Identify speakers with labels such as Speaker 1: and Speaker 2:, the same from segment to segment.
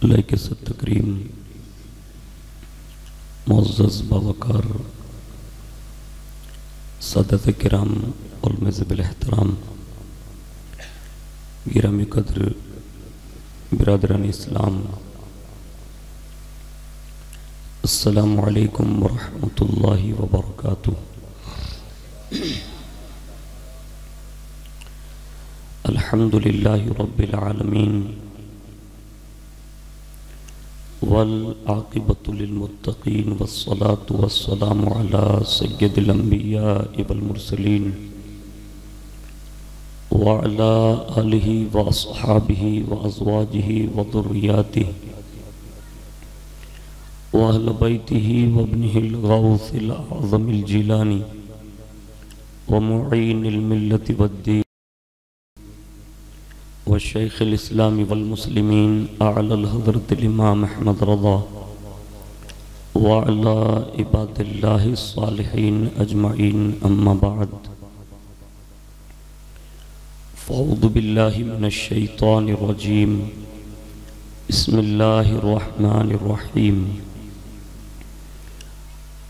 Speaker 1: لائق تکریم معزز باوقار سادت کرام علماء بالاحترام گرامی قدر برادران اسلام، السلام علیکم ورحمۃ اللہ وبرکاتہ۔ الحمد للہ رب العالمین والعاقبۃ للمتقین والصلاة والسلام علی سید الانبیاء والمرسلین وعلی آلہ واصحابہ وازواجہ وذریاتہ واہل بیتہ وابنہ الغوث الاعظم الجیلانی ومعین الملت والدین والشیخ الاسلام والمسلمین اعلی الحضرت الامام احمد رضا وعلی عباد اللہ الصالحین اجمعین، اما بعد فاعوذ باللہ من الشیطان الرجیم، بسم اللہ الرحمن الرحیم۔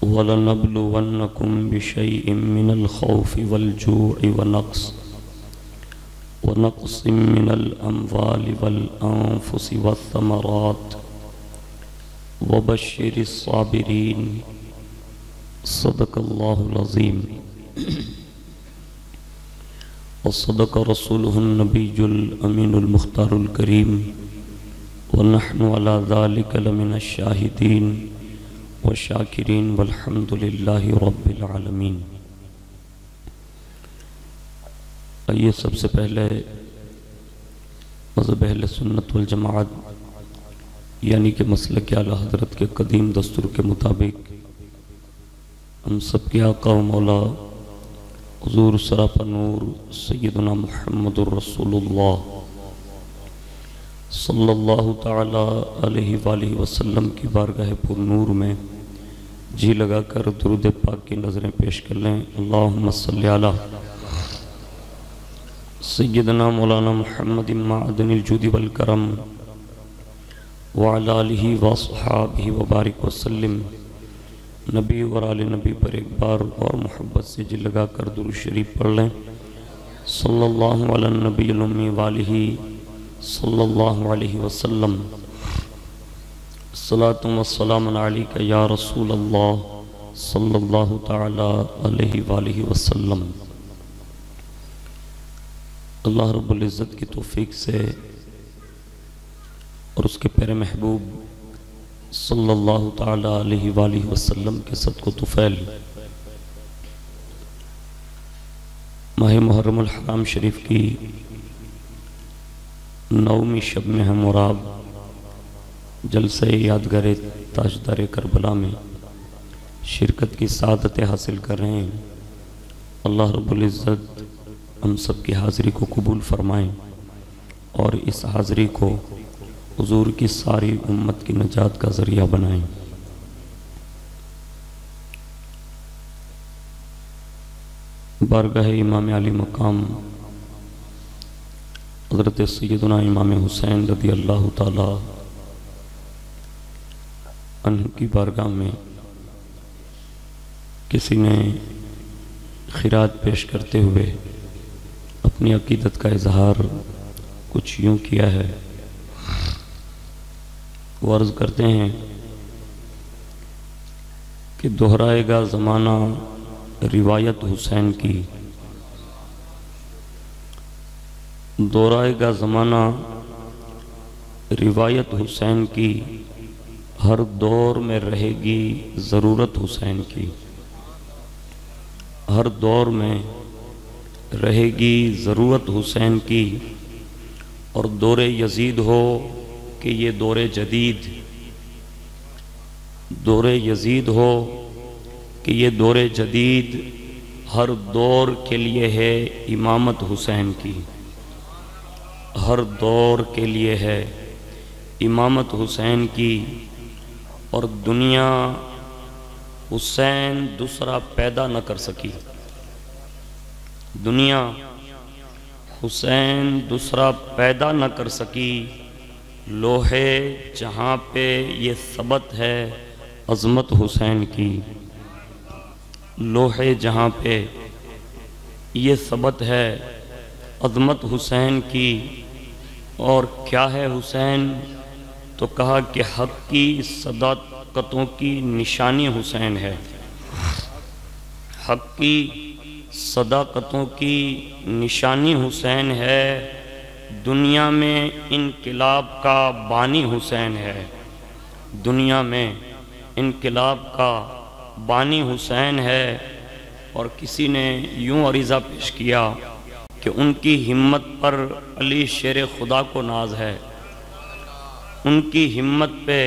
Speaker 1: وَلَنَبْلُوَنَّكُمْ بِشَيْءٍ مِّنَ الْخَوْفِ وَالْجُوعِ ونقص من الأموال والأنفس والثمرات وبشر الصابرين، صدق اللہ العظیم وصدق رسوله النبی الامین المختار الکریم ونحن على ذلك لمن الشاہدین والشاکرین والحمد للہ رب العالمین۔ آئیے سب سے پہلے مذہب اہل سنت والجماعت یعنی کہ مسلک اعلیٰ حضرت کے قدیم دستور کے مطابق ہم سب کے آقا و مولا حضور سراپا نور سیدنا محمد الرسول اللہ صلی اللہ تعالی علیہ وآلہ وسلم کی بارگاہ پر نور میں جی لگا کر درود پاک کی نظریں پیش کر لیں۔ اللہم صلی علی سیدنا مولانا محمد معدن الجود والکرم وعلی آلہ واصحابہ وبارک وسلم۔ نبی اور آل نبی پر ایک بار اور محبت سے جی لگا کر درود شریف پڑھ لیں۔ صلی اللہ علی النبی الامی وآلہ صلی اللہ علیہ وسلم۔ الصلاۃ والسلام علیک یا رسول اللہ صلی اللہ تعالی علیہ وآلہ وسلم۔ اللہ رب العزت کی توفیق سے اور اس کے پیارے محبوب صلی اللہ تعالی علیہ وآلہ وسلم کے صدق و طفیل ماہ محرم الحرام شریف کی 9ویں شب میں ہم اور آپ جلسہ یادگار تاجدار کربلا میں شرکت کی سعادت حاصل کر رہے ہیں۔ اللہ رب العزت ہم سب کی حاضری کو قبول فرمائیں اور اس حاضری کو حضور کی ساری امت کی نجات کا ذریعہ بنائیں۔ بارگاہ امام علی مقام حضرت سیدنا امام حسین رضی اللہ تعالی عنہ کی بارگاہ میں کسی نے خیرات پیش کرتے ہوئے اپنی عقیدت کا اظہار کچھ یوں کیا ہے۔ وہ عرض کرتے ہیں کہ دہرائے گا زمانہ روایت حسین کی، دہرائے گا زمانہ روایت حسین کی، ہر دور میں رہے گی ضرورت حسین کی، ہر دور میں رہے گی ضرورت حسین کی، اور دور یزید ہو کہ یہ دور جدید، دور یزید ہو کہ یہ دور جدید، ہر دور کے لیے ہے امامت حسین کی، ہر دور کے لیے ہے امامت حسین کی، اور دنیا حسین دوسرا پیدا نہ کر سکی، دنیا حسین دوسرا پیدا نہ کر سکی، لوحے جہاں پہ یہ ثبت ہے عظمت حسین کی، لوحے جہاں پہ یہ ثبت ہے عظمت حسین کی۔ اور کیا ہے حسین؟ تو کہا کہ حق کی صداقتوں کی نشانی حسین ہے، حق کی صداقتوں کی نشانی حسین ہے، دنیا میں انقلاب کا بانی حسین ہے، دنیا میں انقلاب کا بانی حسین ہے۔ اور کسی نے یوں عریضہ پیش کیا کہ ان کی ہمت پر علی شیر خدا کو ناز ہے، ان کی ہمت پہ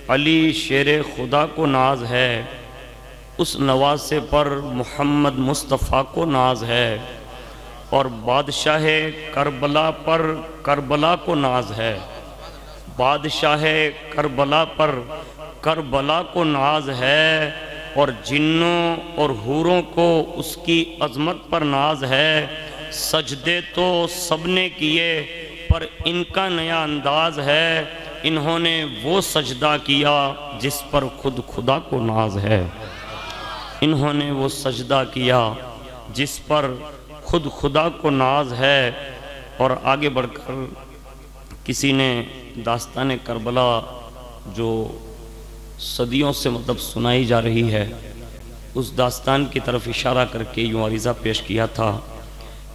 Speaker 1: علی شیر خدا کو ناز ہے، اس نواسے پر محمد مصطفیٰ کو ناز ہے، اور بادشاہ کربلا پر کربلا کو ناز ہے، بادشاہ کربلا پر کربلا کو ناز ہے، اور جنوں اور حوروں کو اس کی عظمت پر ناز ہے۔ سجدے تو سب نے کیے پر ان کا نیا انداز ہے، انہوں نے وہ سجدہ کیا جس پر خود خدا کو ناز ہے، انہوں نے وہ سجدہ کیا جس پر خود خدا کو ناز ہے۔ اور آگے بڑھ کر کسی نے داستان کربلا جو صدیوں سے سنائی جا رہی ہے، اس داستان کی طرف اشارہ کر کے یوں عریضہ پیش کیا تھا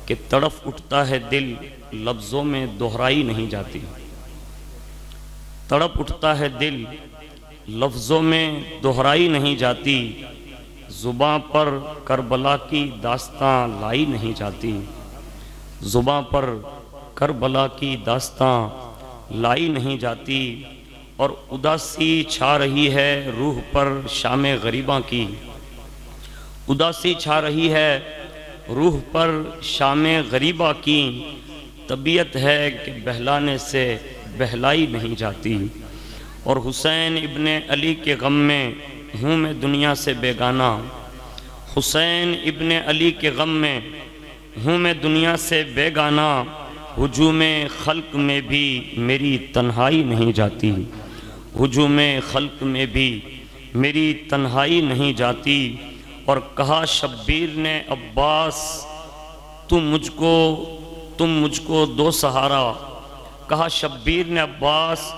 Speaker 1: کہ تڑف اٹھتا ہے دل لفظوں میں دہرائی نہیں جاتی، تڑپ اٹھتا ہے دل لفظوں میں دہرائی نہیں جاتی، زباں پر کربلا کی داستاں لائی نہیں جاتی، زباں پر کربلا کی داستاں لائی نہیں جاتی۔ اور اداسی چھا رہی ہے روح پر شام غریباں کی، اداسی چھا رہی ہے روح پر شام غریباں کی، طبیعت ہے کہ بہلانے سے بہلائی نہیں جاتی۔ اور حسین ابن علی کے غم میں ہوں میں دنیا سے بیگانہ، حسین ابن علی کے غم میں ہوں میں دنیا سے بیگانہ، ہجوم خلق میں بھی میری تنہائی نہیں جاتی، ہجوم خلق میں بھی میری تنہائی نہیں جاتی۔ اور کہا شبیر نے عباس تم مجھ کو دو سہارا، کہا شبیر نے عباس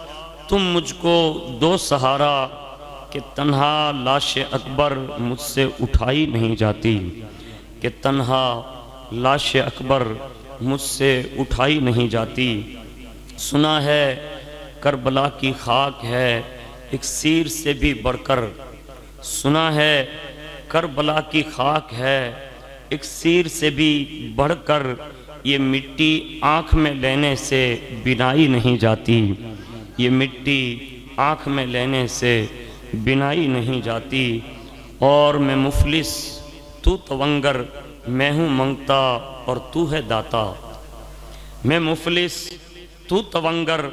Speaker 1: تم مجھ کو دو سہارا، کہ تنہا لاش اکبر مجھ سے اٹھائی نہیں جاتی، کہ تنہا لاش اکبر مجھ سے اٹھائی نہیں جاتی۔ سنا ہے کربلا کی خاک ہے ایک سیر سے بھی بڑھ کر، سنا ہے کربلا کی خاک ہے ایک سیر سے بھی بڑھ کر، یہ مٹی آنکھ میں لینے سے بنائی نہیں جاتی، یہ مٹی آنکھ میں لینے سے بنائی نہیں جاتی۔ اور میں مفلس تو تونگر میں ہوں منگتا اور تو ہے داتا، میں مفلس تو تونگر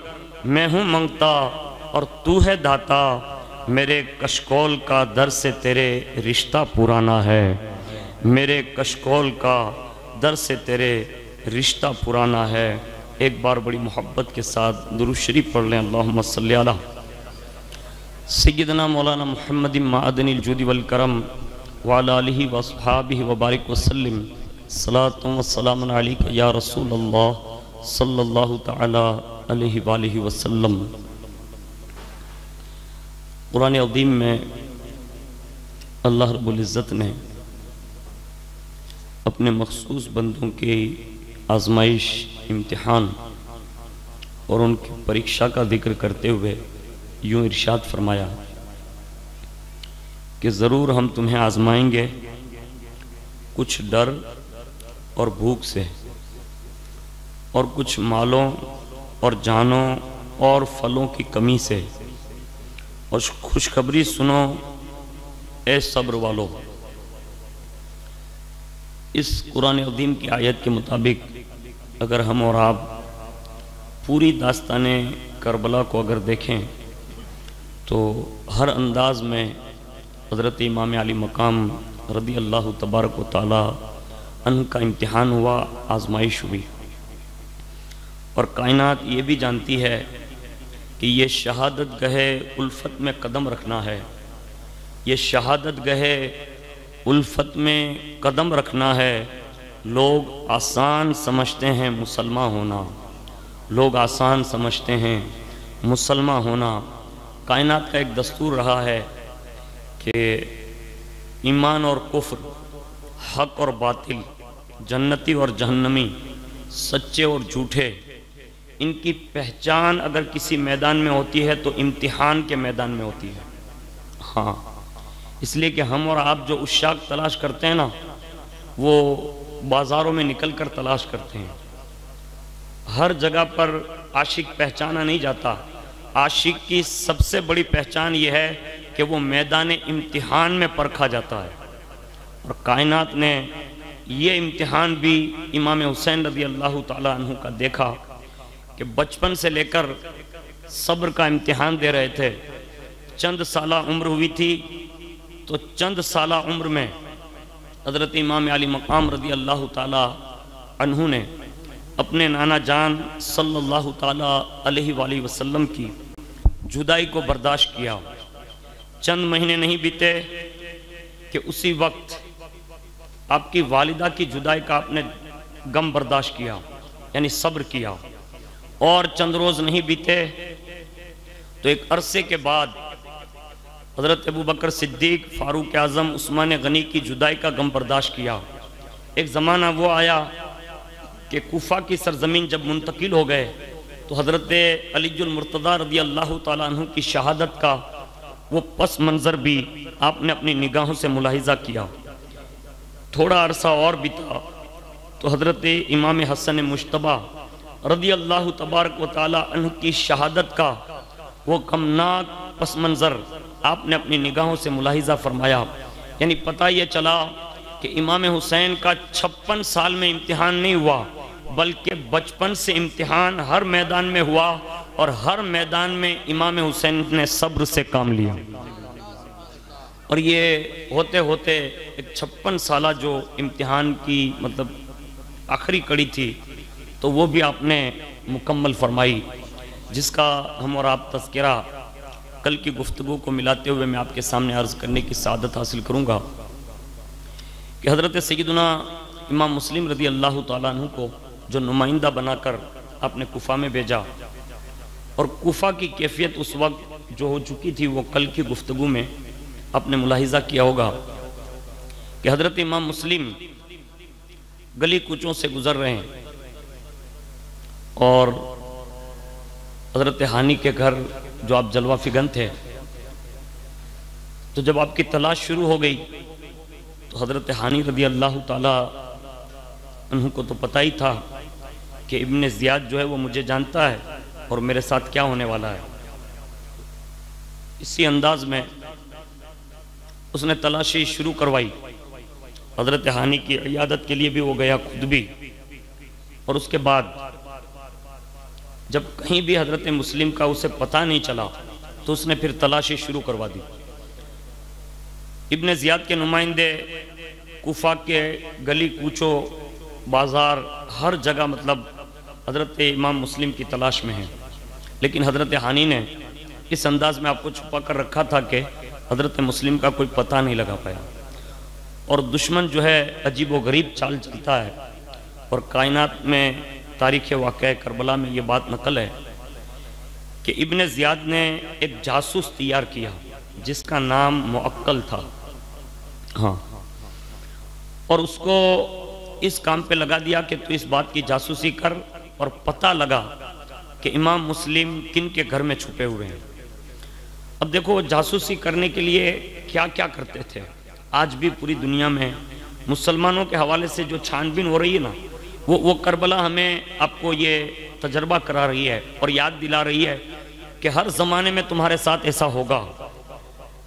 Speaker 1: میں ہوں منگتا اور تو ہے داتا، میرے کشکول کا در سے تیرے رشتہ پرانا ہے، میرے کشکول کا در سے تیرے رشتہ پرانا ہے۔ ایک بار بڑی محبت کے ساتھ درود شریف پڑھ لیں، اللہم صلی علی سیدنا مولانا محمد معدن الجود والکرم وعلی آلہ واصحابہ وبارک وسلم، صلاۃ و سلام علیک یا رسول اللہ صلی اللہ تعالی علیہ وآلہ وسلم۔ قرآن عظیم میں اللہ رب العزت نے اپنے مخصوص بندوں کی آزمائش، امتحان اور ان کی پریکشا کا ذکر کرتے ہوئے یوں ارشاد فرمایا کہ ضرور ہم تمہیں آزمائیں گے کچھ ڈر اور بھوک سے، اور کچھ مالوں اور جانوں اور پھلوں کی کمی سے، اور خوشخبری سنو اے صبر والو۔ اس قرآن عظیم کی آیت کے مطابق اگر ہم اور آپ پوری داستان کربلا کو اگر دیکھیں تو ہر انداز میں حضرت امام علی مقام رضی اللہ تبارک و تعالی عنہ کا امتحان ہوا، آزمائش ہوئی، اور کائنات یہ بھی جانتی ہے کہ یہ شہادت گہے الفت میں قدم رکھنا ہے، یہ شہادت گہے الفت میں قدم رکھنا ہے۔ لوگ آسان سمجھتے ہیں مسلمان ہونا، لوگ آسان سمجھتے ہیں مسلمان ہونا۔ کائنات کا ایک دستور رہا ہے کہ ایمان اور کفر، حق اور باطل، جنتی اور جہنمی، سچے اور جھوٹے، ان کی پہچان اگر کسی میدان میں ہوتی ہے تو امتحان کے میدان میں ہوتی ہے۔ ہاں، اس لیے کہ ہم اور آپ جو عشاق تلاش کرتے ہیں نا، وہ بازاروں میں نکل کر تلاش کرتے ہیں۔ ہر جگہ پر عاشق پہچانا نہیں جاتا۔ عاشق کی سب سے بڑی پہچان یہ ہے کہ وہ میدان امتحان میں پرکھا جاتا ہے، اور کائنات نے یہ امتحان بھی امام حسین رضی اللہ تعالیٰ عنہ کا دیکھا کہ بچپن سے لے کر صبر کا امتحان دے رہے تھے۔ چند سالہ عمر ہوئی تھی تو چند سالہ عمر میں حضرت امام علی مقام رضی اللہ تعالیٰ عنہ نے اپنے نانا جان صلی اللہ تعالیٰ علیہ وآلہ وسلم کی جدائی کو برداشت کیا۔ چند مہینے نہیں بیتے کہ اسی وقت آپ کی والدہ کی جدائی کا آپ نے غم برداشت کیا، یعنی صبر کیا۔ اور چند روز نہیں بیتے تو ایک عرصے کے بعد حضرت ابوبکر صدیق، فاروق اعظم، عثمان غنی کی جدائی کا غم برداشت کیا۔ ایک زمانہ وہ آیا کہ کوفہ کی سرزمین جب منتقل ہو گئے تو حضرت علی المرتضیٰ رضی اللہ تعالیٰ عنہ کی شہادت کا وہ پس منظر بھی آپ نے اپنی نگاہوں سے ملاحظہ کیا۔ تھوڑا عرصہ اور بیتا تو حضرت امام حسن مجتبیٰ رضی اللہ تبارک و تعالیٰ عنہ کی شہادت کا وہ غمناک پس منظر آپ نے اپنی نگاہوں سے ملاحظہ فرمایا۔ یعنی پتہ یہ چلا کہ امام حسین کا 56 سال میں امتحان نہیں ہوا، بلکہ بچپن سے امتحان ہر میدان میں ہوا، اور ہر میدان میں امام حسین نے صبر سے کام لیا۔ اور یہ ہوتے ہوتے ایک 56 سالہ جو امتحان کی مطلب آخری کڑی تھی تو وہ بھی آپ نے مکمل فرمائی، جس کا ہم اور آپ تذکرہ کل کی گفتگو کو ملاتے ہوئے میں آپ کے سامنے عرض کرنے کی سعادت حاصل کروں گا کہ حضرت سیدنا امام مسلم رضی اللہ تعالیٰ عنہ کو جو نمائندہ بنا کر آپ نے کوفہ میں بھیجا، اور کوفہ کی کیفیت اس وقت جو ہو چکی تھی وہ کل کی گفتگو میں آپ نے ملاحظہ کیا ہوگا کہ حضرت امام مسلم گلی کوچوں سے گزر رہے ہیں، اور حضرت ہانی کے گھر جو آپ جلوہ فگن تھے، تو جب آپ کی تلاش شروع ہو گئی تو حضرت ہانی رضی اللہ تعالیٰ عنہ کو تو پتہ ہی تھا کہ ابن زیاد جو ہے وہ مجھے جانتا ہے اور میرے ساتھ کیا ہونے والا ہے۔ اسی انداز میں اس نے تلاشی شروع کروائی۔ حضرت ہانی کی عیادت کے لیے بھی وہ گیا خود بھی، اور اس کے بعد جب کہیں بھی حضرت مسلم کا اسے پتہ نہیں چلا تو اس نے پھر تلاشی شروع کروا دی۔ ابن زیاد کے نمائندے کوفہ کے گلی کوچوں، بازار، ہر جگہ مطلب حضرت امام مسلم کی تلاش میں ہیں، لیکن حضرت ہانی نے اس انداز میں آپ کو چھپا کر رکھا تھا کہ حضرت مسلم کا کوئی پتہ نہیں لگا پایا۔ اور دشمن جو ہے عجیب و غریب چال چلتا ہے، اور کائنات میں تاریخ واقعہ کربلا میں یہ بات نقل ہے کہ ابن زیاد نے ایک جاسوس تیار کیا جس کا نام معقل تھا، ہاں، اور اس کو اس کام پہ لگا دیا کہ تو اس بات کی جاسوسی کر اور پتہ لگا کہ امام مسلم کن کے گھر میں چھپے ہوئے ہیں۔ اب دیکھو جاسوسی کرنے کے لیے کیا کیا کرتے تھے۔ آج بھی پوری دنیا میں مسلمانوں کے حوالے سے جو چھان بین ہو رہی ہے نا، وہ کربلا ہمیں آپ کو یہ تجربہ کرا رہی ہے اور یاد دلا رہی ہے کہ ہر زمانے میں تمہارے ساتھ ایسا ہوگا۔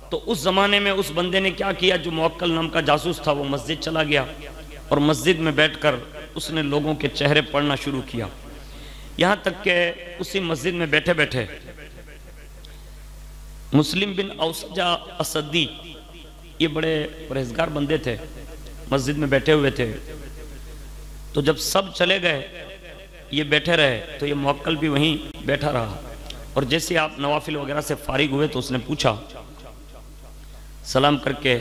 Speaker 1: تو اس زمانے میں اس بندے نے کیا کیا، جو معقل نام کا جاسوس تھا، وہ مسجد چلا گیا اور مسجد میں بیٹھ کر اس نے لوگوں کے چہرے پڑھنا شروع کیا، یہاں تک کہ اسی مسجد میں بیٹھے بیٹھے مسلم بن اوسجہ اسدی، یہ بڑے پرہیزگار بندے تھے، مسجد میں بیٹھے ہوئے تھے، تو جب سب چلے گئے یہ بیٹھے رہے تو یہ معقل بھی وہیں بیٹھا رہا، اور جیسے آپ نوافل وغیرہ سے فارغ ہوئے تو اس نے پوچھا، سلام کر کے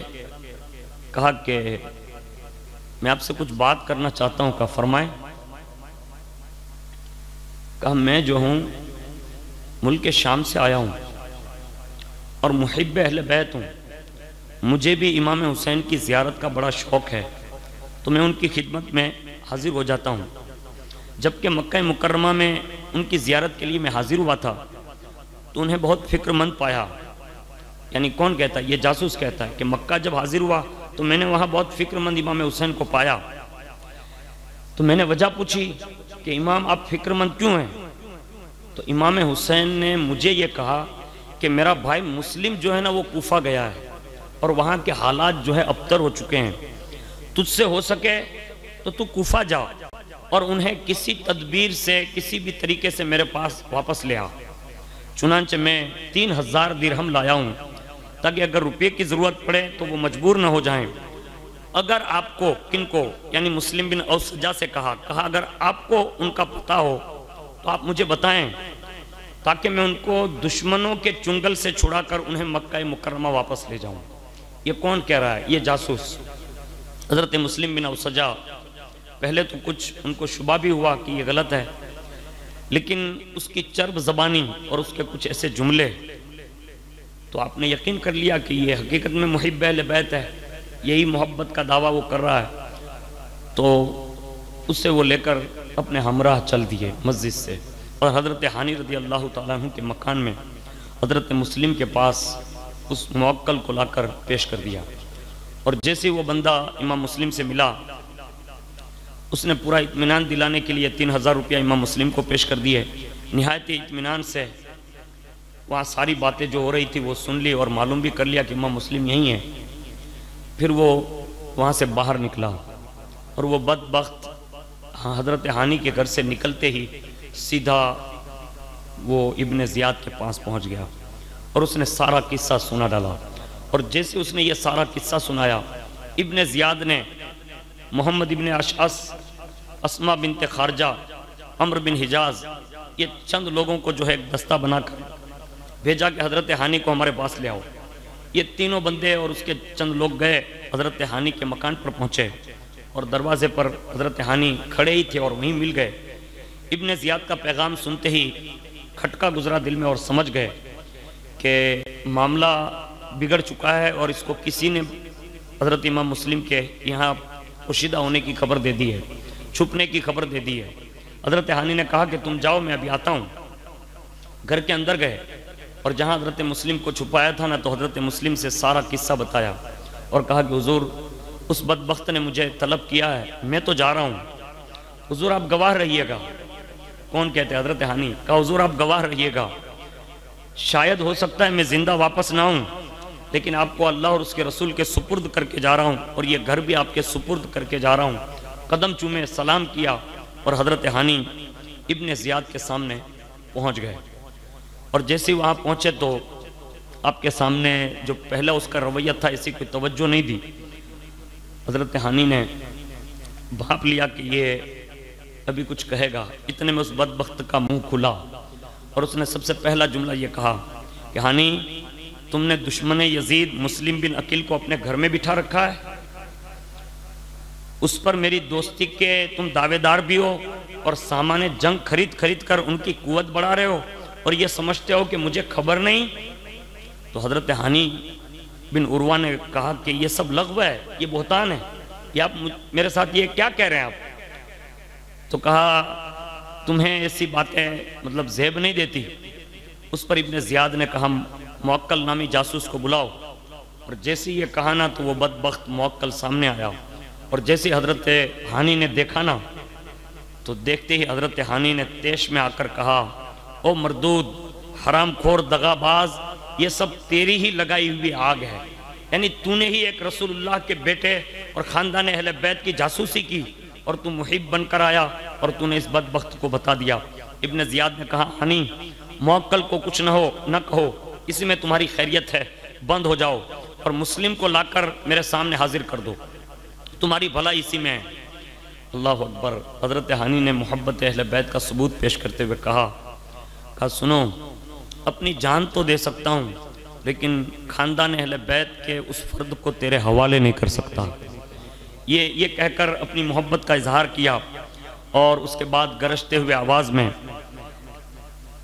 Speaker 1: کہا کہ میں آپ سے کچھ بات کرنا چاہتا ہوں، کہا فرمائیں۔ کہا میں جو ہوں ملک شام سے آیا ہوں اور محب اہل بیت ہوں، مجھے بھی امام حسین کی زیارت کا بڑا شوق ہے، تو میں ان کی خدمت میں حاضر ہو جاتا ہوں۔ جبکہ مکہ مکرمہ میں ان کی زیارت کے لیے میں حاضر ہوا تھا تو انہیں بہت فکر مند پایا۔ یعنی کون کہتا ہے؟ یہ جاسوس کہتا ہے کہ مکہ جب حاضر ہوا تو میں نے وہاں بہت فکر مند امام حسین کو پایا۔ تو میں نے وجہ پوچھی کہ امام آپ فکر مند کیوں ہیں؟ تو امام حسین نے مجھے یہ کہا کہ میرا بھائی مسلم جو ہے نا وہ کوفہ گیا ہے اور وہاں کے حالات جو ہے ابتر ہو چکے ہیں، تجھ سے ہو سکے تو تو کوفہ جا اور انہیں کسی تدبیر سے کسی بھی طریقے سے میرے پاس واپس لے آ۔ چنانچہ میں 3000 درہم لایا ہوں تاکہ اگر روپے کی ضرورت پڑے تو وہ مجبور نہ ہو جائیں۔ اگر آپ کو، کن کو؟ یعنی مسلم بن اوسجا سے کہا اگر آپ کو ان کا پتہ ہو تو آپ مجھے بتائیں تاکہ میں ان کو دشمنوں کے چنگل سے چھڑا کر انہیں مکہ مکرمہ واپس لے جاؤں۔ یہ کون کہہ رہا ہے؟ یہ جاسوس حضرت مسلم بن اوسجا۔ پہلے تو کچھ ان کو شبہ بھی ہوا کہ یہ غلط ہے، لیکن اس کی چرب زبانی اور اس کے کچھ ایسے جملے تو آپ نے یقین کر لیا کہ یہ حقیقت میں محب اہل بیت ہے، یہی محبت کا دعویٰ وہ کر رہا ہے۔ تو اسے وہ لے کر اپنے ہمراہ چل دیے مسجد سے، اور حضرت حانی رضی اللہ تعالیٰ عنہ کے مکان میں حضرت مسلم کے پاس اس موکل کو لا کر پیش کر دیا۔ اور جیسے وہ بندہ امام مسلم سے ملا، اس نے پورا اطمینان دلانے کے لیے 3000 روپیہ امام مسلم کو پیش کر دیے۔ نہایت اطمینان سے وہاں ساری باتیں جو ہو رہی تھی وہ سن لی اور معلوم بھی کر لیا کہ امام مسلم یہی ہیں۔ پھر وہ وہاں سے باہر نکلا اور وہ بدبخت حضرت حانی کے گھر سے نکلتے ہی سیدھا وہ ابن زیاد کے پاس پہنچ گیا اور اس نے سارا قصہ سنا ڈالا۔ اور جیسے اس نے یہ سارا قصہ سنایا، ابن زیاد نے محمد ابن اشعث، اسما بنت خارجہ، عمر بن حجاز، یہ چند لوگوں کو جو ہے ایک دستہ بنا کر بھیجا کہ حضرت حانی کو ہمارے پاس لے آؤ۔ یہ تینوں بندے اور اس کے چند لوگ گئے، حضرت حانی کے مکان پر پہنچے اور دروازے پر حضرت حانی کھڑے ہی تھے اور وہیں مل گئے۔ ابن زیاد کا پیغام سنتے ہی کھٹکا گزرا دل میں اور سمجھ گئے کہ معاملہ بگڑ چکا ہے اور اس کو کسی نے حضرت امام مسلم کے یہاں پوشیدہ ہونے کی خبر دے دی ہے، چھپنے کی خبر دے دی ہے۔ حضرت حانی نے کہا کہ تم جاؤ، میں ابھی آتا ہوں۔ گھر کے اندر گئے اور جہاں حضرت مسلم کو چھپایا تھا نا، تو حضرت مسلم سے سارا قصہ بتایا اور کہا کہ حضور اس بدبخت نے مجھے طلب کیا ہے، میں تو جا رہا ہوں، حضور آپ گواہ رہیے گا۔ کون کہتے ہیں؟ حضرت حانی۔ کہا حضور آپ گواہ رہیے گا، شاید ہو سکتا ہے میں زندہ واپس نہ ہوں، لیکن آپ کو اللہ اور اس کے رسول کے سپرد کر کے جا رہا ہوں اور یہ گھر بھی آپ کے سپرد کر کے جا رہا ہوں۔ قدم چومے، سلام کیا اور حضرت حانی ابن زیاد کے سامنے پہنچ گئے۔ اور جیسے وہاں پہنچے تو آپ کے سامنے جو پہلا اس کا رویہ تھا، اسی کوئی توجہ نہیں دی۔ حضرت حانی نے بھاپ لیا کہ یہ ابھی کچھ کہے گا، اتنے میں اس بدبخت کا منہ کھلا اور اس نے سب سے پہلا جملہ یہ کہا کہ حانی تم نے دشمن یزید مسلم بن عقیل کو اپنے گھر میں بٹھا رکھا ہے، اس پر میری دوستی کے تم دعوے دار بھی ہو اور سامان جنگ خرید کر ان کی قوت بڑھا رہے ہو اور یہ سمجھتے ہو کہ مجھے خبر نہیں۔ تو حضرت حانی بن عروہ نے کہا کہ یہ سب لغو ہے، یہ بہتان ہے، یہ آپ میرے ساتھ یہ کیا کہہ رہے ہیں آپ؟ تو کہا تمہیں ایسی باتیں مطلب زیب نہیں دیتی؟ اس پر ابن زیاد نے کہا موکل نامی جاسوس کو بلاؤ، اور جیسے یہ کہا نا تو وہ بدبخت موکل سامنے آیا، اور جیسے حضرت حانی نے دیکھا نا تو دیکھتے ہی حضرت حانی نے تیش میں آ کر کہا او مردود، حرام خور، دغا باز، یہ سب تیری ہی لگائی ہوئی آگ ہے، یعنی تو نے ہی ایک رسول اللہ کے بیٹے اور خاندان اہل بیت کی جاسوسی کی اور تو محب بن کر آیا اور تو نے اس بدبخت کو بتا دیا۔ ابن زیاد نے کہا حانی موکل کو کچھ نہ کہو، اسی میں تمہاری خیریت ہے، بند ہو جاؤ اور مسلم کو لا کر میرے سامنے حاضر کر دو، تمہاری بھلائی اسی میں ہے۔ اللہ اکبر۔ حضرت حانی نے محبت اہل بیت کا ثبوت پیش کرتے ہوئے کہا سنو، اپنی جان تو دے سکتا ہوں لیکن خاندان اہل بیت کے اس فرد کو تیرے حوالے نہیں کر سکتا۔ یہ کہہ کر اپنی محبت کا اظہار کیا اور اس کے بعد گرجتے ہوئے آواز میں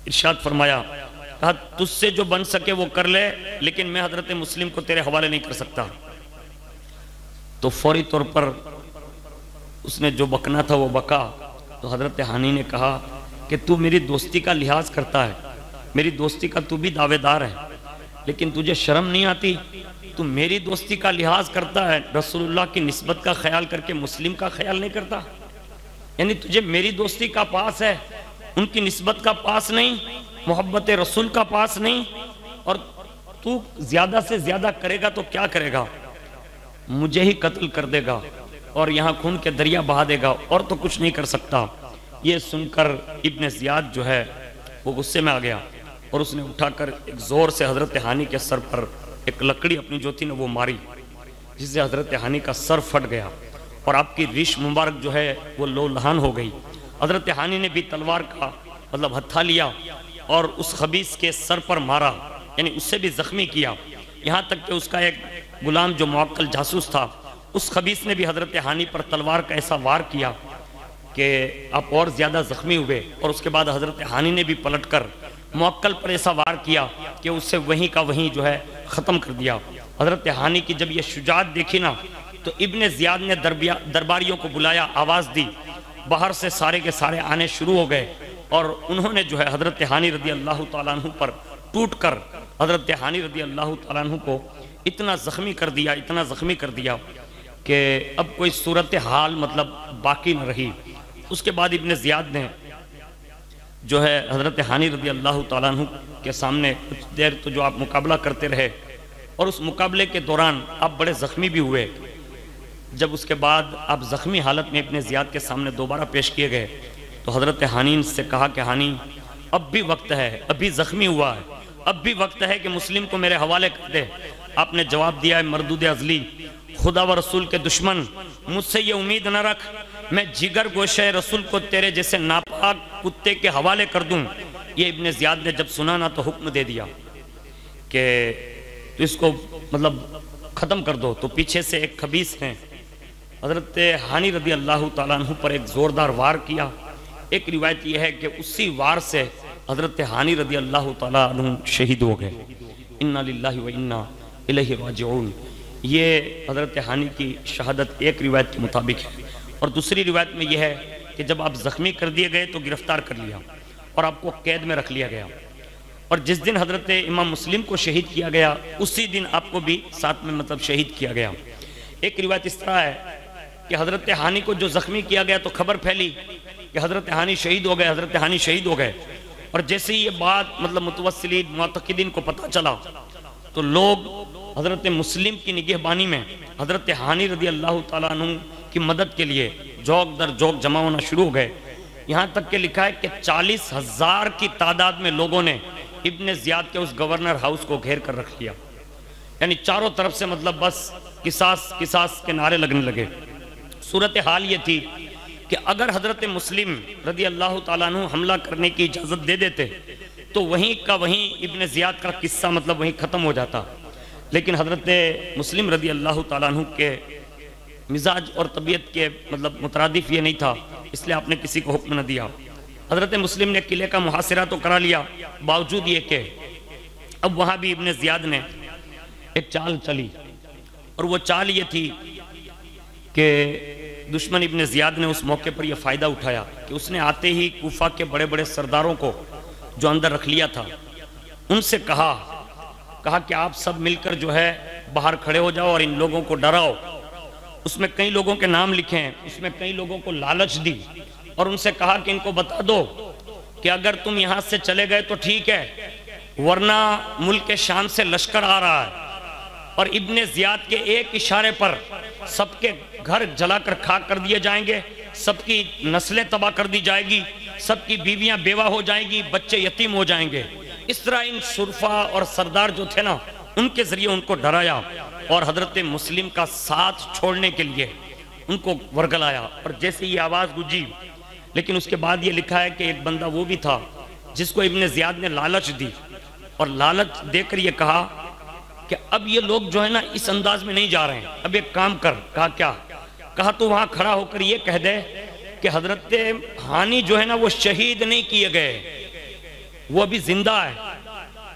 Speaker 1: ارشاد فرمایا، کہا تجھ سے جو بن سکے وہ کر لے، لیکن میں حضرت مسلم کو تیرے حوالے نہیں کر سکتا۔ تو فوری طور پر اس نے جو بکنا تھا وہ بکا۔ تو حضرت ہانی نے کہا کہ تو میری دوستی کا لحاظ کرتا ہے، میری دوستی کا تو بھی دعوے دار ہے، لیکن تجھے شرم نہیں آتی؟ تو میری دوستی کا لحاظ کرتا ہے، رسول اللہ کی نسبت کا خیال کر کے مسلم کا خیال نہیں کرتا؟ یعنی تجھے میری دوستی کا پاس ہے، ان کی نسبت کا پاس نہیں، محبت رسول کا پاس نہیں، اور تو زیادہ سے زیادہ کرے گا تو کیا کرے گا؟ مجھے ہی قتل کر دے گا اور یہاں خون کے دریا بہا دے گا، اور تو کچھ نہیں کر سکتا۔ یہ سن کر ابن زیاد جو ہے وہ غصے میں آ گیا اور اس نے اٹھا کر ایک زور سے حضرت ہانی کے سر پر ایک لکڑی اپنی جو تھی نا وہ ماری، جس سے حضرت ہانی کا سر پھٹ گیا اور آپ کی ریش مبارک جو ہے وہ لو لہان ہو گئی۔ حضرت ہانی نے بھی تلوار کا مطلب ہتھا لیا اور اس خبیث کے سر پر مارا، یعنی اس سے بھی زخمی کیا، یہاں تک کہ اس کا ایک غلام جو موکل جاسوس تھا، اس خبیث نے بھی حضرت ہانی پر تلوار کا ایسا وار کیا کہ آپ اور زیادہ زخمی ہوئے، اور اس کے بعد حضرت ہانی نے بھی پلٹ کر موکل پر ایسا وار کیا کہ اس سے وہیں کا وہیں جو ہے ختم کر دیا۔ حضرت ہانی کی جب یہ شجاعت دیکھی نا تو ابن زیاد نے درباریوں کو بلایا، آواز دی، باہر سے سارے کے سارے آنے شروع ہو گئے، اور انہوں نے جو ہے حضرت ہانی رضی اللہ تعالیٰ عنہ پر ٹوٹ کر حضرت ہانی رضی اللہ تعالیٰ عنہ کو اتنا زخمی کر دیا کہ اب کوئی صورتحال مطلب باقی نہ رہی۔ اس کے بعد ابن زیاد نے جو ہے حضرت ہانی رضی اللہ تعالیٰ عنہ کے سامنے کچھ دیر تو جو آپ مقابلہ کرتے رہے، اور اس مقابلے کے دوران آپ بڑے زخمی بھی ہوئے۔ جب اس کے بعد آپ زخمی حالت میں ابن زیاد کے سامنے دوبارہ پیش کیے گئے تو حضرت ہانی سے کہا کہ ہانی اب بھی وقت ہے، ابھی زخمی ہوا ہے، اب بھی وقت ہے کہ مسلم کو میرے حوالے کر دے۔ آپ نے جواب دیا ہے، مردود ازلی، خدا و رسول کے دشمن، مجھ سے یہ امید نہ رکھ میں جگر گوشہ رسول کو تیرے جیسے ناپاک کتے کے حوالے کر دوں۔ یہ ابن زیاد نے جب سنا نا تو حکم دے دیا کہ تو اس کو مطلب ختم کر دو۔ تو پیچھے سے ایک خبیث ہیں، حضرت ہانی رضی اللہ تعالیٰ عنہ پر ایک زوردار وار کیا۔ ایک روایت یہ ہے کہ اسی وار سے حضرت ہانی رضی اللہ تعالیٰ عنہ شہید ہو گئے۔ انا للہ و انا الیہ راجعون۔ یہ حضرت ہانی کی شہادت ایک روایت کے مطابق ہے، اور دوسری روایت میں یہ ہے کہ جب آپ زخمی کر دیے گئے تو گرفتار کر لیا اور آپ کو قید میں رکھ لیا گیا، اور جس دن حضرت امام مسلم کو شہید کیا گیا اسی دن آپ کو بھی ساتھ میں مطلب شہید کیا گیا۔ ایک روایت اس طرح ہے کہ حضرت ہانی کو جو زخمی کیا گیا تو خبر پھیلی کہ حضرت ہانی شہید ہو گئے، حضرت ہانی شہید ہو گئے، اور جیسے ہی یہ بات مطلب متوسلین معتقدین کو پتہ چلا تو لوگ حضرت مسلم کی نگہبانی میں حضرت ہانی رضی اللہ تعالیٰ عنہ کی مدد کے لیے جوک در جوک جمع ہونا شروع ہو گئے، یہاں تک کہ لکھا ہے کہ 40,000 کی تعداد میں لوگوں نے ابن زیاد کے اس گورنر ہاؤس کو گھیر کر رکھ لیا، یعنی چاروں طرف سے مطلب بس قصاص قصاص کے نعرے لگنے لگے۔ صورتحال یہ تھی کہ اگر حضرت مسلم رضی اللہ تعالیٰ عنہ حملہ کرنے کی اجازت دے دیتے تو وہیں کا وہیں ابن زیاد کا قصہ مطلب وہیں ختم ہو جاتا، لیکن حضرت مسلم رضی اللہ تعالیٰ عنہ کے مزاج اور طبیعت کے مطلب مترادف یہ نہیں تھا، اس لیے آپ نے کسی کو حکم نہ دیا۔ حضرت مسلم نے قلعے کا محاصرہ تو کرا لیا، باوجود یہ کہ اب وہاں بھی ابن زیاد نے ایک چال چلی، اور وہ چال یہ تھی کہ دشمن ابن زیاد نے اس موقع پر یہ فائدہ اٹھایا کہ اس نے آتے ہی کوفہ کے بڑے بڑے سرداروں کو جو اندر رکھ لیا تھا ان سے کہا کہ آپ سب مل کر جو ہے باہر کھڑے ہو جاؤ اور ان لوگوں کو ڈراؤ۔ اس میں کئی لوگوں کے نام لکھے ہیں، اس میں کئی لوگوں کو لالچ دی اور ان سے کہا کہ ان کو بتا دو کہ اگر تم یہاں سے چلے گئے تو ٹھیک ہے، ورنہ ملک شام سے لشکر آ رہا ہے اور ابن زیاد کے ایک اشارے پر سب کے گھر جلا کر خاک کر دیے جائیں گے، سب کی نسلیں تباہ کر دی جائے گی، سب کی بیویاں بیوہ ہو جائیں گی، بچے یتیم ہو جائیں گے۔ اس طرح ان شرفا اور سردار جو تھے نا ان کے ذریعے ان کو ڈرایا اور حضرت مسلم کا ساتھ چھوڑنے کے لیے ان کو ورگلایا، اور جیسے یہ آواز گجی، لیکن اس کے بعد یہ لکھا ہے کہ ایک بندہ وہ بھی تھا جس کو ابن زیاد نے لالچ دی اور لالچ دے کر یہ کہا کہ اب یہ لوگ جو ہے نا اس انداز میں نہیں جا رہے ہیں، اب ایک کام کر۔ کہا کیا؟ کہا تو وہاں کھڑا ہو کر یہ کہہ دے کہ حضرت ہانی جو ہے نا وہ شہید نہیں کیے گئے، وہ ابھی زندہ ہے،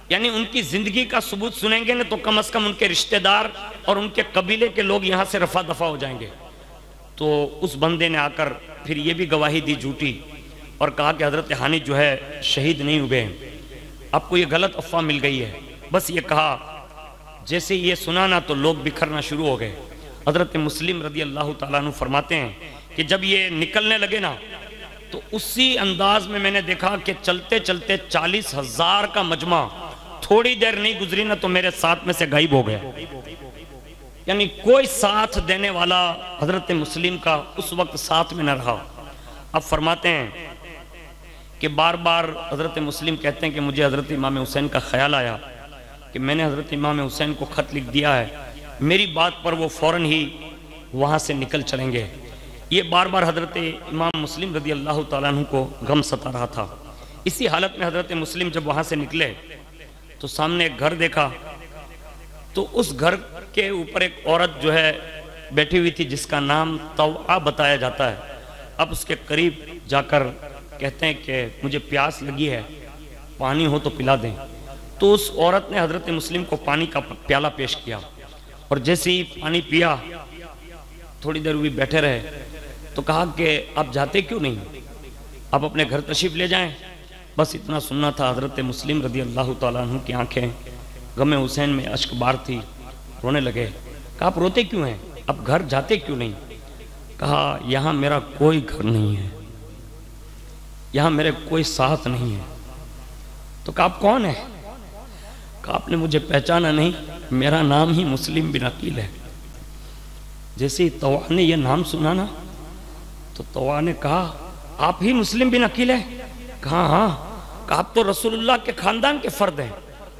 Speaker 1: یعنی ان کی زندگی کا ثبوت سنیں گے نا تو کم از کم ان کے رشتہ دار اور ان کے قبیلے کے لوگ یہاں سے رفع دفع ہو جائیں گے۔ تو اس بندے نے آ کر پھر یہ بھی گواہی دی جھوٹی اور کہا کہ حضرت ہانی جو ہے شہید نہیں ہوئے ہیں، آپ کو یہ غلط افواہ مل گئی ہے۔ بس یہ کہا، جیسے یہ سنانا تو لوگ بکھرنا شروع ہو گئے۔ حضرت مسلم رضی اللہ تعالیٰ عنہ فرماتے ہیں کہ جب یہ نکلنے لگے نا تو اسی انداز میں میں نے دیکھا کہ چلتے چلتے 40,000 کا مجمع تھوڑی دیر نہیں گزری نا تو میرے ساتھ میں سے غائب ہو گیا، یعنی کوئی ساتھ دینے والا حضرت مسلم کا اس وقت ساتھ میں نہ رہا۔ اب فرماتے ہیں کہ بار بار حضرت مسلم کہتے ہیں کہ مجھے حضرت امام حسین کا خیال آیا کہ میں نے حضرت امام حسین کو خط لکھ دیا ہے، میری بات پر وہ فوراً ہی وہاں سے نکل چلیں گے۔ یہ بار بار حضرت امام مسلم رضی اللہ تعالیٰ عنہ کو غم ستا رہا تھا۔ اسی حالت میں حضرت مسلم جب وہاں سے نکلے تو سامنے ایک گھر دیکھا، تو اس گھر کے اوپر ایک عورت جو ہے بیٹھی ہوئی تھی جس کا نام طوعہ بتایا جاتا ہے۔ اب اس کے قریب جا کر کہتے ہیں کہ مجھے پیاس لگی ہے، پانی ہو تو پلا دیں۔ تو اس عورت نے حضرت مسلم کو پانی کا پیالہ پیش کیا، اور جیسے ہی پانی پیا تھوڑی دیر ہوئی بیٹھے رہے تو کہا کہ آپ جاتے کیوں نہیں، آپ اپنے گھر تشریف لے جائیں۔ بس اتنا سننا تھا۔ حضرت مسلم رضی اللہ تعالیٰ عنہ کی آنکھیں غم حسین میں اشک بار تھی، رونے لگے۔ کہا آپ روتے کیوں ہیں، آپ گھر جاتے کیوں نہیں؟ کہا یہاں میرا کوئی گھر نہیں ہے، یہاں میرے کوئی ساتھ نہیں ہے۔ تو کہا آپ کون ہیں؟ کہا آپ نے مجھے پہچانا نہیں، میرا نام ہی مسلم بن عقیل ہے۔ جیسے ہی طوعہ نے یہ نام سنا نا تو طوعہ نے کہا آپ ہی مسلم بن عقیل ہے؟ کہا ہاں۔ کہا آپ تو رسول اللہ کے خاندان کے فرد ہیں،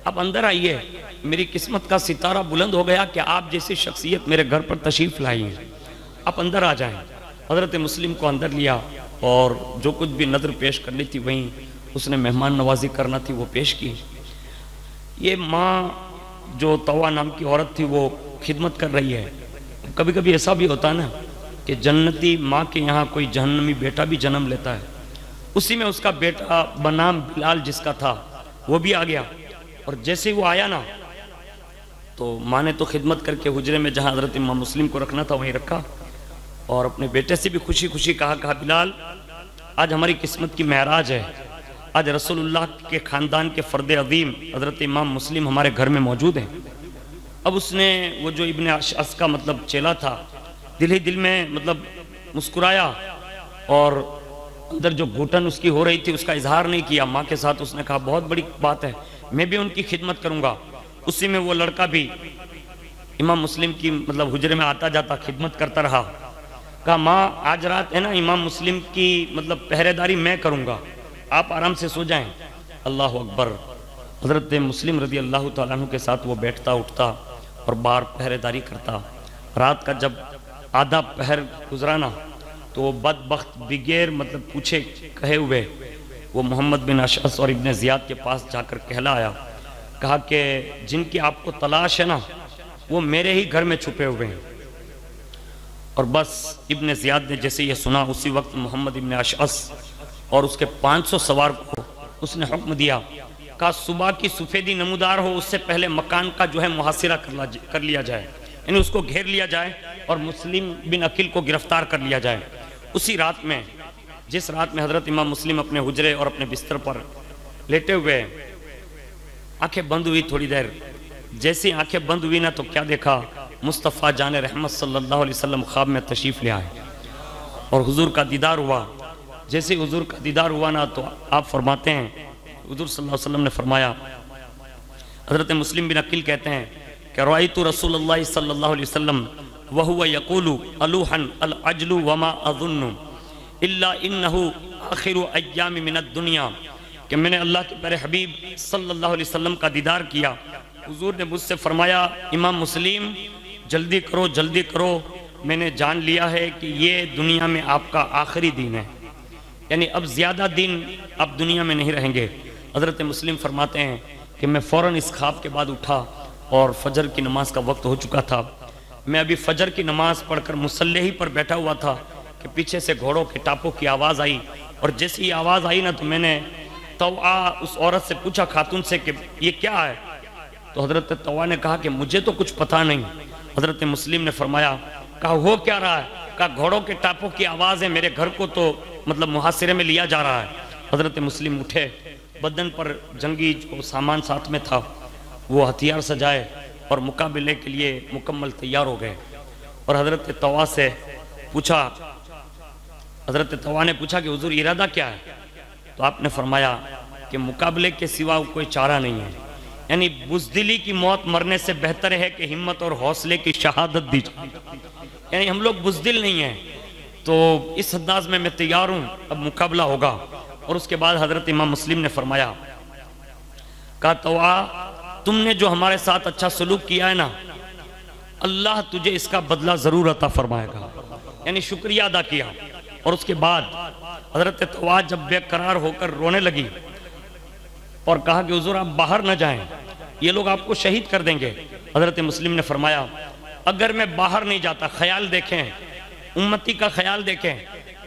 Speaker 1: اب اندر آئیے، میری قسمت کا ستارہ بلند ہو گیا کہ آپ جیسی شخصیت میرے گھر پر تشریف لائی ہیں، آپ اندر آ جائیں۔ حضرت مسلم کو اندر لیا اور جو کچھ بھی نظر پیش کرنی تھی وہیں اس نے مہمان نوازی کرنا تھی وہ پیش کی۔ یہ ماں جو طوعہ نام کی عورت تھی وہ خدمت کر رہی ہے۔ کبھی کبھی ایسا بھی ہوتا ہے نا کہ جنتی ماں کے یہاں کوئی جہنمی بیٹا بھی جنم لیتا ہے، اسی میں اس کا بیٹا بنام بلال جس کا تھا وہ بھی آ گیا، اور جیسے وہ آیا نا تو ماں نے تو خدمت کر کے حجرے میں جہاں حضرت امام مسلم کو رکھنا تھا وہیں رکھا، اور اپنے بیٹے سے بھی خوشی خوشی کہا بلال آج ہماری قسمت کی معراج ہے، آج رسول اللہ کے خاندان کے فرد عظیم حضرت امام مسلم ہمارے گھر میں موجود ہیں۔ اب اس نے وہ جو ابن اشعث کا مطلب چیلا تھا دل ہی دل میں مطلب مسکرایا، اور اندر جو گھٹن اس کی ہو رہی تھی اس کا اظہار نہیں کیا۔ ماں کے ساتھ اس نے کہا بہت بڑی بات ہے، میں بھی ان کی خدمت کروں گا۔ اسی میں وہ لڑکا بھی امام مسلم کی مطلب حجرے میں آتا جاتا خدمت کرتا رہا۔ کہا ماں آج رات ہے نا امام مسلم کی مطلب پہرے داری میں کروں گا، آپ آرام سے سو جائیں۔ اللہ اکبر۔ حضرت مسلم رضی اللہ تعالیٰ عنہ کے ساتھ وہ بیٹھتا اٹھتا اور بار پہرے داری کرتا۔ رات کا جب آدھا پہر گزرانا تو وہ بدبخت بغیر مطلب پوچھے کہے ہوئے وہ محمد بن اشعث اور ابن زیاد کے پاس جا کر کہلا آیا، کہا کہ جن کی آپ کو تلاش ہے نا وہ میرے ہی گھر میں چھپے ہوئے ہیں۔ اور بس ابن زیاد نے جیسے یہ سنا اسی وقت محمد ابن اشعث اور اس کے 500 سوار کو اس نے حکم دیا، کہا صبح کی سفیدی نمودار ہو اس سے پہلے مکان کا جو ہے محاصرہ کر لیا جائے، یعنی اس کو گھیر لیا جائے اور مسلم بن عقیل کو گرفتار کر لیا جائے۔ اسی رات میں جس رات میں حضرت امام مسلم اپنے حجرے اور اپنے بستر پر لیٹے ہوئے آنکھیں بند ہوئی تھوڑی دیر، جیسی آنکھیں بند ہوئی نا تو کیا دیکھا، مصطفیٰ جان رحمت صلی اللہ علیہ وسلم خواب میں تشریف لے آئے اور حضور کا دیدار ہوا۔ جیسے حضور کا دیدار ہوا نا تو آپ فرماتے ہیں حضور صلی اللہ علیہ وسلم نے فرمایا، حضرت مسلم بن عقیل کہتے ہیں کہ رأیت رسول اللہ صلی اللہ علیہ وسلم وہو یقول الوحن العجل وما اظن الا انہو آخر ایام من الدنیا، کہ میں نے اللہ کے پیارے حبیب صلی اللہ علیہ وسلم کا دیدار کیا۔ حضور نے مجھ سے فرمایا امام مسلم جلدی کرو جلدی کرو، میں نے جان لیا ہے کہ یہ دنیا میں آپ کا آخری دن ہے، یعنی اب زیادہ دن آپ دنیا میں نہیں رہیں گے۔ حضرت مسلم فرماتے ہیں کہ میں فوراً اس خواب کے بعد اٹھا اور فجر کی نماز کا وقت ہو چکا تھا۔ میں ابھی فجر کی نماز پڑھ کر مصلی ہی پر بیٹھا ہوا تھا کہ پیچھے سے گھوڑوں کے ٹاپوں کی آواز آئی، اور جیسی یہ آواز آئی نا تو میں نے طوعا اس عورت سے پوچھا، خاتون سے، کہ یہ کیا ہے؟ تو حضرت طوعا نے کہا کہ مجھے تو کچھ پتہ نہیں۔ حضرت مسلم نے فرمایا، کہا ہو کیا رہا ہے؟ کہا گھوڑوں کے ٹاپوں کی آواز ہے، میرے گھر کو تو مطلب محاصرے میں لیا جا رہا ہے۔ حضرت مسلم اٹھے، بدن پر جنگی جو سامان ساتھ میں تھا وہ ہتھیار سجائے اور مقابلے کے لیے مکمل تیار ہو گئے، اور حضرت طوعا سے پوچھا، حضرت طوعا نے پوچھا کہ حضور ارادہ کیا ہے؟ تو آپ نے فرمایا کہ مقابلے کے سوا کوئی چارہ نہیں ہے، یعنی بزدلی کی موت مرنے سے بہتر ہے کہ ہمت اور حوصلے کی شہادت دی جائے، یعنی ہم لوگ بزدل نہیں ہیں، تو اس انداز میں تیار ہوں، اب مقابلہ ہوگا۔ اور اس کے بعد حضرت امام مسلم نے فرمایا، کہا طوعا تم نے جو ہمارے ساتھ اچھا سلوک کیا ہے نا، اللہ تجھے اس کا بدلہ ضرور عطا فرمائے گا، یعنی شکریہ ادا کیا۔ اور اس کے بعد حضرت طوعا جب بے قرار ہو کر رونے لگی اور کہا کہ حضور آپ باہر نہ جائیں، یہ لوگ آپ کو شہید کر دیں گے۔ حضرت مسلم نے فرمایا، اگر میں باہر نہیں جاتا، خیال دیکھیں، امتی کا خیال دیکھیں،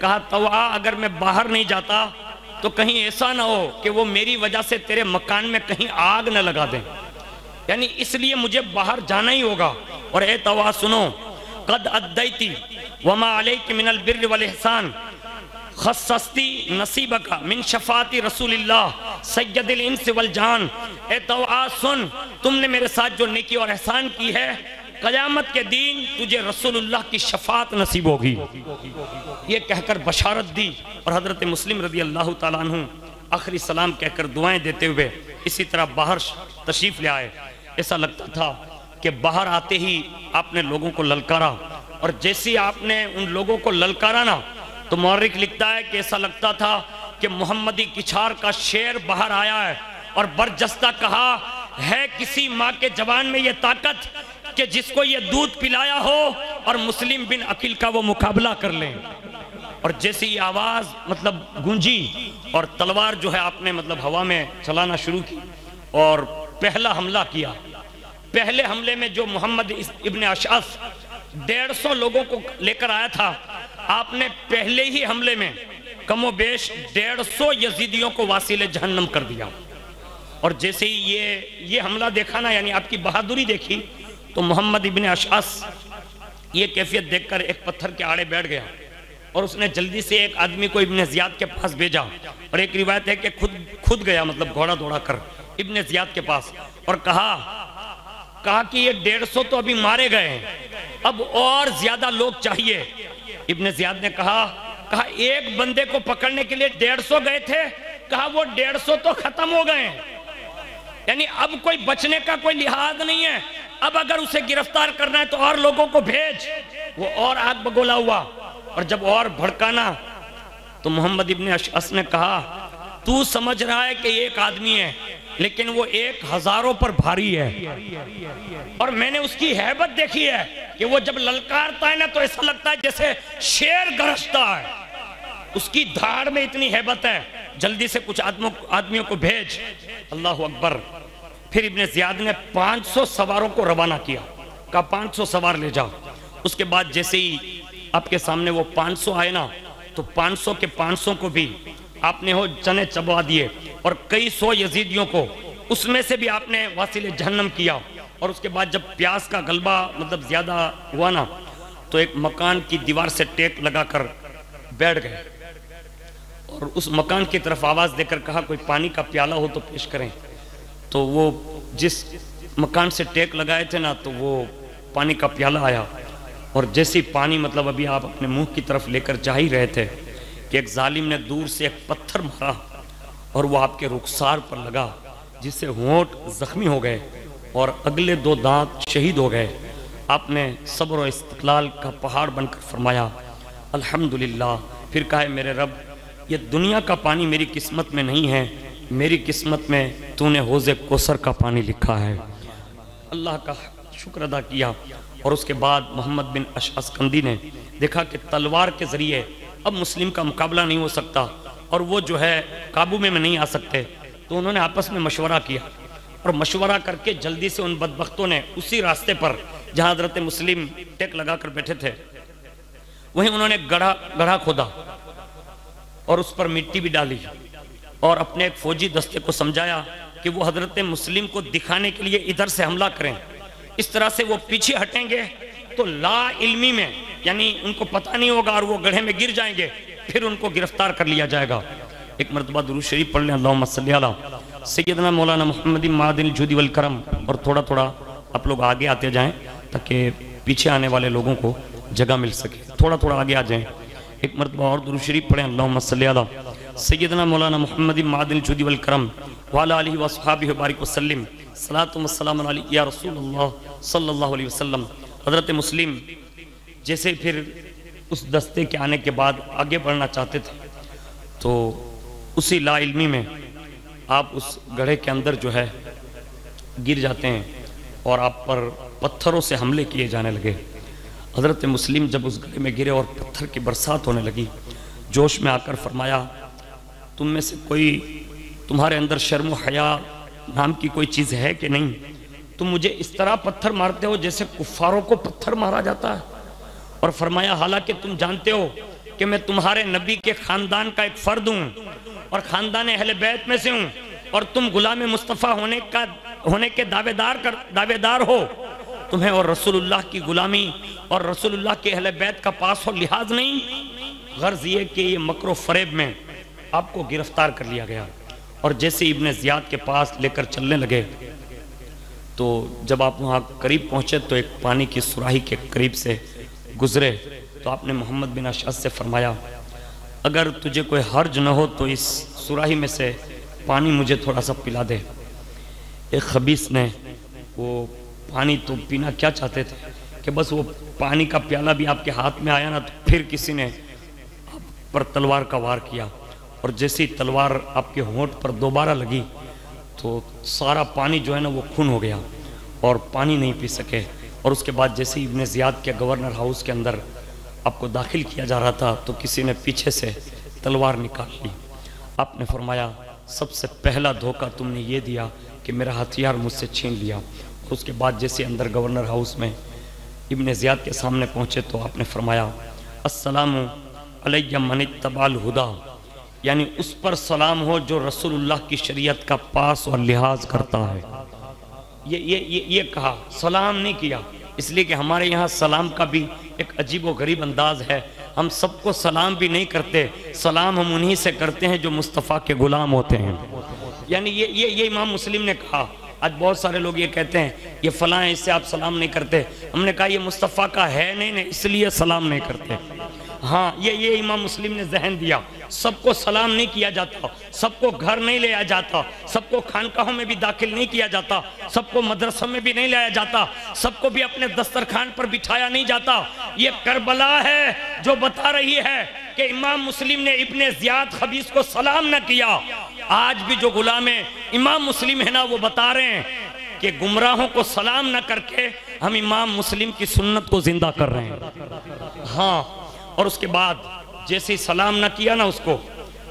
Speaker 1: کہا طوعا اگر میں باہر نہیں جاتا تو کہیں ایسا نہ ہو کہ وہ میری وجہ سے تیرے مکان میں کہیں آگ نہ لگا دیں، یعنی اس لیے مجھے باہر جانا ہی ہوگا۔ اور اے طوعا سنو، قد ادیتی وما علیک من البر والاحسان خصصتی نصیبک من شفاعت رسول اللہ سید الانس والجان۔ اے طوعا سن، تم نے میرے ساتھ جو نیکی اور احسان کی ہے، قیامت کے دین تجھے رسول اللہ کی شفاعت نصیب ہوگی، یہ کہہ کر بشارت دی۔ اور حضرت مسلم رضی اللہ تعالیٰ عنہ آخری سلام کہہ کر دعائیں دیتے ہوئے اسی طرح باہر تشریف لے آئے۔ ایسا لگتا تھا کہ باہر آتے ہی آپ نے لوگوں کو للکارا، اور جیسی آپ نے ان لوگوں کو للکارا نا تو مورخ لکھتا ہے کہ ایسا لگتا تھا کہ محمدی کچھار کا شیر باہر آیا ہے اور برجستہ کہا، ہے کسی ماں کے جوان میں یہ طاقت کہ جس کو یہ دودھ پلایا ہو اور مسلم بن عقیل کا وہ مقابلہ کر لیں۔ اور جیسی یہ آواز مطلب گونجی اور تلوار جو ہے آپ نے مطلب ہوا میں چلانا شروع کی اور پہلا حملہ کیا۔ پہلے حملے میں جو محمد ابن اشعث 150 لوگوں کو لے کر آیا تھا، آپ نے پہلے ہی حملے میں کم و بیش 150 یزیدیوں کو واصل جہنم کر دیا۔ اور جیسے ہی یہ حملہ دیکھا نا، یعنی آپ کی بہادری دیکھی، تو محمد ابن اشعث یہ کیفیت دیکھ کر ایک پتھر کے آڑے بیٹھ گیا، اور اس نے جلدی سے ایک آدمی کو ابن زیاد کے پاس بھیجا، اور ایک روایت ہے کہ خود گیا، مطلب گھوڑا دوڑا کر ابن زیاد کے پاس، اور کہا کہ یہ 150 تو ابھی مارے گئے ہیں، اب اور زیادہ لوگ چاہیے۔ ابن زیاد نے کہا ایک بندے کو پکڑنے کے لیے 150 گئے تھے، کہا وہ 150 تو ختم ہو گئے ہیں، یعنی اب کوئی بچنے کا کوئی لحاظ نہیں ہے، اب اگر اسے گرفتار کرنا ہے تو اور لوگوں کو بھیج۔ وہ اور آگ بگولا ہوا، اور جب اور بھڑکانا تو محمد ابن اشعث نے کہا، تو سمجھ رہا ہے کہ ایک آدمی ہے لیکن وہ 1000 پر بھاری ہے، اور میں نے اس کی ہیبت دیکھی ہے کہ وہ جب للکارتا ہے نا تو ایسا لگتا ہے جیسے شیر گرجتا ہے، اس کی دھاڑ میں اتنی ہیبت ہے، جلدی سے کچھ آدمیوں کو بھیج۔ اللہ اکبر۔ پھر ابن زیاد نے 500 سواروں کو روانہ کیا، کہا 500 سوار لے جاؤ۔ اس کے بعد جیسے ہی آپ کے سامنے وہ 500 آئے نا تو 500 کے 500 کو بھی آپ نے چنے چبوا دیے، اور کئی سو یزیدیوں کو اس میں سے بھی آپ نے واصل جہنم کیا۔ اور اس کے بعد جب پیاس کا غلبہ مطلب زیادہ ہوا نا تو ایک مکان کی دیوار سے ٹیک لگا کر بیٹھ گئے، اور اس مکان کی طرف آواز دے کر کہا کوئی پانی کا پیالہ ہو تو پیش کریں۔ تو وہ جس مکان سے ٹیک لگائے تھے نا تو وہ پانی کا پیالہ آیا، اور جیسی پانی مطلب ابھی آپ اپنے منہ کی طرف لے کر جا ہی رہے تھے کہ ایک ظالم نے دور سے ایک پتھر مارا، اور وہ آپ کے رخسار پر لگا، جس سے ہونٹ زخمی ہو گئے اور اگلے 2 دانت شہید ہو گئے۔ آپ نے صبر و استقلال کا پہاڑ بن کر فرمایا الحمدللہ۔ پھر کہا میرے رب، یہ دنیا کا پانی میری قسمت میں نہیں ہے، میری قسمت میں تو نے حوض کوثر کا پانی لکھا ہے۔ اللہ کا شکر ادا کیا، اور اس کے بعد محمد بن اشعث کندی نے دیکھا کہ تلوار کے ذریعے اب مسلم کا مقابلہ نہیں ہو سکتا، اور وہ جو ہے قابو میں نہیں آ سکتے، تو انہوں نے آپس میں مشورہ کیا، اور مشورہ کر کے جلدی سے ان بدبختوں نے اسی راستے پر جہاں حضرت مسلم ٹیک لگا کر بیٹھے تھے وہیں انہوں نے گڑھا کھودا اور اس پر مٹی بھی ڈالی اور اپنے ایک فوجی دستے کو سمجھایا کہ وہ حضرت مسلم کو دکھانے کے لیے ادھر سے حملہ کریں، اس طرح سے وہ پیچھے ہٹیں گے تو لا علمی میں یعنی ان کو پتہ نہیں ہوگا اور وہ گڑھے میں گر جائیں گے، پھر ان کو گرفتار کر لیا جائے گا۔ ایک مرتبہ درود شریف پڑھ لیں، اللہم صلی علی سیدنا مولانا محمد معدن الجود والکرم، اور تھوڑا تھوڑا آپ لوگ آگے آتے جائیں تاکہ پیچھے آنے والے لوگوں کو جگہ مل سکے، تھوڑا تھوڑا آگے آ جائیں۔ ایک مرتبہ اور درود شریف پڑھیں، اللہم صلی علی سیدنا مولانا محمد معدن الجود والکرم وعلی آلہ وصحابہ وبارک وسلم، صلاۃ و سلام علیہ یا رسول اللہ صلی اللہ علیہ وسلم۔ حضرت مسلم جیسے پھر اس دستے کے آنے کے بعد آگے بڑھنا چاہتے تھے تو اسی لا علمی میں آپ اس گڑھے کے اندر جو ہے گر جاتے ہیں اور آپ پر پتھروں سے حملے کیے جانے لگے۔ حضرت مسلم جب اس گڑھے میں گرے اور پتھر کی برسات ہونے لگی، جوش میں آ کر فرمایا تم میں سے کوئی، تمہارے اندر شرم و حیا نام کی کوئی چیز ہے کہ نہیں؟ تم مجھے اس طرح پتھر مارتے ہو جیسے کفاروں کو پتھر مارا جاتا ہے۔ اور فرمایا حالانکہ تم جانتے ہو کہ میں تمہارے نبی کے خاندان کا ایک فرد ہوں اور خاندان اہل بیت میں سے ہوں، اور تم غلام مصطفیٰ ہونے کے دعوے دار ہو، تمہیں اور رسول اللہ کی غلامی اور رسول اللہ کے اہل بیت کا پاس و لحاظ نہیں؟ غرض یہ کہ یہ مکر و فریب میں آپ کو گرفتار کر لیا گیا۔ اور جیسے ابن زیاد کے پاس لے کر چلنے لگے تو جب آپ وہاں قریب پہنچے تو ایک پانی کی سراہی کے قریب سے گزرے تو آپ نے محمد بن اشعث سے فرمایا اگر تجھے کوئی حرج نہ ہو تو اس سراہی میں سے پانی مجھے تھوڑا سا پلا دے۔ ایک خبیث نے وہ پانی تو پینا کیا چاہتے تھے کہ بس وہ پانی کا پیالہ بھی آپ کے ہاتھ میں آیا نا تو پھر کسی نے آپ پر تلوار کا وار کیا، اور جیسی تلوار آپ کے ہونٹ پر دوبارہ لگی تو سارا پانی جو ہے نا وہ خون ہو گیا اور پانی نہیں پی سکے۔ اور اس کے بعد جیسے ابن زیاد کے گورنر ہاؤس کے اندر آپ کو داخل کیا جا رہا تھا تو کسی نے پیچھے سے تلوار نکال لی۔ آپ نے فرمایا سب سے پہلا دھوکہ تم نے یہ دیا کہ میرا ہتھیار مجھ سے چھین لیا۔ اور اس کے بعد جیسے اندر گورنر ہاؤس میں ابن زیاد کے سامنے پہنچے تو آپ نے فرمایا السلام علی من اتبع الہدی، یعنی اس پر سلام ہو جو رسول اللہ کی شریعت کا پاس اور لحاظ کرتا ہے۔ یہ کہا، سلام نہیں کیا، اس لیے کہ ہمارے یہاں سلام کا بھی ایک عجیب و غریب انداز ہے، ہم سب کو سلام بھی نہیں کرتے، سلام ہم انہی سے کرتے ہیں جو مصطفیٰ کے غلام ہوتے ہیں۔ یعنی یہ امام مسلم نے کہا۔ آج بہت سارے لوگ یہ کہتے ہیں یہ فلاں ہے اس سے آپ سلام نہیں کرتے، ہم نے کہا یہ مصطفیٰ کا ہے نہیں اس لیے سلام نہیں کرتے۔ ہاں یہ امام مسلم نے ذہن دیا، سب کو سلام نہیں کیا جاتا، سب کو گھر نہیں لے آیا جاتا، سب کو خانقاہوں میں بھی داخل نہیں کیا جاتا، سب کو مدرسوں میں بھی نہیں لایا جاتا، سب کو بھی اپنے دسترخوان پر بٹھایا نہیں جاتا۔ یہ کربلا ہے جو بتا رہی ہے کہ امام مسلم نے ابن زیاد خبیث کو سلام نہ کیا۔ آج بھی جو غلام امام مسلم ہے نا وہ بتا رہے ہیں کہ گمراہوں کو سلام نہ کر کے ہم امام مسلم کی سنت کو زندہ کر رہے ہیں۔ ہاں، اور اس کے بعد جیسے سلام نہ کیا نا اس کو،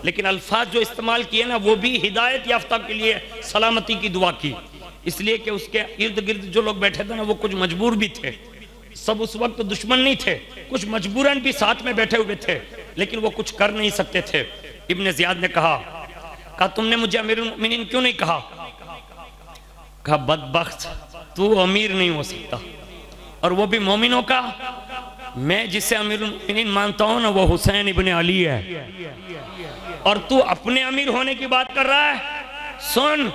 Speaker 1: لیکن الفاظ جو استعمال کیے نا وہ بھی ہدایت یافتہ کے لیے سلامتی کی دعا کی، اس لیے کہ اس کے ارد گرد جو لوگ بیٹھے تھے نا وہ کچھ مجبور بھی تھے، سب اس وقت دشمن نہیں تھے، کچھ مجبوراً بھی ساتھ میں بیٹھے ہوئے تھے لیکن وہ کچھ کر نہیں سکتے تھے۔ ابن زیاد نے کہا تم نے مجھے امیر المؤمنین کیوں نہیں کہا؟ کہا بدبخت تو امیر نہیں ہو سکتا، اور وہ بھی مومنوں کا۔ میں جسے امیر المؤمنین مانتا ہوں نا وہ حسین ابن علی ہے، اور تو اپنے امیر ہونے کی بات کر رہا ہے۔ سن،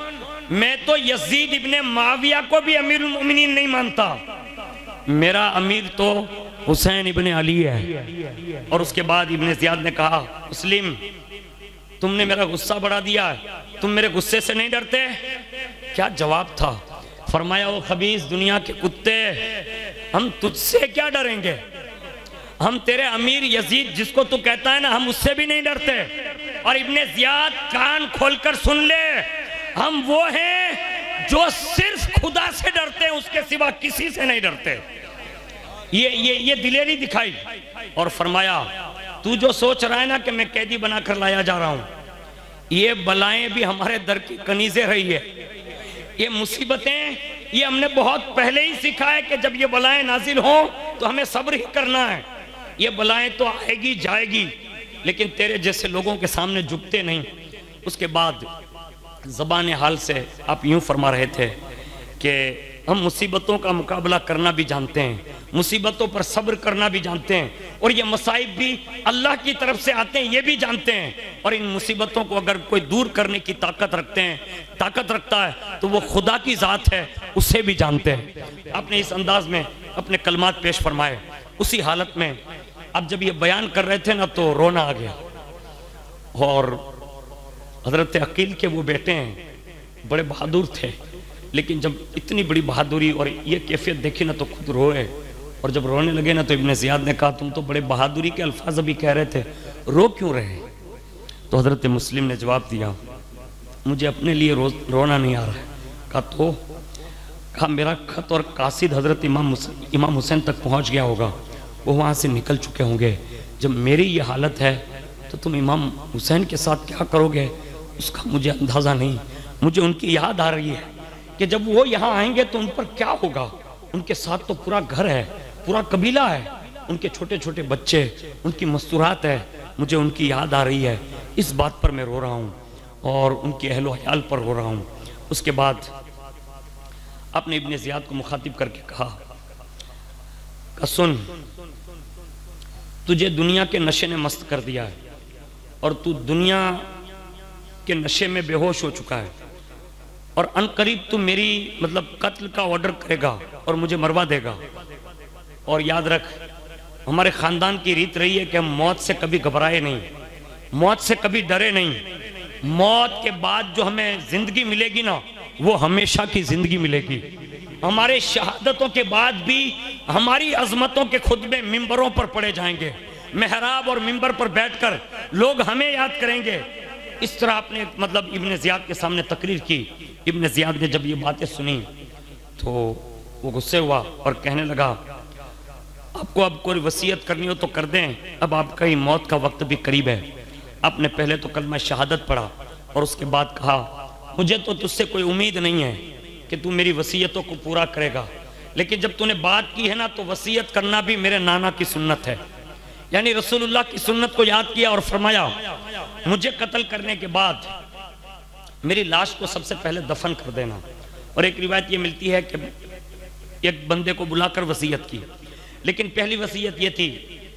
Speaker 1: میں تو یزید ابن معاویہ کو بھی امیر المؤمنین نہیں مانتا، میرا امیر تو حسین ابن علی ہے۔ اور اس کے بعد ابن زیاد نے کہا مسلم تم نے میرا غصہ بڑھا دیا ہے، تم میرے غصے سے نہیں ڈرتے؟ کیا جواب تھا؟ فرمایا وہ خبیث دنیا کے کتے، ہم تجھ سے کیا ڈریں گے؟ ہم تیرے امیر یزید جس کو تو کہتا ہے نا ہم اس سے بھی نہیں ڈرتے۔ اور ابن زیاد کان کھول کر سن لے، ہم وہ ہیں جو صرف خدا سے ڈرتے ہیں، اس کے سوا کسی سے نہیں ڈرتے۔ یہ دلیری دکھائی اور فرمایا تو جو سوچ رہا ہے نا کہ میں قیدی بنا کر لایا جا رہا ہوں، یہ بلائیں بھی ہمارے در کی کنیزیں رہی ہے۔
Speaker 2: یہ مصیبتیں یہ ہم نے بہت پہلے ہی سیکھا ہے کہ جب یہ بلائیں نازل ہوں تو ہمیں صبر ہی کرنا ہے. یہ بلائیں تو آئے گی جائے گی لیکن تیرے جیسے لوگوں کے سامنے جھکتے نہیں. اس کے بعد زبان حال سے آپ یوں فرما رہے تھے کہ ہم مصیبتوں کا مقابلہ کرنا بھی جانتے ہیں, مصیبتوں پر صبر کرنا بھی جانتے ہیں, اور یہ مصائب بھی اللہ کی طرف سے آتے ہیں یہ بھی جانتے ہیں, اور ان مصیبتوں کو اگر کوئی دور کرنے کی طاقت رکھتا ہے تو وہ خدا کی ذات ہے, اسے بھی جانتے ہیں. آپ نے اس انداز میں اپنے کلمات پیش فرمائے. اسی حالت میں اب جب یہ بیان کر رہے تھے نا تو رونا آ گیا. اور حضرت عقیل کے وہ بیٹے ہیں, بڑے بہادر تھے, لیکن جب اتنی بڑی بہادری اور یہ کیفیت دیکھی نا تو خود روئے, اور جب رونے لگے نا تو ابن زیاد نے کہا تم تو بڑے بہادری کے الفاظ ابھی کہہ رہے تھے, رو کیوں رہے؟ تو حضرت مسلم نے جواب دیا مجھے اپنے لیے رونا نہیں آ رہا ہے. کہا میرا خط اور قاصد حضرت امام حسین تک پہنچ گیا ہوگا, وہ وہاں سے نکل چکے ہوں گے. جب میری یہ حالت ہے تو تم امام حسین کے ساتھ کیا کرو گے اس کا مجھے اندازہ نہیں. مجھے ان کی یاد آ رہی ہے کہ جب وہ یہاں آئیں گے تو ان پر کیا ہوگا. ان کے ساتھ تو پورا گھر ہے, پورا قبیلہ ہے, ان کے چھوٹے چھوٹے بچے, ان کی مستورات ہے. مجھے ان کی یاد آ رہی ہے, اس بات پر میں رو رہا ہوں اور ان کے اہل و عیال پر رو رہا ہوں. اس کے بعد آپ نے ابن زیاد کو مخاطب کر کے کہا کہ سن, تجھے دنیا کے نشے نے مست کر دیا ہے اور تو دنیا کے نشے میں بے ہوش ہو چکا ہے, اور ان قریب تو میری قتل کا آرڈر کرے گا اور مجھے مروا دے گا. اور یاد رکھ ہمارے خاندان کی ریت رہی ہے کہ ہم موت سے کبھی گھبرائے نہیں, موت سے کبھی ڈرے نہیں. موت کے بعد جو ہمیں زندگی ملے گی نا وہ ہمیشہ کی زندگی ملے گی. ہمارے شہادتوں کے بعد بھی ہماری عظمتوں کے خطبے ممبروں پر پڑے جائیں گے, محراب اور ممبر پر بیٹھ کر لوگ ہمیں یاد کریں گے. اس طرح آپ نے ابن زیاد کے سامنے تقریر کی. ابن زیاد نے جب یہ باتیں سنی تو وہ غصے ہوا اور کہنے لگا آپ کو اب کوئی وصیت کرنی ہو تو کر دیں, اب آپ کا ہی موت کا وقت بھی قریب ہے. آپ نے پہلے تو کلمہ شہادت پڑھا اور اس کے بعد کہا مجھے تو تجھ سے کوئی امید نہیں ہے کہ تو میری وصیتوں کو پورا کرے گا, لیکن جب تو نے بات کی ہے نا تو وصیت کرنا بھی میرے نانا کی سنت ہے. یعنی رسول اللہ کی سنت کو یاد کیا اور فرمایا مجھے قتل کرنے کے بعد میری لاش کو سب سے پہلے دفن کر دینا. اور ایک روایت یہ ملتی ہے کہ ایک بندے کو بلا کر وصیت کی, لیکن پہلی وصیت یہ تھی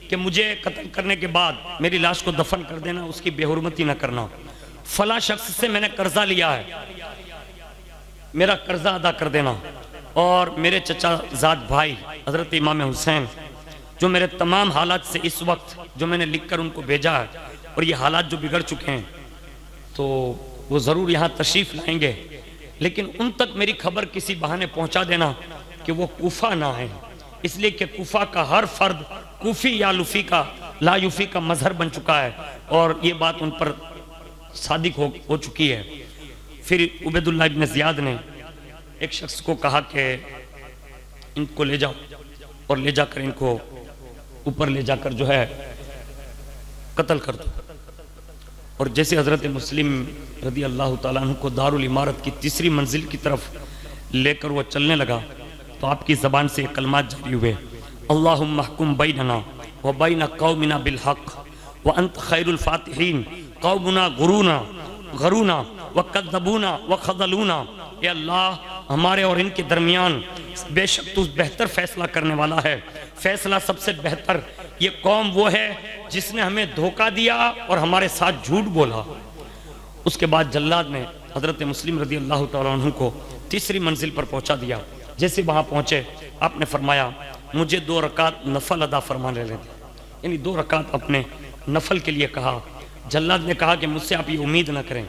Speaker 2: کہ مجھے قتل کرنے کے بعد میری لاش کو دفن کر دینا, اس کی بے حرمتی نہ کرنا. فلاں شخص سے میں نے قرضہ لیا ہے, میرا قرضہ ادا کر دینا. اور میرے چچا زاد بھائی حضرت امام حسین جو میرے تمام حالات سے اس وقت جو میں نے لکھ کر ان کو بھیجا ہے, اور یہ حالات جو بگڑ چکے ہیں تو وہ ضرور یہاں تشریف لائیں گے, لیکن ان تک میری خبر کسی بہانے پہنچا دینا کہ وہ کوفہ نہ آئیں, اس لیے کہ کوفہ کا ہر فرد کوفی یا لفی کا لا یوفی کا مظہر بن چکا ہے, اور یہ بات ان پر صادق ہو چکی ہے. پھر عبید اللہ ابن زیاد نے ایک شخص کو کہا کہ ان کو لے جاؤ اور لے جا کر ان کو اوپر لے جا کر جو ہے قتل کر دو. اور جیسے حضرت مسلم رضی اللہ تعالیٰ عنہ کو دارالعمارت کی تیسری منزل کی طرف لے کر وہ چلنے لگا تو آپ کی زبان سے یہ کلمات جاری ہوئے اللہم احکم بیننا و بین قومنا بالحق وانت خیر الفاتحین قومنا غرونا وکذبونا وخذلونا. اے اللہ ہمارے اور ان کے درمیان بے شک تو بہتر فیصلہ کرنے والا ہے, فیصلہ سب سے بہتر. یہ قوم وہ ہے جس نے ہمیں دھوکہ دیا اور ہمارے ساتھ جھوٹ بولا. اس کے بعد جلاد نے حضرت مسلم رضی اللہ تعالیٰ عنہ کو تیسری منزل پر پہنچا دیا. جیسے وہاں پہنچے آپ نے فرمایا مجھے 2 رکعت نفل ادا فرمانے لے دیں, یعنی 2 رکعت اپنے نفل کے لیے کہا. جلاد نے کہا کہ مجھ سے آپ یہ امید نہ کریں,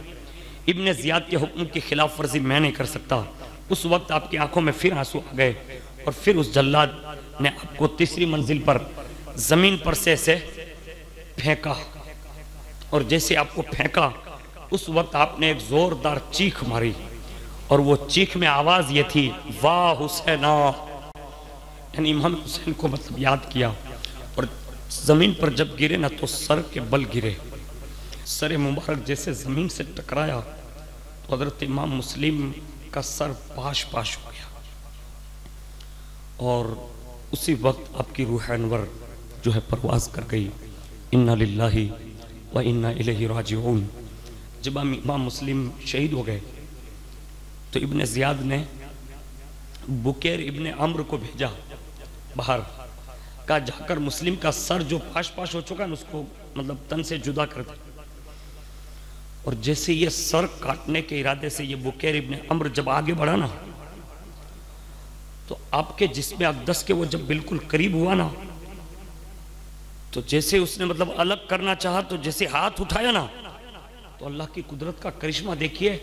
Speaker 2: ابن زیاد کے حکم کی خلاف ورزی میں نہیں کر سکتا. اس وقت آپ کی آنکھوں میں پھر آنسو آ گئے اور پھر اس جلاد نے آپ کو تیسری منزل پر زمین پر سے ایسے پھینکا, اور جیسے آپ کو پھینکا اس وقت آپ نے ایک زوردار چیخ ماری, اور وہ چیخ میں آواز یہ تھی واہ حسینہ, یعنی امام حسین کو یاد کیا. اور زمین پر جب گرے نا تو سر کے بل گرے, سر مبارک جیسے زمین سے ٹکرایا تو حضرت امام مسلم کا سر پاش پاش ہو گیا، اور اسی وقت آپ کی روح انور جو ہے پرواز کر گئی۔ انا للہ و انا الیہ راجعون۔ جب امام مسلم شہید ہو گئے تو ابن زیاد نے بکیر ابن عمرو کو بھیجا باہر، کہا جا کر مسلم کا سر جو پاش پاش ہو چکا ہے اس کو مطلب تن سے جدا کر دے۔ اور جیسے یہ سر کاٹنے کے ارادے سے یہ بکیر ابن عمرو جب آگے بڑھا نا، تو آپ کے جسم اقدس کے وہ جب بالکل قریب ہوا نا، تو جیسے اس نے مطلب الگ کرنا چاہا، تو جیسے ہاتھ اٹھایا نا، تو اللہ کی قدرت کا کرشمہ دیکھیے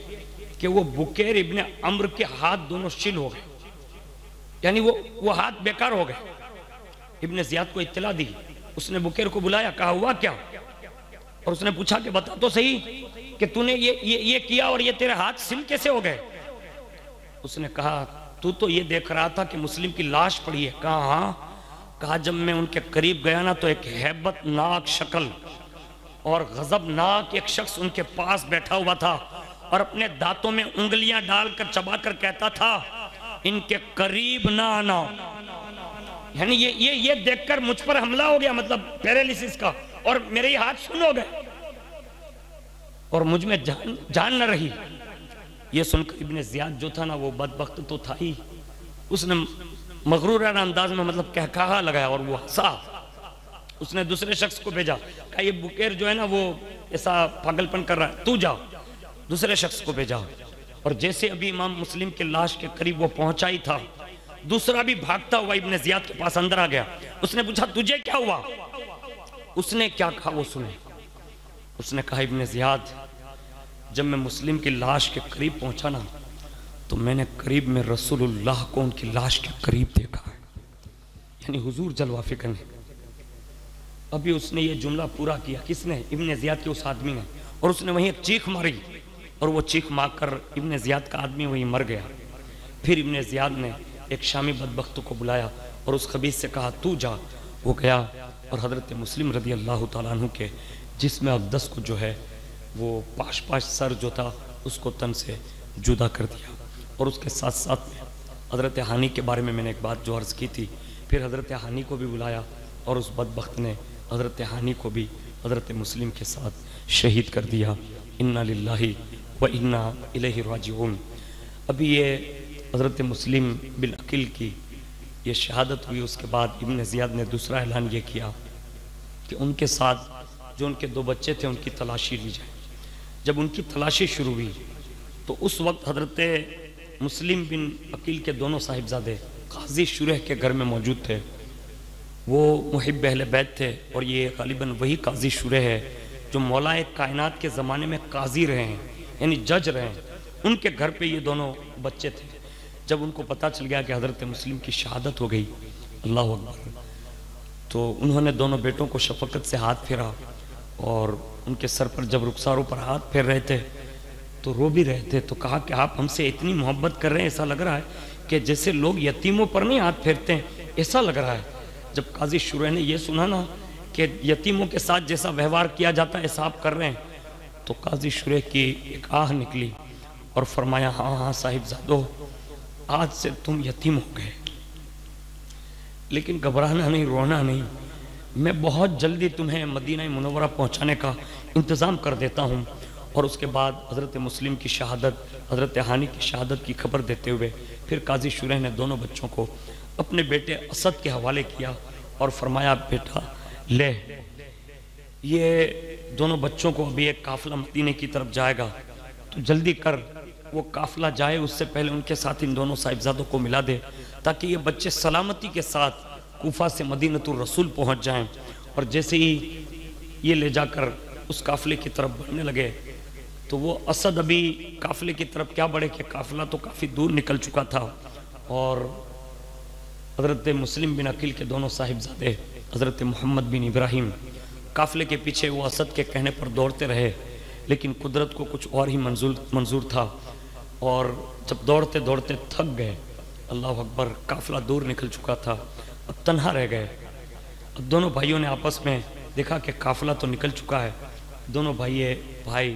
Speaker 2: کہ وہ بکیر ابن عمرو کے ہاتھ دونوں شل ہو گئے، یعنی وہ ہاتھ بیکار ہو گئے۔ ابن زیاد کو اطلاع دی، اس نے بکیر کو بلایا، کہا ہوا کیا؟ اور اس نے پوچھا کہ بتا تو صحیح کہ تو نے یہ کیا اور یہ تیرے ہاتھ سل کیسے ہو گئے؟ اس نے کہا تو یہ دیکھ رہا تھا کہ مسلم کی لاش پڑی ہے؟ کہا ہاں۔ کہا جب میں ان کے قریب گیا نا تو ایک ہیبت ناک شکل اور غضب ناک ایک شخص ان کے پاس بیٹھا ہوا تھا، اور اپنے دانتوں میں انگلیاں ڈال کر چبا کر کہتا تھا ان کے قریب نہ آنا۔ یعنی یہ دیکھ کر مجھ پر حملہ ہو گیا، مطلب پیرالیسس کا، اور میرے ہی ہاتھ سن ہو گئے اور مجھ میں جان نہ رہی۔ یہ سن کر ابن زیاد جو تھا نا وہ بدبخت تو تھا ہی، اس نے مغرورانہ انداز میں مطلب کہا لگایا اور وہ ہنسا۔ اس نے دوسرے شخص کو بھیجا، کہا یہ بکیر جو ہے نا وہ ایسا پاگل پن کر رہا ہے، تو جا۔ دوسرے شخص کو بھیجا، اور جیسے ابھی امام مسلم کے لاش کے قریب وہ پہنچا ہی تھا، دوسرا بھی بھاگتا ہوا ابن زیاد کے پاس اندر آ گیا۔ اس نے پوچھا تجھے کیا ہوا؟ اس نے کیا کہا وہ سنے۔ اس نے کہا ابن زیاد جب میں مسلم کی لاش کے قریب پہنچا نا تو میں نے قریب میں رسول اللہ کو ان کی لاش کے قریب دیکھا ہے، یعنی حضور جلوہ فکر نے۔ ابھی اس نے یہ جملہ پورا کیا، کس نے؟ ابن زیاد کے اس آدمی نے، اور اس نے وہیں ایک چیخ ماری، اور وہ چیخ مار کر ابن زیاد کا آدمی وہیں مر گیا۔ پھر ابن زیاد نے ایک شامی بدبخت کو بلایا اور اس خبیث سے کہا تو جا۔ وہ گیا اور حضرت مسلم رضی اللہ تعالیٰ عنہ کے جسم اقدس کو جو ہے وہ پاش پاش سر جو تھا اس کو تن سے جدا کر دیا۔ اور اس کے ساتھ ساتھ میں حضرت ہانی کے بارے میں نے ایک بات جو عرض کی تھی، پھر حضرت ہانی کو بھی بلایا اور اس بدبخت نے حضرت ہانی کو بھی حضرت مسلم کے ساتھ شہید کر دیا۔ انا للہ و انا الیہ راجعون۔ ابھی یہ حضرت مسلم بن عقیل کی یہ شہادت ہوئی، اس کے بعد ابن زیاد نے دوسرا اعلان یہ کیا کہ ان کے ساتھ جو ان کے 2 بچے تھے ان کی تلاشی لی جائے۔ جب ان کی تلاشی شروع ہوئی تو اس وقت حضرت مسلم بن عقیل کے دونوں صاحبزادے قاضی شریح کے گھر میں موجود تھے۔ وہ محب اہل بیت تھے، اور یہ غالباً وہی قاضی شریح ہے جو مولا کائنات کے زمانے میں قاضی رہے ہیں، یعنی جج رہے ہیں۔ ان کے گھر پہ یہ دونوں بچے تھے۔ جب ان کو پتہ چل گیا کہ حضرت مسلم کی شہادت ہو گئی، اللہ اکبر، تو انہوں نے دونوں بیٹوں کو شفقت سے ہاتھ پھیرا، اور ان کے سر پر جب رخساروں پر ہاتھ پھیر رہے تھے تو رو بھی رہے تھے، تو کہا کہ آپ ہم سے اتنی محبت کر رہے ہیں، ایسا لگ رہا ہے کہ جیسے لوگ یتیموں پر نہیں ہاتھ پھیرتے ہیں، ایسا لگ رہا ہے۔ جب قاضی شریح نے یہ سنا نا کہ یتیموں کے ساتھ جیسا ویوہار کیا جاتا ہے ایسا آپ کر رہے ہیں، تو قاضی شریح کی ایک آہ نکلی اور فرمایا ہاں صاحبزادو، آج سے تم یتیم ہو گئے، لیکن گھبرانا نہیں، رونا نہیں، میں بہت جلدی تمہیں مدینہ منورہ پہنچانے کا انتظام کر دیتا ہوں۔ اور اس کے بعد حضرت مسلم کی شہادت، حضرت ہانی کی شہادت کی خبر دیتے ہوئے پھر قاضی شریح نے دونوں بچوں کو اپنے بیٹے اسد کے حوالے کیا اور فرمایا بیٹا لے، یہ دونوں بچوں کو ابھی ایک قافلہ مدینے کی طرف جائے گا، تو جلدی کر وہ قافلہ جائے اس سے پہلے ان کے ساتھ ان دونوں صاحبزادوں کو ملا دے، تاکہ یہ بچے سلامتی کے ساتھ کوفہ سے مدینۃ الرسول پہنچ جائیں۔ اور جیسے ہی یہ لے جا کر اس قافلے کی طرف بڑھنے لگے تو وہ اسد ابھی قافلے کی طرف کیا بڑھے کہ قافلہ تو کافی دور نکل چکا تھا، اور حضرت مسلم بن عقیل کے دونوں صاحبزادے حضرت محمد بن ابراہیم قافلے کے پیچھے وہ اسد کے کہنے پر دوڑتے رہے، لیکن قدرت کو کچھ اور ہی منظور تھا، اور جب دوڑتے دوڑتے تھک گئے، اللہ اکبر، قافلہ دور نکل چکا تھا، اب تنہا رہ گئے۔ اب دونوں بھائیوں نے آپس میں دیکھا کہ قافلہ تو نکل چکا ہے، دونوں بھائی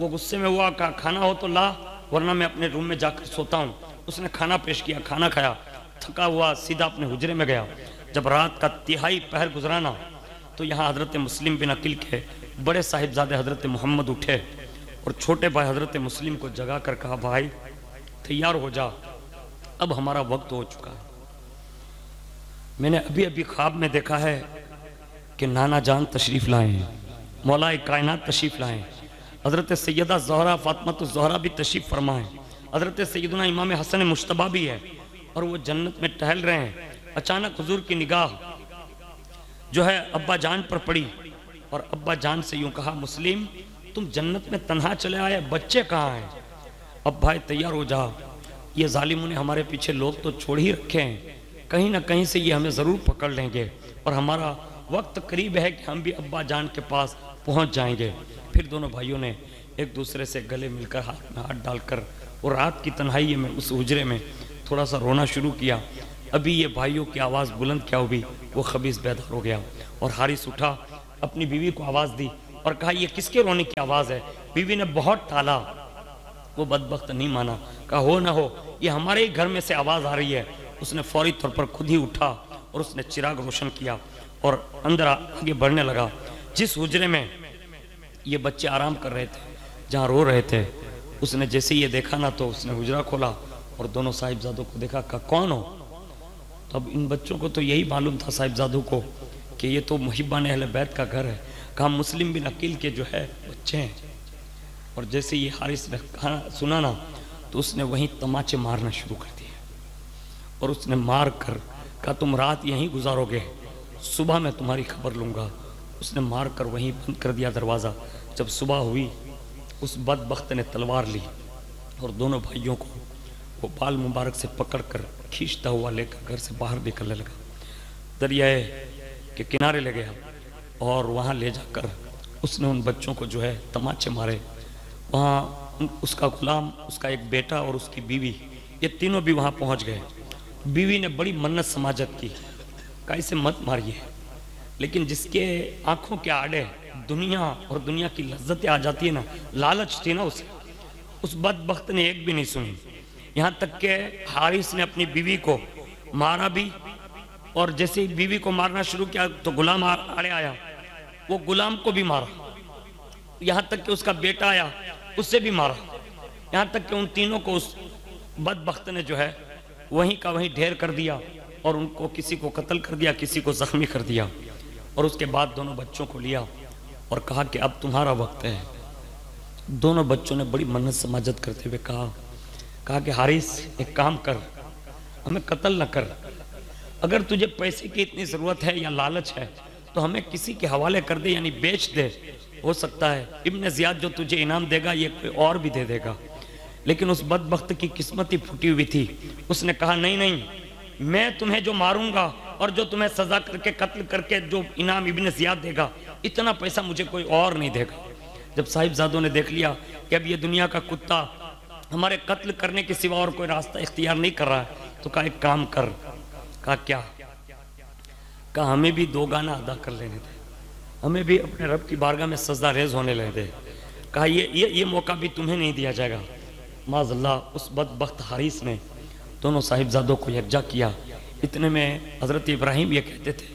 Speaker 2: وہ غصے میں ہوا، کہا کھانا ہو تو لا ورنہ میں اپنے روم میں جا کر سوتا ہوں۔ اس نے کھانا پیش کیا، کھانا کھایا، تھکا ہوا سیدھا اپنے حجرے میں گیا۔ جب رات کا تہائی پہر گزرانا تو یہاں حضرت مسلم بن عقیل کے بڑے صاحبزادے حضرت محمد اٹھے اور چھوٹے بھائی حضرت مسلم کو جگا کر کہا بھائی تیار ہو جا، اب ہمارا وقت ہو چکا ہے۔ میں نے ابھی خواب میں دیکھا ہے کہ نانا جان تشریف لائے ہیں، مولا کائنات تشریف لائے ہیں، حضرت سیدہ زہرا فاطمہ الزہرا بھی تشریف فرما ہے، حضرت سیدنا امام حسن مجتبیٰ بھی ہے اور وہ جنت میں ٹہل رہے ہیں۔ اچانک حضور کی نگاہ جو ہے ابا جان پر پڑی اور ابا جان سے یوں کہا مسلم تم جنت میں تنہا چلے آئے، بچے کہاں ہیں؟ اب بھائی تیار ہو جا، یہ ظالموں نے ہمارے پیچھے لوگ تو چھوڑ ہی رکھے ہیں، کہیں نہ کہیں سے یہ ہمیں ضرور پکڑ لیں گے اور ہمارا وقت قریب ہے کہ ہم بھی ابا جان کے پاس پہنچ جائیں گے۔ پھر دونوں بھائیوں نے ایک دوسرے سے گلے مل کر ہاتھ میں ہاتھ ڈال کر اور رات کی تنہائی میں اس حجرے میں تھوڑا سا رونا شروع کیا۔ ابھی یہ بھائیوں کی آواز بلند کیا ہوئی، وہ خبیث بیدار ہو گیا اور حارث اٹھا اپنی بیوی کو آواز دی اور کہا یہ کس کے رونے کی آواز ہے؟ بیوی نے بہت ٹالا، وہ بدبخت نہیں مانا، کہا ہو نہ ہو یہ ہمارے ہی گھر میں سے آواز آ رہی ہے۔ اس نے فوری طور پر خود ہی اٹھا اور اس نے چراغ روشن کیا اور اندر آگے بڑھنے لگا۔ جس حجرے میں یہ بچے آرام کر رہے تھے، جہاں رو رہے تھے، اس نے جیسے یہ دیکھا نا تو اس نے حجرہ کھولا اور دونوں صاحبزادوں کو دیکھا، کہا کون ہو؟ تو اب ان بچوں کو تو یہی معلوم تھا صاحبزادوں کو کہ یہ تو محبان اہل بیت کا گھر ہے۔ کہا مسلم بن عقیل کے جو ہے بچے ہیں۔ اور جیسے یہ حارث نے سنا نا تو اس نے وہیں تماچے مارنا شروع کر دیے اور اس نے مار کر کہا تم رات یہیں گزارو گے، صبح میں تمہاری خبر لوں گا۔ اس نے مار کر وہیں بند کر دیا دروازہ۔ جب صبح ہوئی اس بدبخت نے تلوار لی اور دونوں بھائیوں کو وہ بال مبارک سے پکڑ کر کھینچتا ہوا لے کر گھر سے باہر نکلنے لگا، دریائے کے کنارے لے گیا اور وہاں لے جا کر اس نے ان بچوں کو جو ہے تماچے مارے۔ وہاں اس کا غلام، اس کا ایک بیٹا اور اس کی بیوی، یہ تینوں بھی وہاں پہنچ گئے۔ بیوی نے بڑی منت سماجت کی، کہا اسے مت ماریے، لیکن جس کے آنکھوں کے آڑے دنیا اور دنیا کی لذتیں آ جاتی ہے نا، لالچ تھی نا اسے، اس بدبخت نے ایک بھی نہیں سنی۔ یہاں تک کہ حارث نے اپنی بیوی کو مارا بھی اور جیسے ہی بیوی کو مارنا شروع کیا تو غلام آڑے آیا، وہ غلام کو بھی مارا، یہاں تک کہ اس کا بیٹا آیا اس سے بھی مارا، یہاں تک کہ ان تینوں کو اس بدبخت نے جو ہے وہیں کا وہیں ڈھیر کر دیا اور ان کو کسی کو قتل کر دیا، کسی کو زخمی کر دیا۔ اور اس کے بعد دونوں بچوں کو لیا اور کہا کہ اب تمہارا وقت ہے۔ دونوں بچوں نے بڑی منت سماجت کرتے ہوئے کہا کہ حارث ایک کام کر، ہمیں قتل نہ کر، اگر تجھے پیسے کی اتنی ضرورت ہے یا لالچ ہے تو ہمیں کسی کے حوالے کر دے، یعنی بیچ دے، ہو سکتا ہے ابن زیاد جو تجھے انعام دے گا یہ کوئی اور بھی دے دے گا۔ لیکن اس بدبخت کی قسمت ہی پھٹی ہوئی تھی، اس نے کہا نہیں میں تمہیں جو ماروں گا اور جو تمہیں سزا کر کے قتل کر کے جو انعام ابن زیاد دے گا اتنا پیسہ مجھے کوئی اور نہیں دے گا۔ جب صاحبزادوں نے دیکھ لیا کہ اب یہ دنیا کا کتا ہمارے قتل کرنے کے سوا اور کوئی راستہ اختیار نہیں کر رہا ہے تو کہا ایک کام کر۔ کہا کیا؟ کہا ہمیں بھی 2 گانا ادا کر لینے دے، ہمیں بھی اپنے رب کی بارگاہ میں سجدہ ریز ہونے لے دے۔ کہا یہ موقع بھی تمہیں نہیں دیا جائے گا۔ معاذ اللہ اس بدبخت حارث نے دونوں صاحبزادوں کو یکجا کیا۔ اتنے میں حضرت ابراہیم یہ کہتے تھے،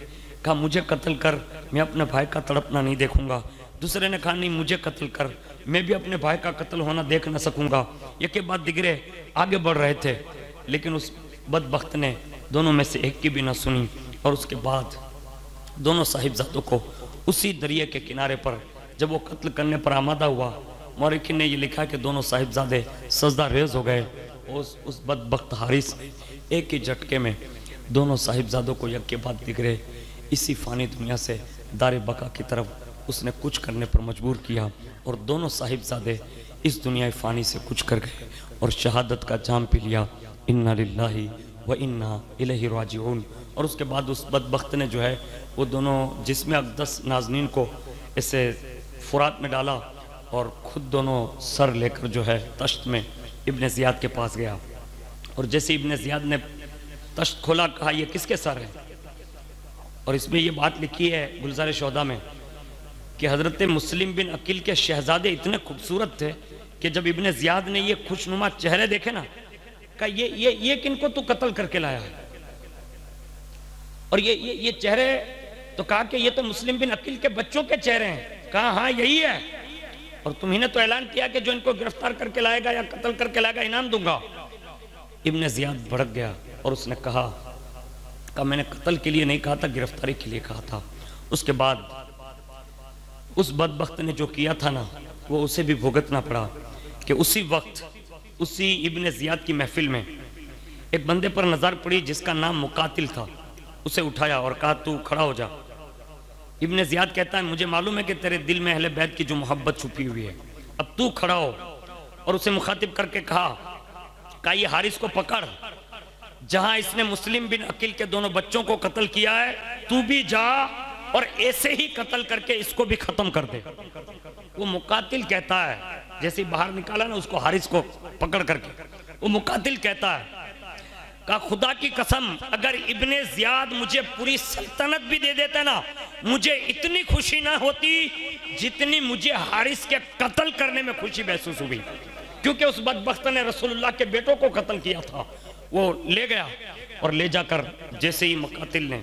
Speaker 2: کہا مجھے قتل کر، میں اپنے بھائی کا تڑپنا نہیں دیکھوں گا۔ دوسرے نے کہا نہیں مجھے قتل کر، میں بھی اپنے بھائی کا قتل ہونا دیکھ نہ سکوں گا۔ یہ کے بعد دیگرے آگے بڑھ رہے تھے لیکن اس بدبخت نے دونوں میں سے ایک کی بھی نہ سنی اور اس کے بعد دونوں صاحبزادوں کو اسی دریا کے کنارے پر جب وہ قتل کرنے پر آمادہ ہوا، مورخین نے یہ لکھا کہ دونوں صاحبزادے سجدہ ریز ہو گئے۔ اس بدبخت حارث نے ایک ہی جھٹکے میں دونوں صاحبزادوں کو یک کے بعد دیگرے اسی فانی دنیا سے دار بقا کی طرف اس نے کچھ کرنے پر مجبور کیا اور دونوں صاحبزادے اس دنیا فانی سے کچھ کر گئے اور شہادت کا جام پی لیا۔ انا للہ و انا الیہ راجعون۔ اور اس کے بعد اس بدبخت نے جو ہے وہ دونوں جسم اقدس نازنین کو اسے فرات میں ڈالا اور خود دونوں سر لے کر جو ہے تشت میں ابن زیاد کے پاس گیا اور جیسے ابن زیاد نے تشت کھولا کہا یہ کس کے سر ہے؟ اور اس میں یہ بات لکھی ہے گلزار شہداء میں کہ حضرت مسلم بن عقیل کے شہزادے اتنے خوبصورت تھے کہ جب ابن زیاد نے یہ خوشنما چہرے دیکھے نا، کہا یہ کن کو تو قتل کر کے لایا ہے، اور یہ چہرے، تو کہا کہ یہ تو مسلم بن عقیل کے بچوں کے چہرے ہیں، کہا ہاں یہی ہے، اور تمہیں نے تو اعلان کیا کہ جو ان کو گرفتار کر کے لائے گا یا قتل کر کے لائے گا انعام دوں گا۔ ابن زیاد بھڑک گیا اور اس نے کہا میں نے قتل کے لیے نہیں کہا تھا، گرفتاری کے لیے کہا تھا۔ اس کے بعد اس بدبخت نے جو کیا تھا نا، وہ اسے بھی بھگتنا پڑا کہ اسی وقت اسی ابن زیاد کی محفل میں ایک بندے پر نظر پڑی جس کا نام مقاتل تھا، اسے اٹھایا اور کہا تو کھڑا ہو جا۔ ابن زیاد کہتا ہے مجھے معلوم ہے کہ تیرے دل میں اہل بیت کی جو محبت چھپی ہوئی ہے، اب تو کھڑا ہو، اور اسے مخاطب کر کے کہا یہ حارث کو پکڑ، جہاں اس نے مسلم بن عقیل کے دونوں بچوں کو قتل کیا ہے تو بھی جا اور ایسے ہی قتل کر کے اس کو بھی ختم کر دے۔ وہ مقاتل کہتا ہے، جیسے باہر نکالا نا اس کو حارث کو پکڑ کر کے، وہ مقاتل کہتا ہے کہا خدا کی قسم اگر ابن زیاد مجھے پوری سلطنت بھی دے دیتا نا، مجھے اتنی خوشی نہ ہوتی جتنی مجھے حارث کے قتل کرنے میں خوشی محسوس ہوئی، کیونکہ اس بدبخت نے رسول اللہ کے بیٹوں کو قتل کیا تھا۔ وہ لے گیا اور لے جا کر جیسے ہی مقاتل نے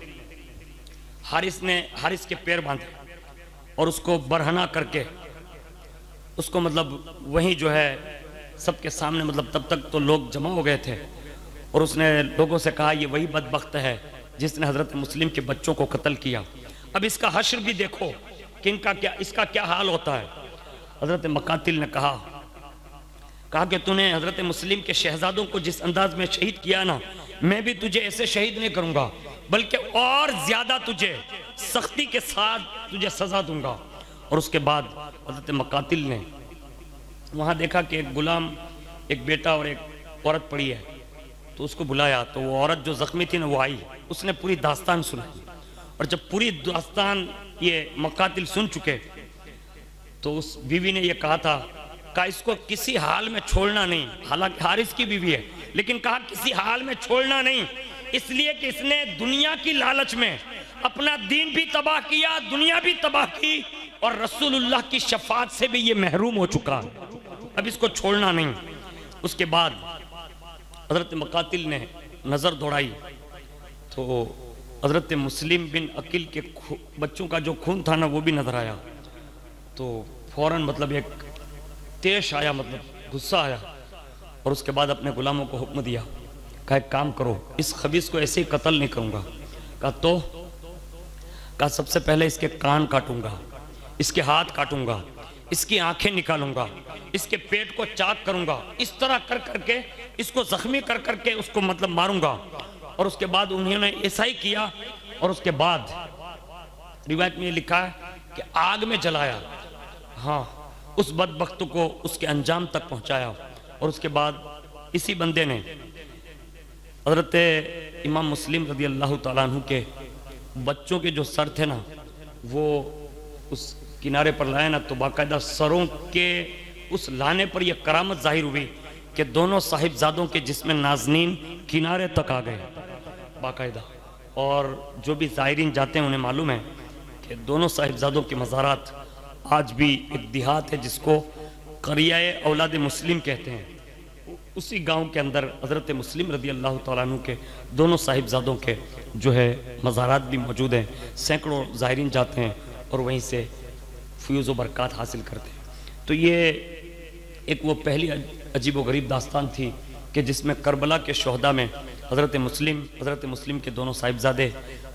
Speaker 2: حارث کے پیر باندھے اور اس کو برہنہ کر کے اس کو مطلب وہیں جو ہے سب کے سامنے، مطلب تب تک تو لوگ جمع ہو گئے تھے، اور اس نے لوگوں سے کہا یہ وہی بدبخت ہے جس نے حضرت مسلم کے بچوں کو قتل کیا، اب اس کا حشر بھی دیکھو کہ اس کا کیا حال ہوتا ہے۔ حضرت مقاتل نے کہا کہ تو نے حضرت مسلم کے شہزادوں کو جس انداز میں شہید کیا نا، میں بھی تجھے ایسے شہید نہیں کروں گا، بلکہ اور زیادہ تجھے سختی کے ساتھ تجھے سزا دوں گا۔ اور اس کے بعد حضرت مقاتل نے وہاں دیکھا کہ ایک غلام، ایک بیٹا اور ایک عورت پڑی ہے، تو اس کو بلایا، تو وہ عورت جو زخمی تھی نا وہ آئی، اس نے پوری داستان سنائی، اور جب پوری داستان یہ مقاتل سن چکے تو اس بیوی نے یہ کہا تھا کہ اس کو کسی حال میں چھوڑنا نہیں، حالانکہ حارث کی بیوی ہے، لیکن کہا کسی حال میں چھوڑنا نہیں، اس لیے کہ اس نے دنیا کی لالچ میں اپنا دین بھی تباہ کیا، دنیا بھی تباہ کی، اور رسول اللہ کی شفاعت سے بھی یہ محروم ہو چکا، اب اس کو چھوڑنا نہیں۔ اس کے بعد حضرت مقاتل نے نظر دوڑائی تو حضرت مسلم بن عقیل کے بچوں کا جو خون تھا نا وہ بھی نظر آیا، تو فوراً مطلب ایک تیش آیا، مطلب غصہ آیا، اور اس کے بعد اپنے غلاموں کو حکم دیا، کہا ایک کام کرو، اس خبیث کو ایسے ہی قتل نہیں کروں گا، کہا سب سے پہلے اس کے کان کاٹوں گا، اس کے ہاتھ کاٹوں گا، اس کی آنکھیں نکالوں گا، اس کے پیٹ کو چاک کروں گا، اس طرح کر کر کے اس کو زخمی کر کر کے اس کو مطلب ماروں گا۔ اور اس کے بعد انہوں نے ایسا ہی کیا، اور اس کے بعد روایت میں یہ لکھا ہے کہ آگ میں جلایا، ہاں اس بدبخت کو اس کے انجام تک پہنچایا۔ اور اس کے بعد اسی بندے نے حضرت امام مسلم رضی اللہ تعالیٰ عنہ کے بچوں کے جو سر تھے نا وہ اس کنارے پر لائے نا، تو باقاعدہ سروں کے اس لانے پر یہ کرامت ظاہر ہوئی کہ دونوں صاحبزادوں کے جسم نازنین کنارے تک آ گئے باقاعدہ، اور جو بھی زائرین جاتے ہیں انہیں معلوم ہے کہ دونوں صاحبزادوں کے مزارات آج بھی ایک دیہات ہے جس کو قریہ اولاد مسلم کہتے ہیں، اسی گاؤں کے اندر حضرت مسلم رضی اللہ تعالیٰ عنہ کے دونوں صاحبزادوں کے جو ہے مزارات بھی موجود ہیں، سینکڑوں زائرین جاتے ہیں اور وہیں سے فیوز و برکات حاصل کرتے ہیں۔ تو یہ ایک وہ پہلی عجیب و غریب داستان تھی کہ جس میں کربلا کے شہداء میں حضرت مسلم کے دونوں صاحبزادے،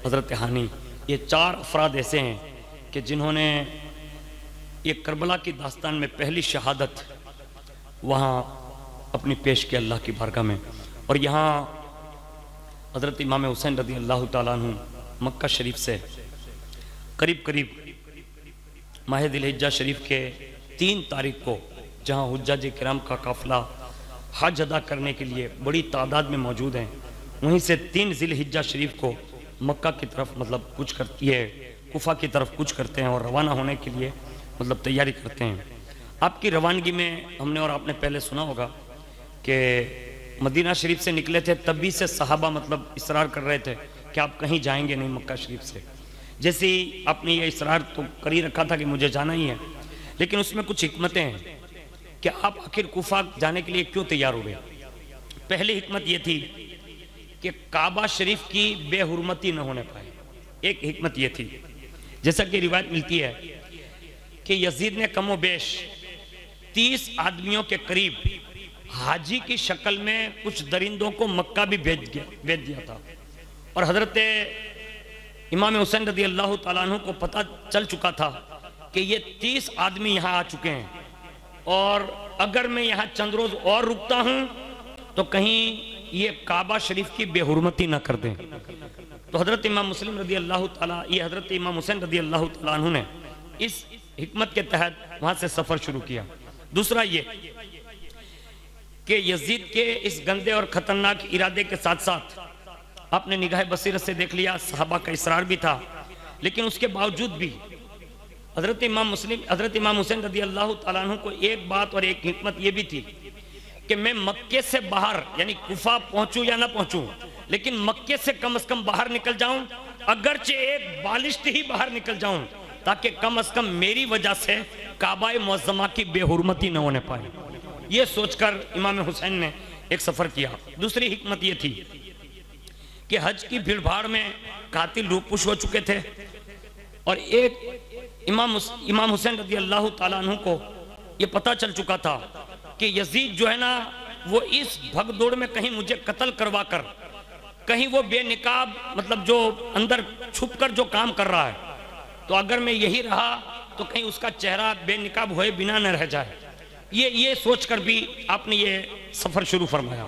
Speaker 2: حضرت ہانی، یہ 4 افراد ایسے ہیں کہ جنہوں نے یہ کربلا کی داستان میں پہلی شہادت وہاں اپنی پیش کی اللہ کی بارگاہ میں۔ اور یہاں حضرت امام حسین رضی اللہ تعالیٰ عنہ مکہ شریف سے قریب ماہ ذی الحجہ شریف کے 3 تاریخ کو، جہاں حجاج کرام کا قافلہ حج ادا کرنے کے لیے بڑی تعداد میں موجود ہیں، وہیں سے 3 ذی الحجہ شریف کو مکہ کی طرف مطلب کچھ کرتی ہے، کوفہ کی طرف کچھ کرتے ہیں اور روانہ ہونے کے لیے مطلب تیاری کرتے ہیں۔ آپ کی روانگی میں ہم نے اور آپ نے پہلے سنا ہوگا کہ مدینہ شریف سے نکلے تھے، تب بھی سے صحابہ مطلب اصرار کر رہے تھے کہ آپ کہیں جائیں گے نہیں مکہ شریف سے، جیسے آپ نے یہ اصرار تو کر ہی رکھا تھا کہ مجھے جانا ہی ہے، لیکن اس میں کچھ حکمتیں ہیں کہ آپ آخر کوفہ جانے کے لیے کیوں تیار ہوئے۔ پہلی حکمت یہ تھی کہ کعبہ شریف کی بے حرمتی نہ ہونے پائے۔ ایک حکمت یہ تھی، جیسا کہ روایت ملتی ہے کہ یزید نے کم و بیش 30 آدمیوں کے قریب حاجی کی شکل میں کچھ درندوں کو مکہ بھی بھیج دیا تھا، اور حضرت امام حسین رضی اللہ تعالیٰ عنہ کو پتہ چل چکا تھا کہ یہ 30 آدمی یہاں آ چکے ہیں، اور اگر میں یہاں چند روز اور رکتا ہوں تو کہیں یہ کعبہ شریف کی بے حرمتی نہ کر دیں۔ تو حضرت امام مسلم رضی اللہ تعالیٰ، یہ حضرت امام حسین رضی اللہ تعالیٰ عنہ نے اس حکمت کے تحت وہاں سے سفر شروع کیا۔ دوسرا یہ کہ یزید کے اس گندے اور خطرناک ارادے کے ساتھ ساتھ آپ نے نگاہ بصیرت سے دیکھ لیا، صحابہ کا اصرار بھی تھا، لیکن اس کے باوجود بھی حضرت امام حسین رضی اللہ تعالیٰ عنہ کو ایک بات اور ایک حکمت یہ بھی تھی کہ میں مکے سے باہر یعنی کوفہ پہنچوں یا نہ پہنچوں، لیکن مکے سے کم از کم باہر نکل جاؤں، اگرچہ ایک بالشت ہی باہر نکل جاؤں، تاکہ کم از کم میری وجہ سے کعبہ معظمہ کی بے حرمتی نہ ہونے پائے۔ یہ سوچ کر امام حسین نے ایک سفر کیا۔ دوسری حکمت یہ تھی کہ حج کی بھیڑ بھاڑ میں قاتل روپوش ہو چکے تھے، اور ایک امام حسین رضی اللہ تعالیٰ عنہ کو یہ پتہ چل چکا تھا کہ یزید جو ہے نا وہ اس بھگ دوڑ میں کہیں مجھے قتل کروا کر، کہیں وہ بے نقاب مطلب جو اندر چھپ کر جو کام کر رہا ہے، تو اگر میں یہی رہا تو کہیں اس کا چہرہ بے نقاب ہوئے بنا نہ رہ جائے۔ یہ سوچ کر بھی آپ نے یہ سفر شروع فرمایا۔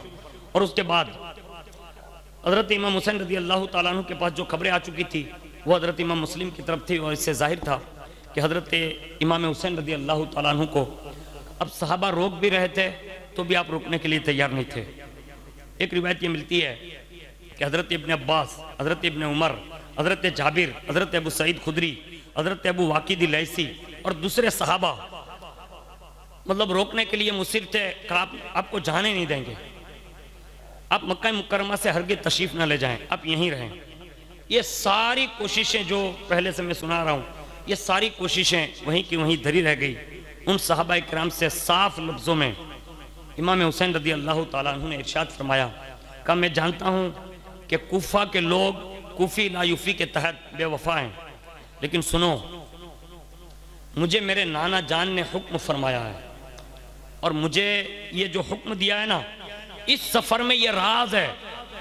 Speaker 2: اور اس کے بعد حضرت امام حسین رضی اللہ تعالیٰ عنہ کے پاس جو خبریں آ چکی تھی وہ حضرت امام مسلم کی طرف تھی، اور اس سے ظاہر تھا کہ حضرت امام حسین رضی اللہ تعالیٰ عنہ کو اب صحابہ روک بھی رہے تھے تو بھی آپ روکنے کے لیے تیار نہیں تھے۔ ایک روایت یہ ملتی ہے کہ حضرت ابن عباس، حضرت ابن عمر، حضرت جابر، حضرت ابو سعید خدری، حضرت ابو واقد لیثی اور دوسرے صحابہ مطلب روکنے کے لیے مصر تھے کہ آپ کو جانے نہیں دیں گے، آپ مکہ مکرمہ سے ہرگز تشریف نہ لے جائیں، آپ یہیں رہیں۔ یہ ساری کوششیں جو پہلے سے میں سنا رہا ہوں، یہ ساری کوششیں وہیں کی وہیں دھری رہ گئی۔ ان صحابہ کرام سے صاف لفظوں میں امام حسین رضی اللہ تعالیٰ عنہ نے ارشاد فرمایا کہ میں جانتا ہوں کہ کوفہ کے لوگ کوفی لا یوفی کے تحت بے وفا ہیں، لیکن سنو، مجھے میرے نانا جان نے حکم فرمایا ہے، اور مجھے یہ جو حکم دیا ہے نا اس سفر میں یہ راز ہے۔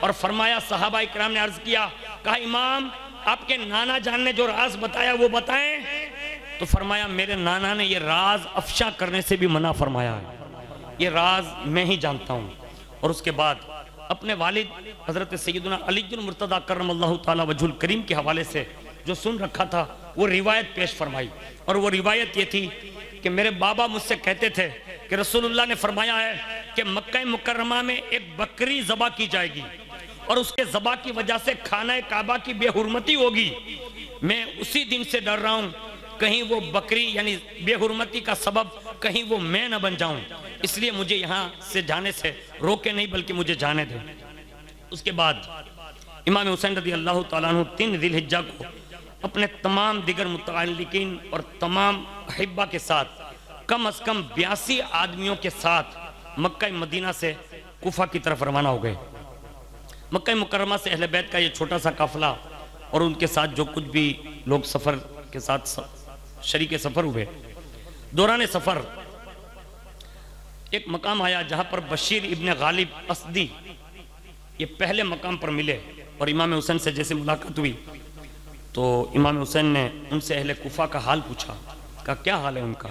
Speaker 2: اور فرمایا، صحابہ اکرام نے عرض کیا، کہا امام آپ کے نانا جان نے جو راز بتایا وہ بتائیں، تو فرمایا میرے نانا نے یہ راز افشا کرنے سے بھی منع فرمایا ہے، یہ راز میں ہی جانتا ہوں۔ اور اس کے بعد اپنے والد حضرت سیدنا علی المرتضیٰ کرم اللہ تعالی وجہ الکریم کے حوالے سے جو سن رکھا تھا وہ روایت پیش فرمائی، اور وہ روایت یہ تھی کہ میرے بابا مجھ سے کہتے تھے کہ رسول اللہ نے فرمایا ہے کہ مکہ مکرمہ میں ایک بکری ذبح کی جائے گی، اور اس کے ذبح کی وجہ سے خانہ کعبہ کی بے حرمتی ہوگی۔ میں اسی دن سے ڈر رہا ہوں کہیں وہ بکری یعنی بے حرمتی کا سبب کہیں وہ میں نہ بن جاؤں، اس لیے مجھے یہاں سے جانے سے روکے نہیں بلکہ مجھے جانے دیں۔ اس کے بعد امام حسین رضی اللہ تعالیٰ عنہ 3 ذی الحجہ کو اپنے تمام دیگر متعلقین اور تمام احبہ کے ساتھ کم از کم 82 آدمیوں کے ساتھ مکہ مدینہ سے کوفہ کی طرف روانہ ہو گئے۔ مکہ مکرمہ سے اہل بیت کا یہ چھوٹا سا قافلہ اور ان کے ساتھ جو کچھ بھی لوگ سفر کے ساتھ شریک سفر ہوئے، دوران سفر ایک مقام آیا جہاں پر بشیر ابن غالب اسدی یہ پہلے مقام پر ملے، اور امام حسین سے جیسے ملاقات ہوئی تو امام حسین نے ان سے اہل کوفہ کا حال پوچھا، کہا کیا حال ہے ان کا؟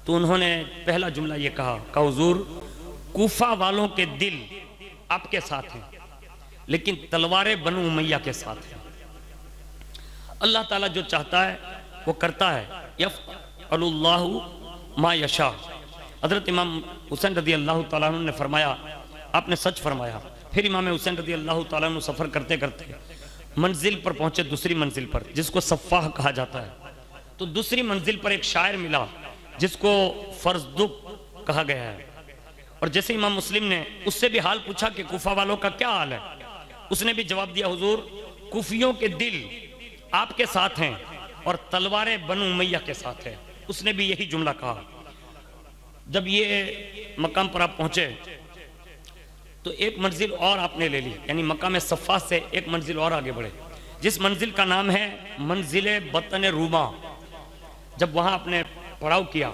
Speaker 2: تو انہوں نے پہلا جملہ یہ کہا کہ حضور کوفہ والوں کے دل آپ کے ساتھ ہیں، لیکن تلواریں بنو امیہ کے ساتھ ہیں۔ اللہ تعالیٰ جو چاہتا ہے وہ کرتا ہے، یفعل اللہ ما یشاء۔ حضرت امام حسین رضی اللہ تعالیٰ عنہ نے فرمایا، آپ نے سچ فرمایا۔ پھر امام حسین رضی اللہ تعالیٰ عنہ سفر کرتے کرتے منزل پر پہنچے، دوسری منزل پر جس کو صفاح کہا جاتا ہے، تو دوسری منزل پر ایک شاعر ملا جس کو فرزدق کہا گیا ہے، اور جیسے امام مسلم نے اس سے بھی حال پوچھا کہ کوفہ والوں کا کیا حال ہے، اس نے بھی جواب دیا، حضور کوفیوں کے دل آپ کے ساتھ ہیں اور تلواریں بنو امیہ کے ساتھ ہیں. اس نے بھی یہی جملہ کہا. جب یہ مقام پر آپ پہنچے تو ایک منزل اور آپ نے لے لی، یعنی مقام صفا سے ایک منزل اور آگے بڑھے، جس منزل کا نام ہے منزل بطن روما. جب وہاں آپ نے پڑاؤ کیا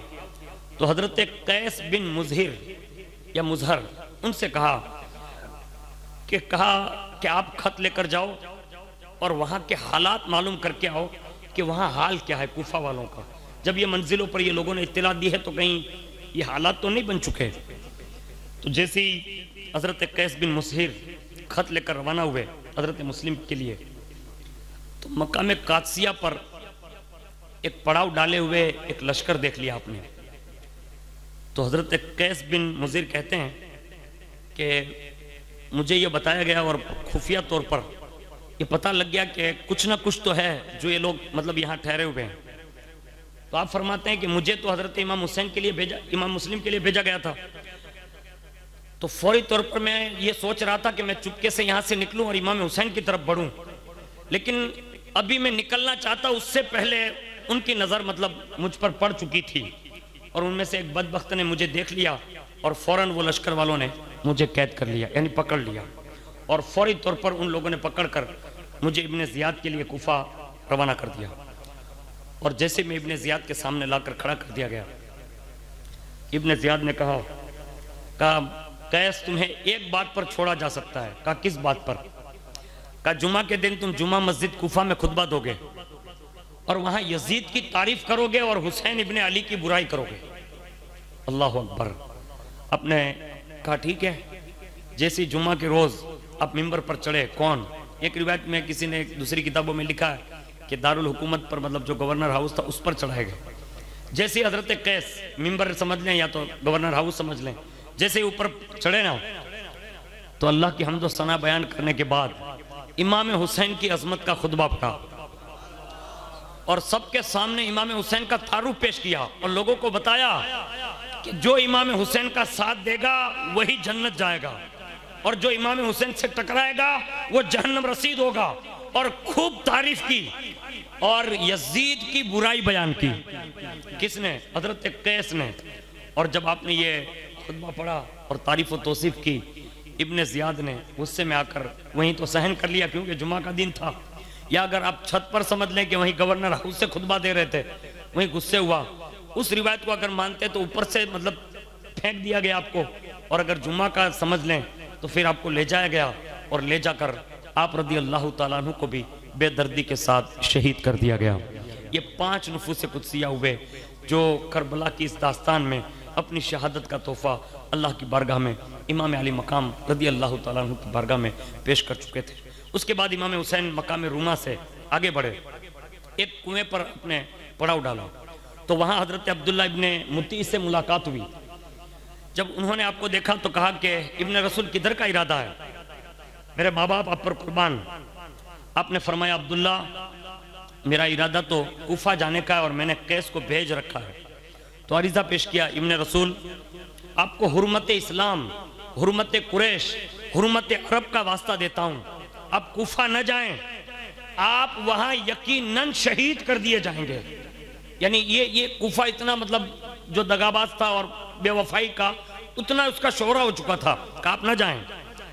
Speaker 2: تو حضرت قیس بن مظہر یا مظہر ان سے کہا کہ آپ خط لے کر جاؤ اور وہاں کے حالات معلوم کر کے آؤ کہ وہاں حال کیا ہے کوفہ والوں کا. جب یہ منزلوں پر یہ لوگوں نے اطلاع دی ہے تو کہیں یہ حالات تو نہیں بن چکے. تو جیسے ہی حضرت قیس بن مظہر خط لے کر روانہ ہوئے حضرت مسلم کے لیے، تو مقام قادسیہ پر ایک پڑاؤ ڈالے ہوئے ایک لشکر دیکھ لیا آپ نے. تو حضرت قیس بن مظہر کہتے ہیں کہ مجھے یہ بتایا گیا اور خفیہ طور پر یہ پتہ لگ گیا کہ کچھ نہ کچھ تو ہے جو یہ لوگ مطلب یہاں ٹھہرے ہوئے ہیں. تو آپ فرماتے ہیں کہ مجھے تو حضرت امام حسین کے لیے امام مسلم کے لیے بھیجا گیا تھا. تو فوری طور پر میں یہ سوچ رہا تھا کہ میں چپکے سے یہاں سے نکلوں اور امام حسین کی طرف بڑھوں، لیکن ابھی میں نکلنا چاہتا اس سے پہلے ان کی نظر مطلب مجھ پر پڑ چکی تھی اور ان میں سے ایک بدبخت نے مجھے دیکھ لیا اور فوراً وہ لشکر والوں نے مجھے قید کر لیا، یعنی پکڑ لیا. اور فوری طور پر ان لوگوں نے پکڑ کر مجھے ابن زیاد کے لیے کوفہ روانہ کر دیا. اور جیسے میں ابن زیاد کے سامنے لا کر کھڑا کر دیا گیا، ابن زیاد نے کہا قیس تمہیں ایک بات پر چھوڑا جا سکتا ہے. کہا کس بات پر؟ کہا جمعہ کے دن تم جمعہ مسجد کوفہ میں خطبہ دو گے اور وہاں یزید کی تعریف کرو گے اور حسین ابن علی کی برائی کرو گے. اللہ اکبر. آپ نے کہا ٹھیک ہے. جیسی جمعہ کے روز آپ ممبر پر چڑھے، کون؟ ایک روایت میں کسی نے دوسری کتابوں میں لکھا ہے کہ دارالحکومت پر مطلب جو گورنر ہاؤس تھا اس پر چڑھائے گئے. جیسے حضرت قیس ممبر سمجھ لیں یا تو گورنر ہاؤس سمجھ لیں، جیسے اوپر چڑھے نا تو اللہ کی حمد و ثنا بیان کرنے کے بعد امام حسین کی عظمت کا خطبہ پڑھا اور سب کے سامنے امام حسین کا تعارف پیش کیا اور لوگوں کو بتایا کہ جو امام حسین کا ساتھ دے گا وہی جنت جائے گا اور جو امام حسین سے ٹکرائے گا وہ جہنم رسید ہوگا. اور خوب تعریف کی اور یزید کی برائی بیان کی. کس نے؟ حضرت قیس نے. اور جب آپ نے یہ خطبہ پڑھا اور تعریف و توصیف کی، ابن زیاد نے غصے میں آ کر وہیں تو سہن کر لیا کیونکہ جمعہ کا دن تھا، یا اگر آپ چھت پر سمجھ لیں کہ وہیں گورنر ہاؤس سے خطبہ دے رہے تھے، وہیں غصے ہوا. اس روایت کو اگر مانتے تو اوپر سے مطلب پھینک دیا گیا آپ کو، اور اگر جمعہ کا سمجھ لیں تو پھر آپ کو لے جایا گیا اور لے جا کر آپ رضی اللہ تعالیٰ عنہ کو بھی بے دردی کے ساتھ شہید کر دیا گیا. یہ 5 نفوس قدسیہ ہوئے جو کربلا کی اس داستان میں اپنی شہادت کا تحفہ اللہ کی بارگاہ میں امام علی مقام رضی اللہ تعالیٰ عنہ کی بارگاہ میں پیش کر چکے تھے. اس کے بعد امام حسین مقام روما سے آگے بڑھے، ایک کنویں پر اپنے پڑاؤ ڈالا تو وہاں حضرت عبداللہ ابن مطیع سے ملاقات ہوئی. جب انہوں نے آپ کو دیکھا تو کہا کہ ابن رسول کدھر کا ارادہ ہے؟ میرے ماں باپ آپ پر قربان. آپ نے فرمایا عبداللہ میرا ارادہ تو کوفہ جانے کا ہے اور میں نے قیس کو بھیج رکھا ہے. تو عریضہ پیش کیا، ابن رسول آپ کو حرمت اسلام، حرمت قریش، حرمت عرب کا واسطہ دیتا ہوں، آپ کوفہ نہ جائیں، آپ وہاں یقیناً شہید کر دیے جائیں گے. یعنی یہ کوفہ اتنا مطلب جو دغاباز تھا اور بے وفائی کا اتنا اس کا شہرہ ہو چکا تھا کہ آپ نہ جائیں.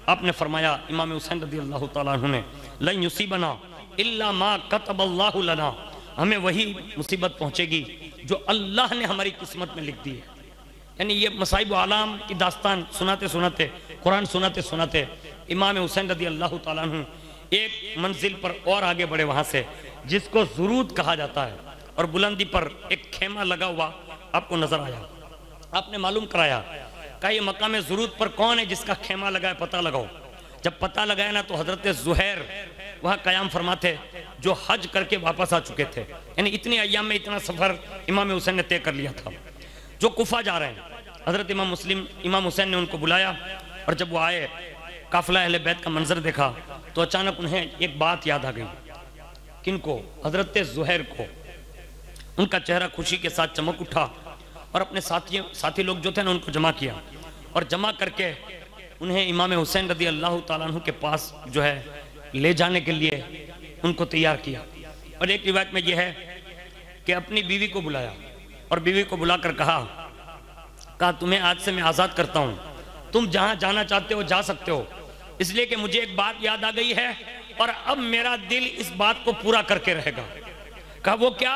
Speaker 2: آپ نے فرمایا امام حسین رضی اللہ تعالیٰ عنہ نے لن یصیبنا الا ما کتب اللہ لنا، ہمیں وہی مصیبت پہنچے گی جو اللہ نے ہماری قسمت میں لکھ دی ہے. یعنی یہ مصائب و آلام کی داستان سناتے سناتے، قرآن سناتے سناتے امام حسین رضی اللہ تعالیٰ عنہ ایک منزل پر اور آگے بڑھے وہاں سے، جس کو زرود کہا جاتا ہے، اور بلندی پر ایک خیمہ لگا ہوا آپ کو نظر آیا. آپ نے معلوم کرایا کہ یہ مقام زرود پر کون ہے جس کا خیمہ لگا ہے، پتہ لگاؤ. جب پتہ لگایا نا تو حضرت زہیر وہاں قیام فرماتے جو حج کر کے واپس آ چکے تھے. یعنی اتنے ایام میں اتنا سفر امام حسین نے طے کر لیا تھا. جو کوفہ جا رہے ہیں حضرت امام حسین نے ان کو بلایا، اور جب وہ آئے قافلہ اہل بیت کا منظر دیکھا تو اچانک انہیں ایک بات یاد آ گئی. کن کو؟ حضرت زہیر کو. ان کا چہرہ خوشی کے ساتھ چمک اٹھا اور اپنے ساتھی لوگ جو تھے نا ان کو جمع کیا، اور جمع کر کے انہیں امام حسین رضی اللہ تعالیٰ عنہ کے پاس جو ہے لے جانے کے لیے ان کو تیار کیا. اور ایک روایت میں یہ ہے کہ اپنی بیوی کو بلایا اور بیوی کو بلا کر کہا تمہیں آج سے میں آزاد کرتا ہوں، تم جہاں جانا چاہتے ہو جا سکتے ہو، اس لیے کہ مجھے ایک بات یاد آ گئی ہے اور اب میرا دل اس بات کو پورا کر کے رہے گا۔ کہا وہ کیا؟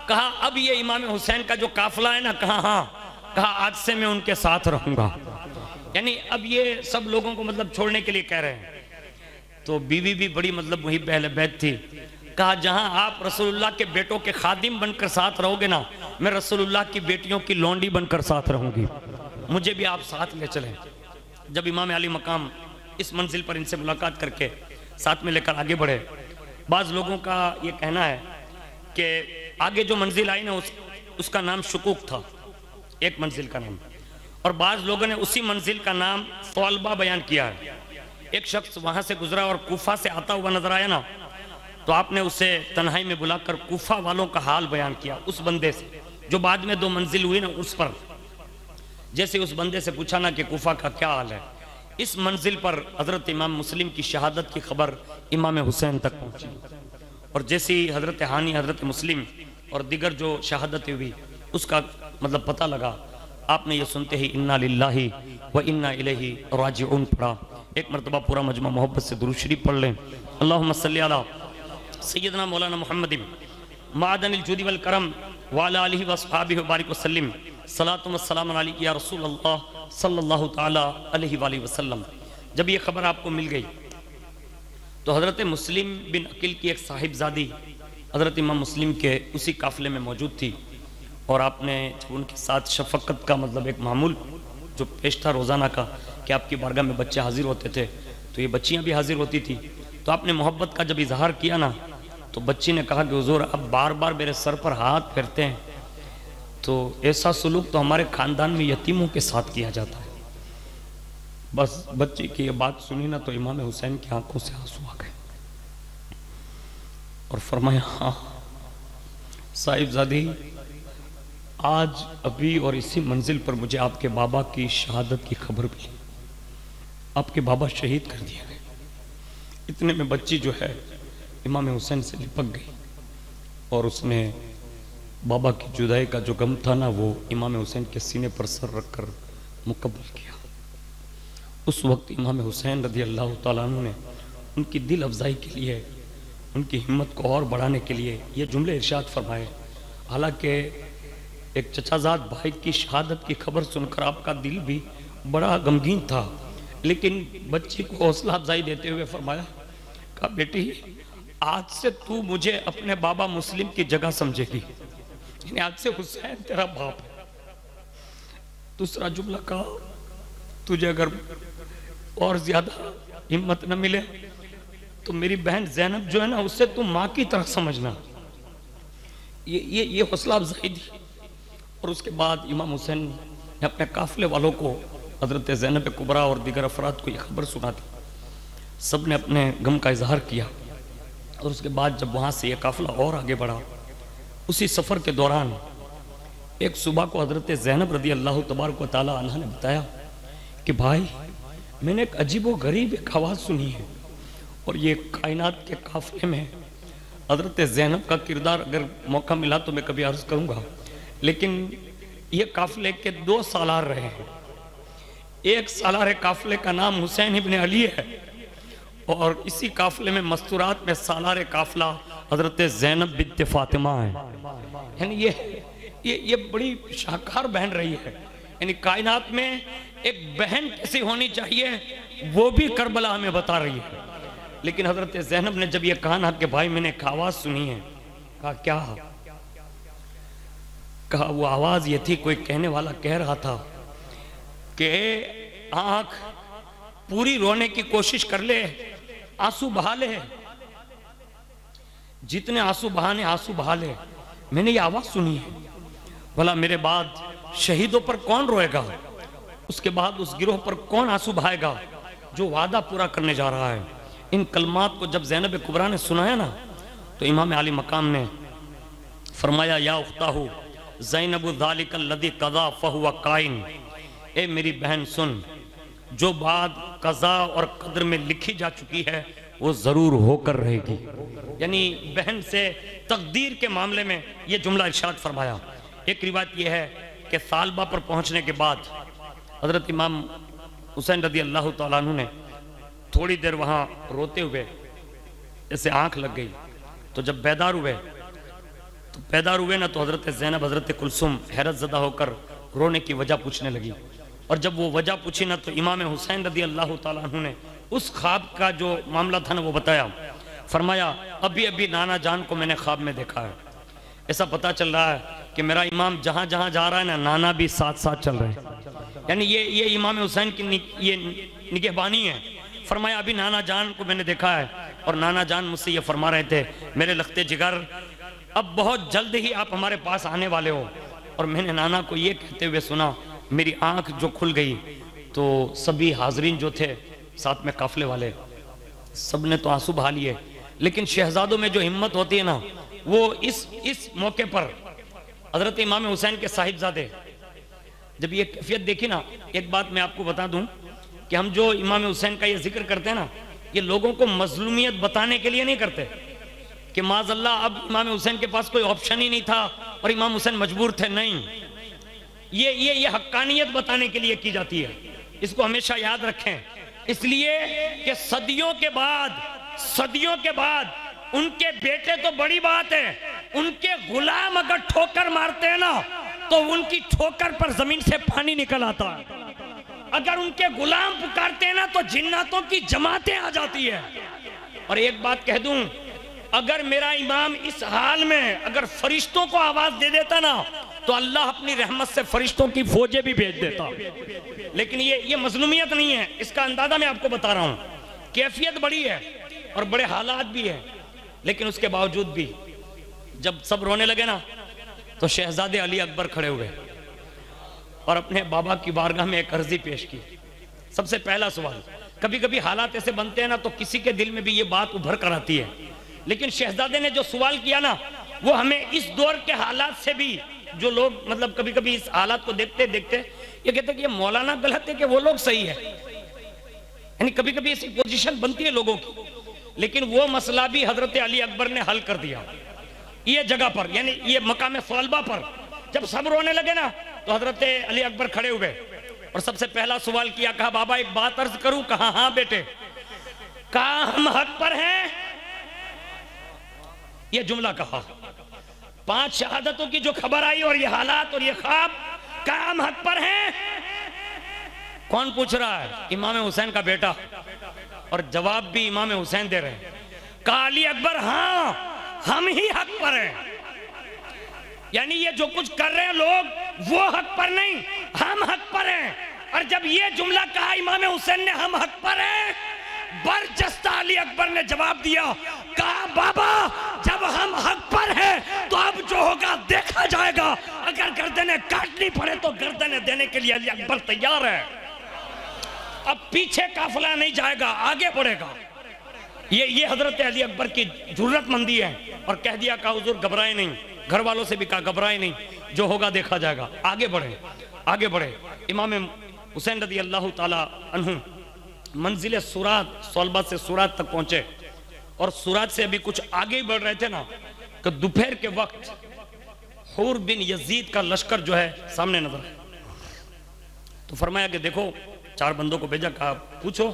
Speaker 2: کہا اب یہ امام حسین کا جو قافلہ ہے نا، کہا ہاں، کہا آج سے میں ان کے ساتھ رہوں گا۔ یعنی اب یہ سب لوگوں کو مطلب چھوڑنے کے لیے کہہ رہے ہیں۔ تو بیوی بھی بڑی مطلب وہی اہل بیت تھی، کہا جہاں آپ رسول اللہ کے بیٹوں کے خادم بن کر ساتھ رہو گے نا، میں رسول اللہ کی بیٹیوں کی لونڈی بن کر ساتھ رہوں گی، مجھے بھی آپ ساتھ لے چلیں۔ جب امام علی مقام اس منزل پر ان سے ملاقات کر کے ساتھ میں لے کر آگے بڑھے، بعض لوگوں کا یہ کہنا ہے کہ آگے جو منزل آئی نا اس کا نام شکوک تھا، ایک منزل کا نام، اور بعض لوگوں نے اسی منزل کا نام ثعلبہ بیان کیا ہے۔ ایک شخص وہاں سے گزرا اور کوفہ سے آتا ہوا نظر آیا نا، تو آپ نے اسے تنہائی میں بلا کر کوفہ والوں کا حال بیان کیا اس بندے سے، جو بعد میں 2 منزل ہوئی نا اس پر۔ جیسے اس بندے سے پوچھا نا کہ کوفہ کا کیا حال ہے، اس منزل پر حضرت امام مسلم کی شہادت کی خبر امام حسین تک پہنچی، اور جیسی حضرت ہانی، حضرت مسلم اور دیگر جو شہادتیں ہوئی اس کا مطلب پتہ لگا، آپ نے یہ سنتے ہی انا للہ و انا الیہ راجعون پڑھا۔ ایک مرتبہ پورا مجمع محبت سے درود شریف پڑھ لیں۔ اللہم صلی علی سیدنا مولانا محمد معدن الجود والکرم وعلی آلہ واصحابہ وبارک وسلم، صلاۃ و السلام علیک یا رسول اللہ صلی اللہ تعالی علیہ وآلہ وسلم۔ جب یہ خبر آپ کو مل گئی تو حضرت مسلم بن عقیل کی ایک صاحبزادی حضرت امام مسلم کے اسی قافلے میں موجود تھی، اور آپ نے ان کے ساتھ شفقت کا مطلب ایک معمول جو پیش تھا روزانہ کا کہ آپ کی بارگاہ میں بچے حاضر ہوتے تھے، تو یہ بچیاں بھی حاضر ہوتی تھی۔ تو آپ نے محبت کا جب اظہار کیا نا، تو بچی نے کہا کہ حضور اب بار بار میرے سر پر ہاتھ پھیرتے ہیں، تو ایسا سلوک تو ہمارے خاندان میں یتیموں کے ساتھ کیا جاتا ہے۔ بس بچی کی یہ بات سنی نا تو امام حسین کی آنکھوں سے آنسو آ گئے اور فرمایا ہاں صاحبزادی، آج ابھی اور اسی منزل پر مجھے آپ کے بابا کی شہادت کی خبر بھی، آپ کے بابا شہید کر دیا گئے۔ اتنے میں بچی جو ہے امام حسین سے لپک گئی اور اس نے بابا کی جدائی کا جو غم تھا نا وہ امام حسین کے سینے پر سر رکھ کر مقبل کیا۔ اس وقت امام حسین رضی اللہ تعالیٰ عنہ نے ان کی دل افزائی کے لیے، ان کی ہمت کو اور بڑھانے کے لیے یہ جملے ارشاد فرمائے۔ حالانکہ ایک چچا زاد بھائی کی شہادت کی خبر سن کر آپ کا دل بھی بڑا غمگین تھا، لیکن بچی کو حوصلہ افزائی دیتے ہوئے فرمایا، کہا بیٹی آج سے تو مجھے اپنے بابا مسلم کی جگہ سمجھے گی، یعنی آج سے حسین تیرا باپ ہے۔ دوسرا جملہ کہا، تجھے اگر اور زیادہ ہمت نہ ملے تو میری بہن زینب جو ہے نا اسے تم ماں کی طرح سمجھنا۔ یہ حوصلہ افزائی دی، اور اس کے بعد امام حسین نے اپنے قافلے والوں کو، حضرت زینب کبریٰ اور دیگر افراد کو یہ خبر سنا دی۔ سب نے اپنے غم کا اظہار کیا، اور اس کے بعد جب وہاں سے یہ قافلہ اور آگے بڑھا، اسی سفر کے دوران ایک صبح کو حضرت زینب رضی اللہ تبارک و تعالی عنہ نے بتایا کہ بھائی میں نے ایک عجیب و غریب ایک آواز سنی ہے، اور یہ کائنات کے قافلے میں حضرت زینب کا کردار اگر موقع ملا تو میں کبھی عرض کروں گا، لیکن یہ قافلے کے 2 سالار رہے ہیں۔ ایک سالار قافلے کا نام حسین ابن علی ہے، اور اسی قافلے میں مستورات میں سالار قافلہ حضرت زینب بنت فاطمہ ہے۔ یعنی یہ بڑی شاہکار بہن رہی ہے، یعنی کائنات میں ایک بہن کیسی ہونی چاہیے وہ بھی کربلا ہمیں بتا رہی ہے۔ لیکن حضرت زینب نے جب یہ کہا نا کہ بھائی میں نے ایک آواز سنی ہے، کہا کیا؟ کہا وہ آواز یہ تھی، کوئی کہنے والا کہہ رہا تھا کہ آنکھ پوری رونے کی کوشش کر لے، آنسو بہا لے، جتنے آنسو بہانے آنسو بہا لے۔ میں نے یہ آواز سنی ہے، بھلا میرے بعد شہیدوں پر کون روئے گا؟ اس کے بعد اس گروہ پر کون آنسو بہائے گا جو وعدہ پورا کرنے جا رہا ہے؟ ان کلمات کو جب زینب کبریٰ نے سنایا نا تو امام علی مقام نے فرمایا یا اختہ زینب ذالک الذی قضا فہو قائن، اے میری بہن سن، جو بات قضا اور قدر میں لکھی جا چکی ہے وہ ضرور ہو کر رہے گی۔ یعنی بہن سے تقدیر کے معاملے میں یہ جملہ ارشاد فرمایا۔ ایک روایت یہ ہے کہ ثعلبہ پر پہنچنے کے بعد حضرت امام حسین رضی اللہ تعالیٰ عنہ نے تھوڑی دیر وہاں روتے ہوئے جیسے آنکھ لگ گئی، تو جب بیدار ہوئے نا تو حضرت زینب حضرت کلثوم حیرت زدہ ہو کر رونے کی وجہ پوچھنے لگی، اور جب وہ وجہ پوچھی نا تو امام حسین رضی اللہ تعالیٰ عنہ نے اس خواب کا جو معاملہ تھا نا وہ بتایا۔ فرمایا ابھی نانا جان کو میں نے خواب میں دیکھا ہے، ایسا پتا چل رہا ہے کہ میرا امام جہاں جہاں جا رہا ہے نا نانا بھی ساتھ ساتھ چل رہے ہیں، یعنی یہ امام حسین کی یہ نگہبانی ہے۔ فرمایا ابھی نانا جان کو میں نے دیکھا ہے، اور نانا جان مجھ سے یہ فرما رہے تھے میرے لختے جگر اب بہت جلد ہی آپ ہمارے پاس آنے والے ہو، اور میں نے نانا کو یہ کہتے ہوئے سنا، میری آنکھ جو کھل گئی تو سبھی حاضرین جو تھے ساتھ میں قافلے والے سب نے تو آنسو بہا لیے، لیکن شہزادوں میں جو ہمت ہوتی ہے نا وہ اس موقع پر حضرت امام حسین کے صاحبزادے جب یہ کیفیت دیکھی نا، ایک بات میں آپ کو بتا دوں کہ ہم جو امام حسین کا یہ ذکر کرتے ہیں نا، یہ لوگوں کو مظلومیت بتانے کے لیے نہیں کرتے کہ معاذ اللہ اب امام حسین کے پاس کوئی آپشن ہی نہیں تھا اور امام حسین مجبور تھے، نہیں، یہ حقانیت بتانے کے لیے کی جاتی ہے، اس کو ہمیشہ یاد رکھیں، اس لیے کہ صدیوں کے بعد ان کے بیٹے تو بڑی بات ہے، ان کے غلام اگر ٹھوکر مارتے ہیں نا تو ان کی ٹھوکر پر زمین سے پانی نکل آتا ہے، اگر ان کے غلام پکارتے ہیں نا تو جناتوں کی جماعتیں آ جاتی ہے۔ اور ایک بات کہہ دوں، اگر میرا امام اس حال میں اگر فرشتوں کو آواز دے دیتا نا تو اللہ اپنی رحمت سے فرشتوں کی فوجیں بھی بھیج دیتا، لیکن یہ مظلومیت نہیں ہے، اس کا اندازہ میں آپ کو بتا رہا ہوں، کیفیت بڑی ہے اور بڑے حالات بھی ہیں، لیکن اس کے باوجود بھی جب سب رونے لگے نا تو شہزادے علی اکبر کھڑے ہوئے اور اپنے بابا کی بارگاہ میں ایک عرضی پیش کی۔ سب سے پہلا سوال، کبھی کبھی حالات ایسے بنتے ہیں نا تو کسی کے دل میں بھی یہ بات ابھر کر آتی ہے، لیکن شہزادے نے جو سوال کیا نا وہ ہمیں اس دور کے حالات سے بھی، جو لوگ مطلب کبھی کبھی اس حالات کو دیکھتے یہ کہتے ہیں کہ یہ مولانا غلط ہے کہ وہ لوگ صحیح ہے، یعنی کبھی کبھی ایسی پوزیشن بنتی ہے لوگوں کی، لیکن وہ مسئلہ بھی حضرت علی اکبر نے حل کر دیا یہ جگہ پر، یعنی یہ مقام ثعلبہ پر جب سب رونے لگے نا تو حضرت علی اکبر کھڑے ہوئے اور سب سے پہلا سوال کیا، کہا بابا ایک بات عرض کروں؟ کہا ہاں بیٹے، کہا ہم حق پر ہیں؟ یہ جملہ کہا، 5 شہادتوں کی جو خبر آئی اور یہ حالات اور یہ خواب، کہا ہم حق پر ہیں؟ کون پوچھ رہا ہے؟ امام حسین کا بیٹا، اور جواب بھی امام حسین دے رہے ہیں، کہا علی اکبر ہاں ہم ہی حق پر ہیں، یعنی یہ جو کچھ کر رہے ہیں لوگ وہ حق پر نہیں، ہم حق پر ہیں۔ اور جب یہ جملہ کہا امام حسین نے ہم حق پر ہیں، برجستہ علی اکبر نے جواب دیا، کہا بابا جب ہم حق پر ہیں تو اب جو ہوگا دیکھا جائے گا، اگر گردنیں کاٹنی پڑے تو گردنیں دینے کے لیے علی اکبر تیار ہے، اب پیچھے قافلہ نہیں جائے گا، آگے بڑھے گا۔ یہ حضرت علی اکبر کی جرات مندی ہے، اور کہہ دیا کہا حضور گھبرائے نہیں، گھر والوں سے بھی کہا گھبرائے نہیں، جو ہوگا دیکھا جائے گا، آگے بڑھے۔ امام حسین رضی اللہ تعالی عنہ منزل سورات، ثعلبہ سے سورات تک پہنچے، اور سورات سے ابھی کچھ آگے ہی بڑھ رہے تھے نا کہ دوپہر کے وقت حور بن یزید کا لشکر جو ہے سامنے نظر ہے، تو فرمایا کہ دیکھو، 4 بندوں کو بھیجا، کہا پوچھو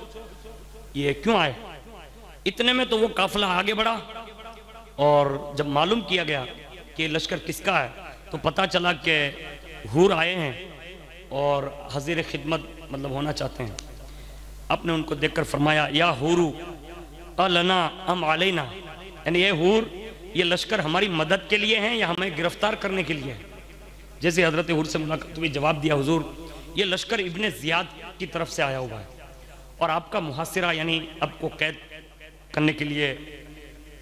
Speaker 2: یہ کیوں آئے؟ اتنے میں تو وہ قافلہ آگے بڑھا، اور جب معلوم کیا گیا کہ یہ لشکر کس کا ہے تو پتہ چلا کہ حور آئے ہیں اور حضیر خدمت مطلب ہونا چاہتے ہیں۔ آپ نے ان کو دیکھ کر فرمایا یا حورو النا ام علینا، یعنی یہ حور یہ لشکر ہماری مدد کے لیے ہیں یا ہمیں گرفتار کرنے کے لیے ہیں؟ جیسے حضرت حور سے ملاقات ہوئی، جواب دیا حضور یہ لشکر ابن زیاد کی طرف سے آیا ہوا ہے، اور آپ کا محاصرہ یعنی آپ کو قید کرنے کے لیے،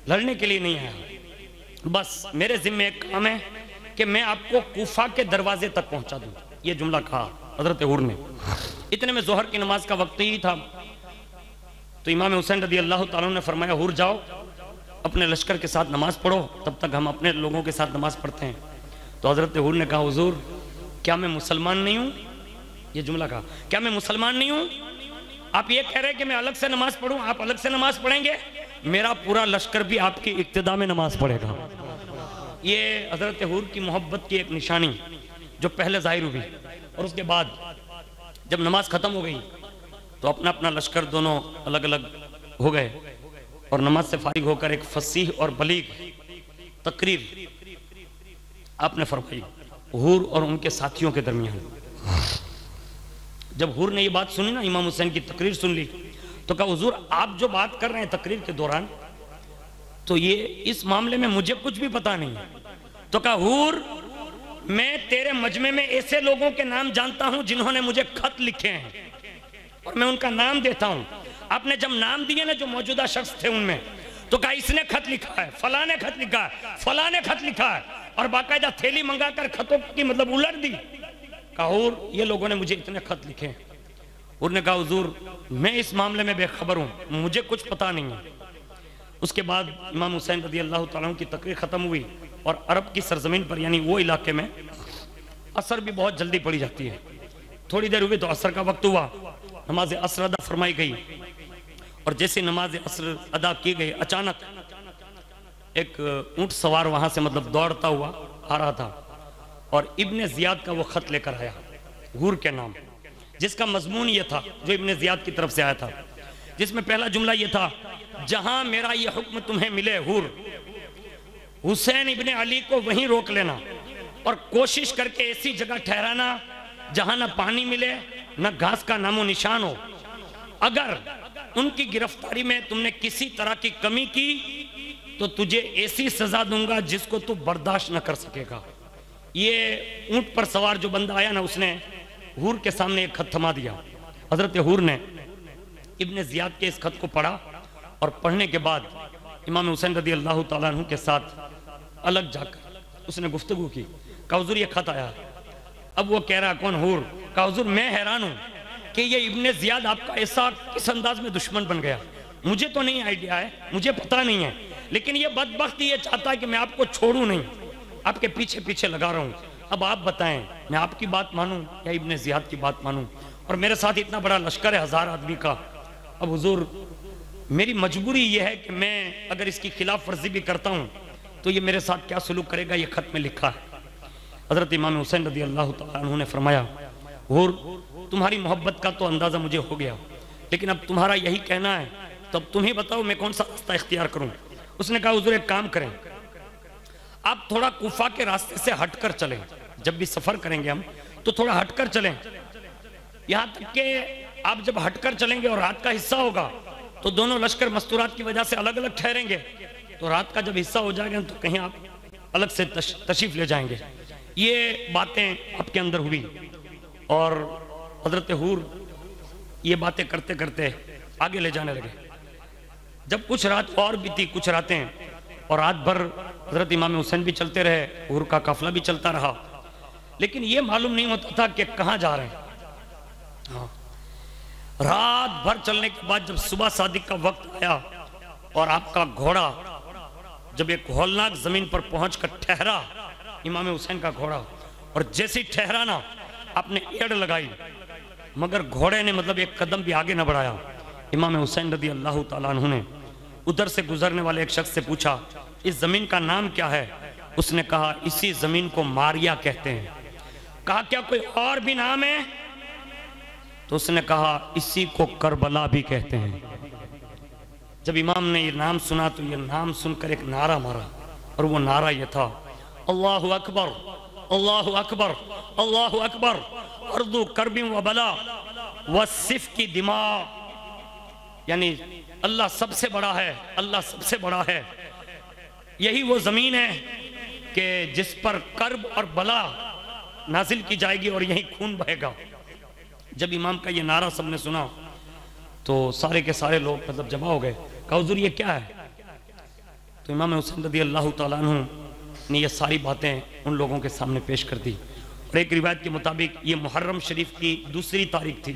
Speaker 2: لڑنے کے لیے نہیں آیا، بس میرے ذمہ ایک کام ہے کہ میں آپ کو کوفہ کے دروازے تک پہنچا دوں۔ یہ جملہ کہا حضرت حور نے۔ اتنے میں ظہر کی نماز کا وقت ہی تھا، تو امام حسین رضی اللہ تعالیٰ نے فرمایا حور جاؤ اپنے لشکر کے ساتھ نماز پڑھو، تب تک ہم اپنے لوگوں کے ساتھ نماز پڑھتے ہیں۔ تو حضرت حور نے کہا حضور کیا میں مسلمان نہیں ہوں؟ یہ جملہ کہا، کیا میں مسلمان نہیں ہوں؟ آپ یہ کہہ رہے ہیں کہ میں الگ سے نماز پڑھوں، آپ الگ سے نماز پڑھیں گے؟ میرا پورا لشکر بھی آپ کی اقتداء میں نماز پڑھے گا۔ یہ حضرت حور کی محبت کی ایک نشانی جو پہلے ظاہر ہوئی، اور اس کے بعد جب نماز ختم ہو گئی تو اپنا اپنا لشکر دونوں الگ الگ ہو گئے، اور نماز سے فارغ ہو کر ایک فصیح اور بلیغ تقریر آپ نے فرمائی حور اور ان کے ساتھیوں کے درمیان۔ جب حور نے یہ بات سنی نا، امام حسین کی تقریر سن لی، تو کہا حضور آپ جو بات کر رہے ہیں تقریر کے دوران، تو یہ اس معاملے میں مجھے کچھ بھی پتا نہیں ہے۔ تو کہا حور میں تیرے مجمع میں ایسے لوگوں کے نام جانتا ہوں جنہوں نے مجھے خط لکھے ہیں، اور میں ان کا نام دیتا ہوں۔ آپ نے جب نام دیے نا جو موجودہ شخص تھے ان میں، تو کہا اس نے خط لکھا ہے، فلاں نے خط لکھا ہے، فلاں نے خط لکھا ہے، اور باقاعدہ تھیلی منگا کر خطوں کی مطلب الٹ دی۔ کہا حور یہ لوگوں نے مجھے اتنے خط لکھے ہیں۔ حور نے کہا حضور میں اس معاملے میں بے خبر ہوں، مجھے کچھ پتا نہیں ہے۔ اس کے بعد امام حسین رضی اللہ تعالیٰ عنہ کی تقریر ختم ہوئی، اور عرب کی سرزمین پر یعنی وہ علاقے میں عصر بھی بہت جلدی پڑی جاتی ہے۔ تھوڑی دیر ہوئی تو عصر کا وقت ہوا، نماز عصر ادا فرمائی گئی، اور جیسے نماز عصر ادا کی گئی اچانک ایک اونٹ سوار وہاں سے مطلب دوڑتا ہوا آ رہا تھا، اور ابن زیاد کا وہ خط لے کر آیا حور کے نام، جس کا مضمون یہ تھا جو ابن زیاد کی طرف سے آیا تھا، جس میں پہلا جملہ یہ تھا جہاں میرا یہ حکم تمہیں ملے حور، حسین ابن علی کو وہیں روک لینا، اور کوشش کر کے ایسی جگہ ٹھہرانا جہاں نہ پانی ملے نہ گھاس کا نام و نشان ہو۔ اگر ان کی گرفتاری میں تم نے کسی طرح کی کمی کی تو تجھے ایسی سزا دوں گا جس کو تو برداشت نہ کر سکے گا۔ یہ اونٹ پر سوار جو بندہ آیا نا، اس نے حور کے سامنے ایک خط تھما دیا۔ حضرت حور نے ابن زیاد کے اس خط کو پڑھا، اور پڑھنے کے بعد امام حسین رضی اللہ تعالیٰ عنہ کے ساتھ الگ جا کر اس نے گفتگو کی۔ کہا حضور یہ خط آیا۔ اب وہ کہہ رہا کون؟ حور۔ کہا حضور میں حیران ہوں کہ یہ ابن زیاد آپ کا ایسا کس انداز میں دشمن بن گیا، مجھے تو نہیں آئیڈیا ہے، مجھے پتہ نہیں ہے، لیکن یہ بدبخت یہ چاہتا ہے کہ میں آپ کو چھوڑوں نہیں، آپ کے پیچھے پیچھے لگا رہا ہوں۔ اب آپ بتائیں میں آپ کی بات مانوں یا ابن زیاد کی بات مانوں؟ اور میرے ساتھ اتنا بڑا لشکر ہے 1000 آدمی کا۔ اب حضور میری مجبوری یہ ہے کہ میں اگر اس کی خلاف ورزی بھی کرتا ہوں تو یہ میرے ساتھ کیا سلوک کرے گا، یہ خط میں لکھا ہے۔ حضرت امام حسین رضی اللہ تعالیٰ عنہ نے فرمایا حور تمہاری محبت کا تو اندازہ مجھے ہو گیا، لیکن اب تمہارا یہی کہنا ہے تو اب تمہیں بتاؤ میں کون سا راستہ اختیار کروں۔ اس نے کہا حضور ایک کام کریں، آپ تھوڑا کوفہ کے راستے سے ہٹ کر چلیں، جب بھی سفر کریں گے ہم تو تھوڑا ہٹ کر چلیں، یہاں تک کہ آپ جب ہٹ کر چلیں گے اور رات کا حصہ ہوگا تو دونوں لشکر مستورات کی وجہ سے الگ الگ ٹھہریں گے، تو رات کا جب حصہ ہو جائے گا تو کہیں آپ الگ سے تشریف لے جائیں گے۔ یہ باتیں آپ کے اندر ہوئی، اور حضرت حور یہ باتیں کرتے کرتے آگے لے جانے لگے۔ جب کچھ رات اور بھی تھی، کچھ راتیں، اور رات بھر حضرت امام حسین بھی چلتے رہے، حور کا قافلہ بھی چلتا رہا، لیکن یہ معلوم نہیں ہوتا تھا کہ کہاں جا رہے ہیں۔ رات بھر چلنے کے بعد جب صبح صادق کا وقت آیا اور آپ کا گھوڑا جب ایک ہولناک زمین پر پہنچ کر ٹھہرا، امام حسین کا گھوڑا، اور جیسے ٹھہرا نا آپ نے ایڑ لگائی، مگر گھوڑے نے مطلب ایک قدم بھی آگے نہ بڑھایا۔ امام حسین رضی اللہ تعالیٰ عنہ نے ادھر سے گزرنے والے ایک شخص سے پوچھا اس زمین کا نام کیا ہے؟ اس نے کہا اسی زمین کو ماریا کہتے ہیں۔ کہا کیا کوئی اور بھی نام ہے؟ تو اس نے کہا اسی کو کربلا بھی کہتے ہیں۔ جب امام نے یہ نام سنا تو یہ نام سن کر ایک نعرہ مارا، اور وہ نعرہ یہ تھا اللہ اکبر اللہ اکبر اللہ اکبر اردو کرب و بلا وصف کی دماء، یعنی اللہ سب سے بڑا ہے، اللہ سب سے بڑا ہے۔ یہی وہ زمین ہے کہ جس پر کرب اور بلا نازل کی جائے گی اور یہی خون بہے گا۔ جب امام کا یہ نعرہ سب نے سنا تو سارے کے سارے لوگ مطلب جمع ہو گئے۔ کہا حضور یہ کیا ہے؟ تو امام حسین رضی اللہ تعالیٰ عنہ نے یہ ساری باتیں ان لوگوں کے سامنے پیش کر دی، اور ایک روایت کے مطابق یہ محرم شریف کی دوسری تاریخ تھی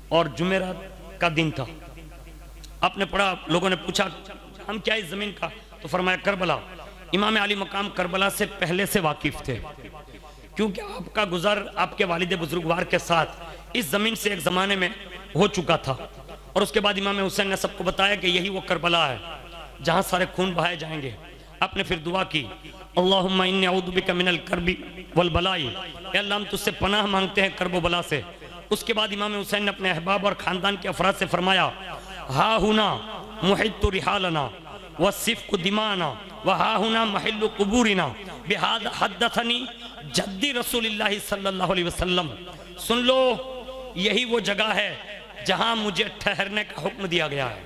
Speaker 2: اور جمعرات کا دن تھا۔ آپ نے پڑھا، لوگوں نے پوچھا ہم کیا اس زمین کا؟ تو فرمایا کربلا۔ امام علی مقام کربلا سے پہلے سے واقف تھے، کیونکہ آپ کا گزر آپ کے والد بزرگوار کے ساتھ اس زمین سے ایک زمانے میں ہو چکا تھا، اور اس کے بعد امام حسین نے سب کو بتایا کہ یہی وہ کربلا ہے۔ جہاں سارے خون بہائے جائیں گے۔ آپ نے پھر دعا کی، اللہم انی اعوذ بک من الکرب والبلاء، اے اللہ ہم تجھ سے پناہ مانگتے ہیں کرب و بلا سے۔ اس کے بعد امام حسین نے اپنے احباب اور خاندان کے افراد سے فرمایا، ہا ہنا محط رحالنا وصفق دمانا وہا ہنا محل قبورنا بہذا حدثنی جدی رسول اللہ صلی اللہ علیہ وسلم۔ سن لو، یہی وہ جگہ ہے جہاں مجھے ٹھہرنے کا حکم دیا گیا ہے،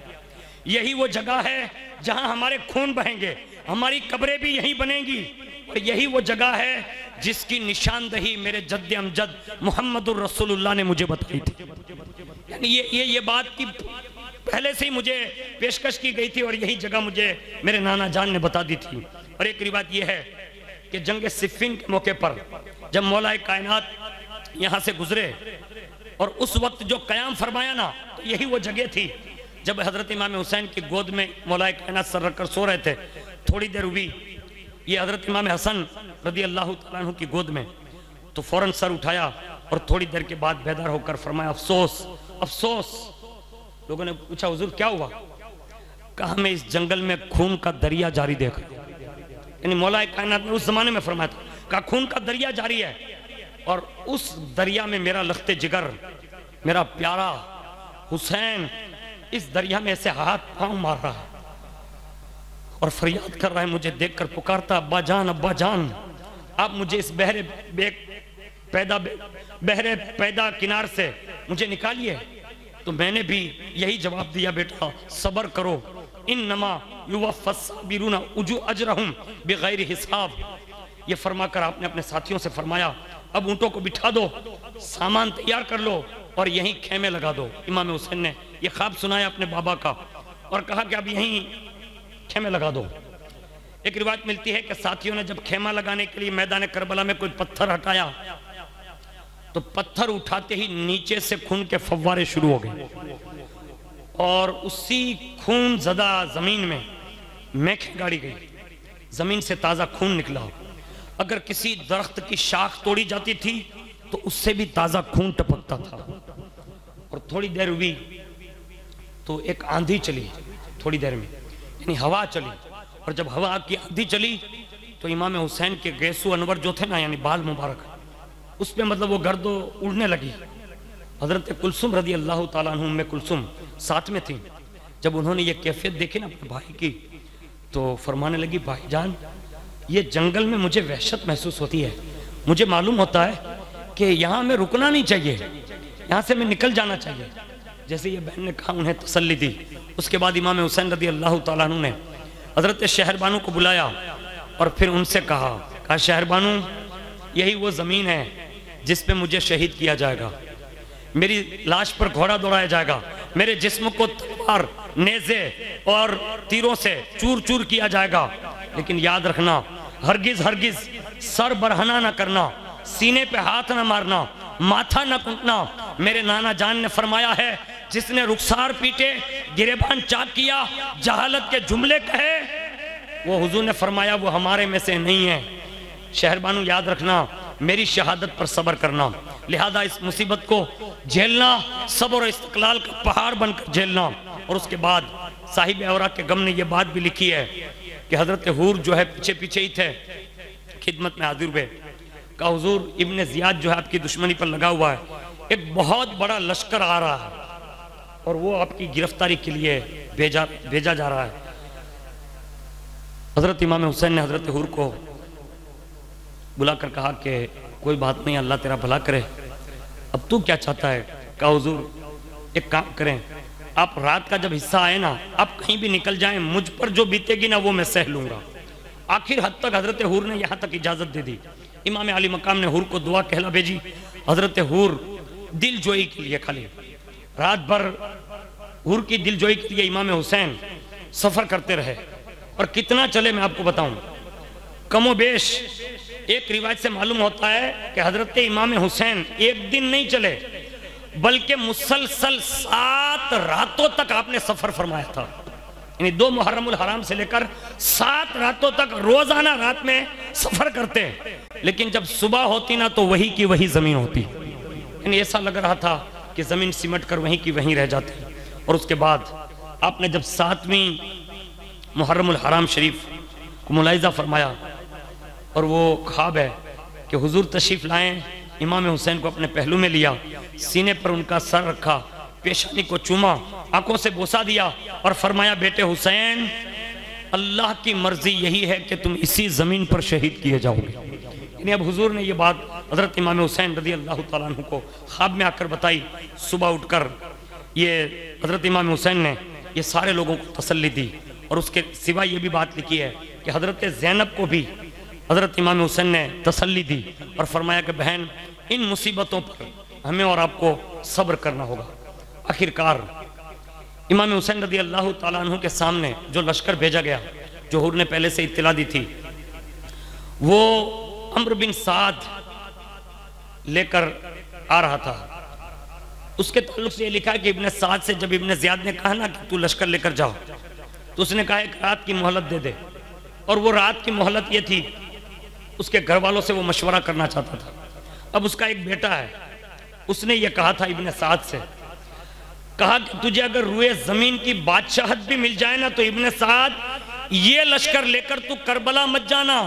Speaker 2: یہی وہ جگہ ہے جہاں ہمارے خون بہیں گے، ہماری قبریں بھی یہیں بنیں گی، اور یہی وہ جگہ ہے جس کی نشاندہی میرے جد امجد محمد الرسول اللہ نے مجھے بتائی تھی۔ یعنی یہ بات کی پہلے سے ہی مجھے پیشکش کی گئی تھی، اور یہی جگہ مجھے میرے نانا جان نے بتا دی تھی۔ اور ایک روایت یہ ہے کہ جنگ صفین کے موقع پر جب مولا کائنات یہاں سے گزرے اور اس وقت جو قیام فرمایا نا، یہی وہ جگہ تھی جب حضرت امام حسین کی گود میں مولا کائنات سر رکھ کر سو رہے تھے۔ تھوڑی دیر ہوئی، یہ حضرت امام حسن رضی اللہ تعالیٰ عنہ کی گود میں، تو فوراً سر اٹھایا اور تھوڑی دیر کے بعد بیدار ہو کر فرمایا، افسوس افسوس۔ لوگوں نے پوچھا، حضور کیا ہوا؟ کہا، میں اس جنگل میں خون کا دریا جاری دیکھ رہا ہوں۔ یعنی مولا کائنات نے اس زمانے میں فرمایا تھا، کہا خون کا دریا جاری ہے، اور اس دریا میں میرا لخت جگر، میرا پیارا حسین اس دریا میں ایسے ہاتھ پاؤں مار رہا ہے اور فریاد کر رہا ہے، مجھے دیکھ کر پکارتا، ابا جان ابا جان، آپ مجھے اس بحر پیدا کنار سے مجھے نکالیے۔ تو میں نے بھی یہی جواب دیا، بیٹا صبر کرو، انما یوفی الصابرون اجرہم بغیر حساب۔ یہ فرما کر آپ نے اپنے ساتھیوں سے فرمایا، اب اونٹوں کو بٹھا دو، سامان تیار کر لو اور یہیں خیمے لگا دو۔ امام حسین نے یہ خواب سنایا اپنے بابا کا اور کہا کہ اب یہیں خیمے لگا دو۔ ایک روایت ملتی ہے کہ ساتھیوں نے جب خیمہ لگانے کے لیے میدان کربلا میں کوئی پتھر ہٹایا تو پتھر اٹھاتے ہی نیچے سے خون کے فوارے شروع ہو گئے، اور اسی خون زدہ زمین میں میخیں گاڑی گئی، زمین سے تازہ خون نکلا۔ اگر کسی درخت کی شاخ توڑی جاتی تھی تو اس سے بھی تازہ خون ٹپکتا تھا۔ اور تھوڑی دیر ہوئی تو ایک آندھی چلی، تھوڑی دیر میں یعنی ہوا چلی، اور جب ہوا کی آندھی چلی تو امام حسین کے گیسو انور جو تھے نا، یعنی بال مبارک، اس پہ مطلب وہ گرد اڑنے لگی۔ حضرت کلثوم رضی اللہ تعالیٰ عنہ ام کلثوم ساتھ میں تھیں، جب انہوں نے یہ کیفیت دیکھی نا اپنے بھائی کی تو فرمانے لگی، بھائی جان یہ جنگل میں مجھے وحشت محسوس ہوتی ہے، مجھے معلوم ہوتا ہے کہ یہاں میں رکنا نہیں چاہیے، یہاں سے میں نکل جانا چاہیے۔ جیسے یہ بہن نے کہا انہیں تسلی دی۔ اس کے بعد امام حسین رضی اللہ تعالیٰ عنہ نے حضرت شہر بانو کو بلایا اور پھر ان سے کہا شہر بانو، یہی وہ زمین ہے جس پہ مجھے شہید کیا جائے گا، میری لاش پر گھوڑا دوڑایا جائے گا، میرے جسم کو تلوار، نیزے اور تیروں سے چور چور کیا جائے گا، لیکن یاد رکھنا ہرگز ہرگز سر برہنہ نہ کرنا، سینے پہ ہاتھ نہ مارنا، ماتھا نہ کٹنا۔ میرے نانا جان نے فرمایا ہے، جس نے رخسار پیٹے، گریبان چاک کیا، جہالت کے جملے کہے، وہ حضور نے فرمایا وہ ہمارے میں سے نہیں ہے۔ شہر بانو یاد رکھنا، میری شہادت پر صبر کرنا، لہذا اس مصیبت کو جھیلنا، صبر و استقلال کا پہاڑ بن کر جھیلنا۔ اور اس کے بعد صاحب اوراق کے غم نے یہ بات بھی لکھی ہے کہ حضرت حور جو ہے پیچھے پیچھے ہی تھے، خدمت میں حاضر ہوئے، کہا حضور ابن زیاد جو ہے آپ کی دشمنی پر لگا ہوا ہے، ایک بہت بڑا لشکر آ رہا ہے اور وہ آپ کی گرفتاری کے لیے بھیجا جا رہا ہے۔ حضرت امام حسین نے حضرت حور کو بلا کر کہا کہ کوئی بات نہیں، اللہ تیرا بھلا کرے، اب تو کیا چاہتا ہے؟ کہا حضور ایک کام کریں، آپ رات کا جب حصہ آئے نا، آپ کہیں بھی نکل جائیں، مجھ پر جو بیتے گی نا وہ میں سہ لوں گا۔ آخر حد تک حضرت حور نے یہاں تک اجازت دے دی۔ امام علی مقام نے حور کو دعا کہلا بھیجی۔ حضرت حور دل جوئی کے لیے خالی رات بھر حور کی دل جوئی کے لیے امام حسین سفر کرتے رہے، اور کتنا چلے میں آپ کو بتاؤں، کم و بیش ایک روایت سے معلوم ہوتا ہے کہ حضرت امام حسین ایک دن نہیں چلے بلکہ مسلسل 7 راتوں تک آپ نے سفر فرمایا تھا، یعنی 2 محرم الحرام سے لے کر 7 راتوں تک روزانہ رات میں سفر کرتے، لیکن جب صبح ہوتی نا تو وہی کی وہی زمین ہوتی، یعنی ایسا لگ رہا تھا کہ زمین سمٹ کر وہیں کی وہیں رہ جاتی۔ اور اس کے بعد آپ نے جب 7ویں محرم الحرام شریف کو ملاحظہ فرمایا، اور وہ خواب ہے کہ حضور تشریف لائیں، امام حسین کو اپنے پہلو میں لیا، سینے پر ان کا سر رکھا، پیشانی کو چوما، آنکھوں سے بوسہ دیا اور فرمایا بیٹے حسین، اللہ کی مرضی یہی ہے کہ تم اسی زمین پر شہید کیے جاؤ گے۔ یعنی اب حضور نے یہ بات حضرت امام حسین رضی اللہ تعالیٰ عنہ کو خواب میں آ کر بتائی۔ صبح اٹھ کر یہ حضرت امام حسین نے یہ سارے لوگوں کو تسلی دی، اور اس کے سوا یہ بھی بات لکھی ہے کہ حضرت زینب کو بھی حضرت امام حسین نے تسلی دی اور فرمایا کہ بہن ان مصیبتوں پر ہمیں اور آپ کو صبر کرنا ہوگا۔ آخر کار امام حسین رضی اللہ تعالیٰ عنہ کے سامنے جو لشکر بھیجا گیا، جو حضور نے پہلے سے اطلاع دی تھی، وہ عمرو بن سعد لے کر آ رہا تھا۔ اس کے تعلق سے یہ لکھا ہے کہ ابن سعد سے جب ابن زیاد نے کہا نا کہ تو لشکر لے کر جاؤ، تو اس نے کہا ایک رات کی مہلت دے دے، اور وہ رات کی مہلت یہ تھی، اس کے گھر والوں سے وہ مشورہ کرنا چاہتا تھا۔ اب اس کا ایک بیٹا ہے، اس نے یہ کہا تھا ابن سعد سے، کہا کہ تجھے اگر روئے زمین کی بادشاہت بھی مل جائے نا تو ابن سعد یہ لشکر لے کر تو کربلا مت جانا،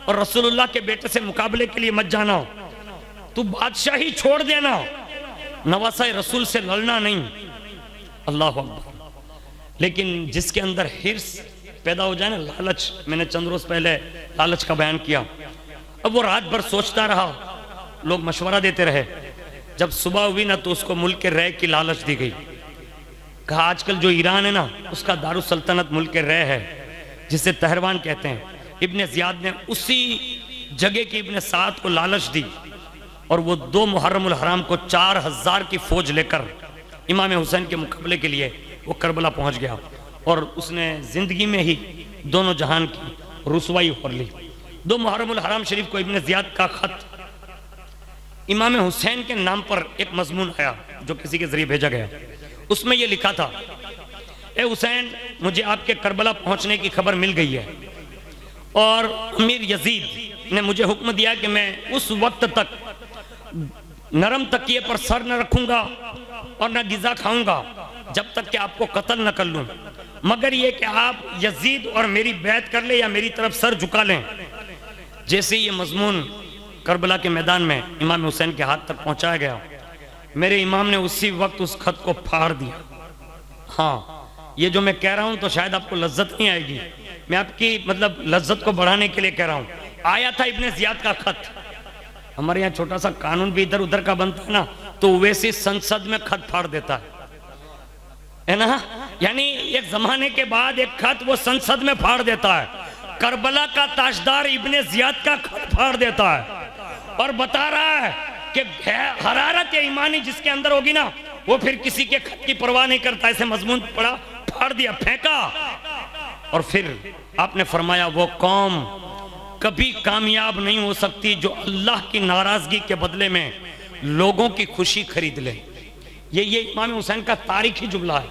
Speaker 2: اور رسول اللہ کے بیٹے سے مقابلے کے لیے مت جانا، تو بادشاہی چھوڑ دینا، نواسہ رسول سے لڑنا نہیں۔ اللہ اکبر۔ لیکن جس کے اندر حرص پیدا ہو جائے نا، لالچ، میں نے چند روز پہلے لالچ کا بیان کیا، اب وہ رات بھر سوچتا رہا، لوگ مشورہ دیتے رہے، جب صبح ہوئی نا تو اس کو ملک رے کی لالچ دی گئی۔ کہا آج کل جو ایران ہے نا، اس کا دارالسلطنت ملک رے ہے، جسے تہروان کہتے ہیں۔ ابن زیاد نے اسی جگہ کی ابن سعد کو لالچ دی، اور وہ 2 محرم الحرام کو 4000 کی فوج لے کر امام حسین کے مقابلے کے لیے وہ کربلا پہنچ گیا، اور اس نے زندگی میں ہی دونوں جہان کی رسوائی ہو لی۔ 2 محرم الحرام شریف کو ابن زیاد کا خط امام حسین کے نام پر ایک مضمون آیا جو کسی کے ذریعے بھیجا گیا۔ اس میں یہ لکھا تھا، اے حسین، مجھے آپ کے کربلا پہنچنے کی خبر مل گئی ہے، اور امیر یزید نے مجھے حکم دیا کہ میں اس وقت تک نرم تکیے پر سر نہ رکھوں گا اور نہ غذا کھاؤں گا جب تک کہ آپ کو قتل نہ کر لوں، مگر یہ کہ آپ یزید اور میری بیعت کر لیں یا میری طرف سر جھکا لیں۔ جیسے یہ مضمون کربلا کے میدان میں امام حسین کے ہاتھ تک پہنچایا گیا، میرے امام نے اسی وقت اس خط کو پھاڑ دیا۔ ہاں، یہ جو میں کہہ رہا ہوں تو شاید آپ کو لذت نہیں آئے گی، میں آپ کی لذت کو بڑھانے کے لیے کہہ رہا ہوں۔ آیا تھا ابن زیاد کا خط، ہمارے یہاں چھوٹا سا قانون بھی ادھر ادھر کا بنتا ہے نا، تو ویسی سنسد میں خط پھاڑ دیتا ہے نا، یعنی ایک زمانے کے بعد ایک خط وہ سنسد میں پھاڑ دیتا ہے۔ کربلا کا تاجدار ابن زیاد کا خط پھاڑ دیتا ہے، اور بتا رہا ہے کہ حرارت ایمانی جس کے اندر ہوگی نا، وہ پھر کسی کے خط کی پرواہ نہیں کرتا۔ ایسے مضمون پڑا، پھاڑ دیا، پھینکا، اور پھر آپ نے فرمایا وہ قوم کبھی کامیاب نہیں ہو سکتی جو اللہ کی ناراضگی کے بدلے میں لوگوں کی خوشی خرید لے۔ یہ امام حسین کا تاریخی جملہ ہے۔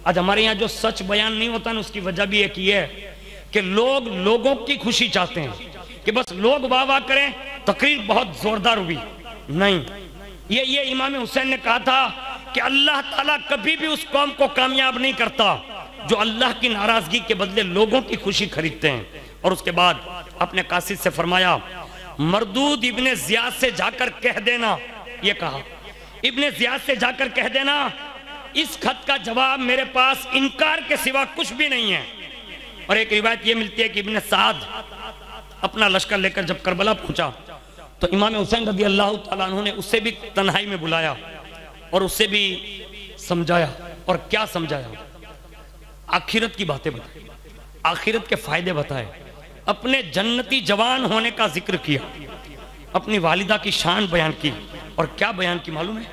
Speaker 2: آج ہمارے یہاں جو سچ بیان نہیں ہوتا نا، اس کی وجہ بھی ایک یہ ہے کہ لوگ لوگوں کی خوشی چاہتے ہیں، کہ بس لوگ واہ واہ کریں، تقریر بہت زوردار ہوئی۔ نہیں، یہ امام حسین نے کہا تھا کہ اللہ تعالیٰ کبھی بھی اس قوم کو کامیاب نہیں کرتا جو اللہ کی ناراضگی کے بدلے لوگوں کی خوشی خریدتے ہیں۔ اور اس کے بعد اپنے قاصد سے فرمایا، مردود ابن زیاد سے جا کر کہہ دینا، یہ کہا ابن زیاد سے جا کر کہہ دینا اس خط کا جواب میرے پاس انکار کے سوا کچھ بھی نہیں ہے۔ اور ایک روایت یہ ملتی ہے کہ ابن سعد اپنا لشکر لے کر جب کربلا پہنچا تو امام حسین رضی اللہ تعالیٰ عنہ نے اسے بھی تنہائی میں بلایا اور اسے بھی سمجھایا۔ اور کیا سمجھایا؟ آخرت کی باتیں بتائیں، آخرت کے فائدے بتائے، اپنے جنتی جوان ہونے کا ذکر کیا، اپنی والدہ کی شان بیان کی۔ اور کیا بیان کی معلوم ہے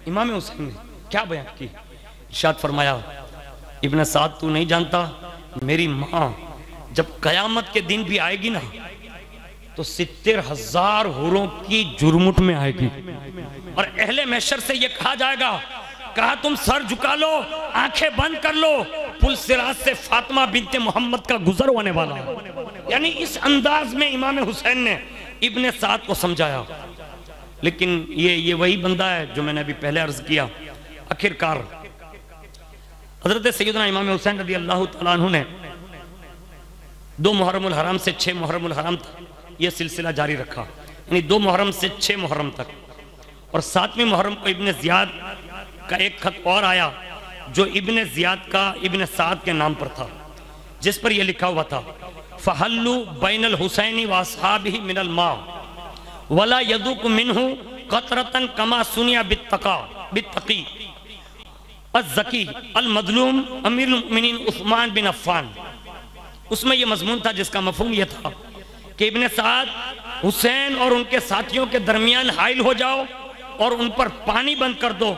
Speaker 2: امام حسین نے؟ کیا بیان کی؟ ارشاد فرمایا، ابن سعد تو نہیں جانتا، میری ماں جب قیامت کے دن بھی آئے گی نا تو 70,000 حوروں کی جرمٹ میں آئے گی، اور اہل محشر سے یہ کہا جائے گا، کہا تم سر جھکا لو، آنکھیں بند کر لو، پل صراط سے فاطمہ بنت محمد کا گزر ہونے والا ہے۔ یعنی اس انداز میں امام حسین نے ابن سعد کو سمجھایا۔ لیکن یہ وہی بندہ ہے جو میں نے ابھی پہلے عرض کیا۔ آخر کار حضرت سیدنا امام حسین رضی اللہ تعالیٰ عنہ نے 2 محرم الحرام سے 6 محرم الحرام تک یہ سلسلہ جاری رکھا، یعنی 2 محرم سے 6 محرم تک۔ اور 7ویں محرم کو ابن زیاد کا ایک خط اور آیا جو ابن زیاد کا ابن سعد کے نام پر تھا، جس پر یہ لکھا ہوا تھا فَحَلُّ بَيْنَ الْحُسَيْنِ وَأَصْحَابِهِ مِنَ الْمَاءِ وَلَا يَذُوقُ مِنْهُ قَطْرَةً كَمَا سُنِيَ بِالتَّقِي الزکی المظلوم امیر المؤمنین عثمان بن عفان۔ اس میں یہ مضمون تھا جس کا مفہوم یہ تھا کہ ابن سعد حسین اور ان کے ساتھیوں کے درمیان حائل ہو جاؤ اور ان پر پانی بند کر دو،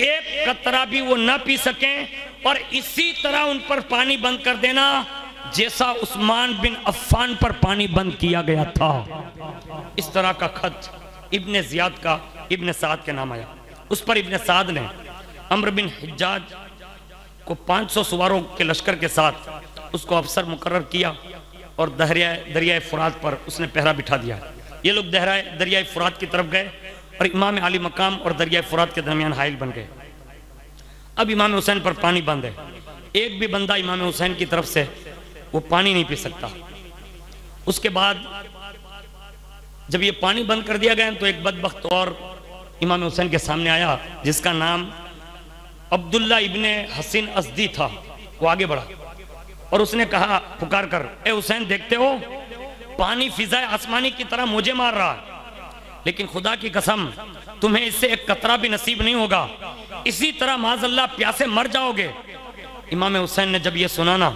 Speaker 2: ایک قطرہ بھی وہ نہ پی سکیں، اور اسی طرح ان پر پانی بند کر دینا جیسا عثمان بن عفان پر پانی بند کیا گیا تھا۔ اس طرح کا خط ابن زیاد کا ابن سعد کے نام آیا۔ اس پر ابن سعد نے عمرو بن حجاج کو 500 سواروں کے لشکر کے ساتھ اس کو افسر مقرر کیا اور دریائے فرات پر اس نے پہرا بٹھا دیا۔ یہ لوگ دریائے فرات کی طرف گئے اور امام علی مقام اور دریائے فرات کے درمیان حائل بن گئے۔ اب امام حسین پر پانی بند ہے، ایک بھی بندہ امام حسین کی طرف سے وہ پانی نہیں پی سکتا۔ اس کے بعد جب یہ پانی بند کر دیا گیا تو ایک بدبخت اور امام حسین کے سامنے آیا جس کا نام عبداللہ ابن حسین ازدی تھا۔ وہ آگے بڑھا اور اس نے کہا پکار کر، اے حسین دیکھتے ہو پانی فضائے آسمانی کی طرح مجھے مار رہا ہے، لیکن خدا کی قسم تمہیں اس سے ایک قطرہ بھی نصیب نہیں ہوگا، اسی طرح معاذ اللہ پیاسے مر جاؤ گے۔ امام حسین نے جب یہ سنا نا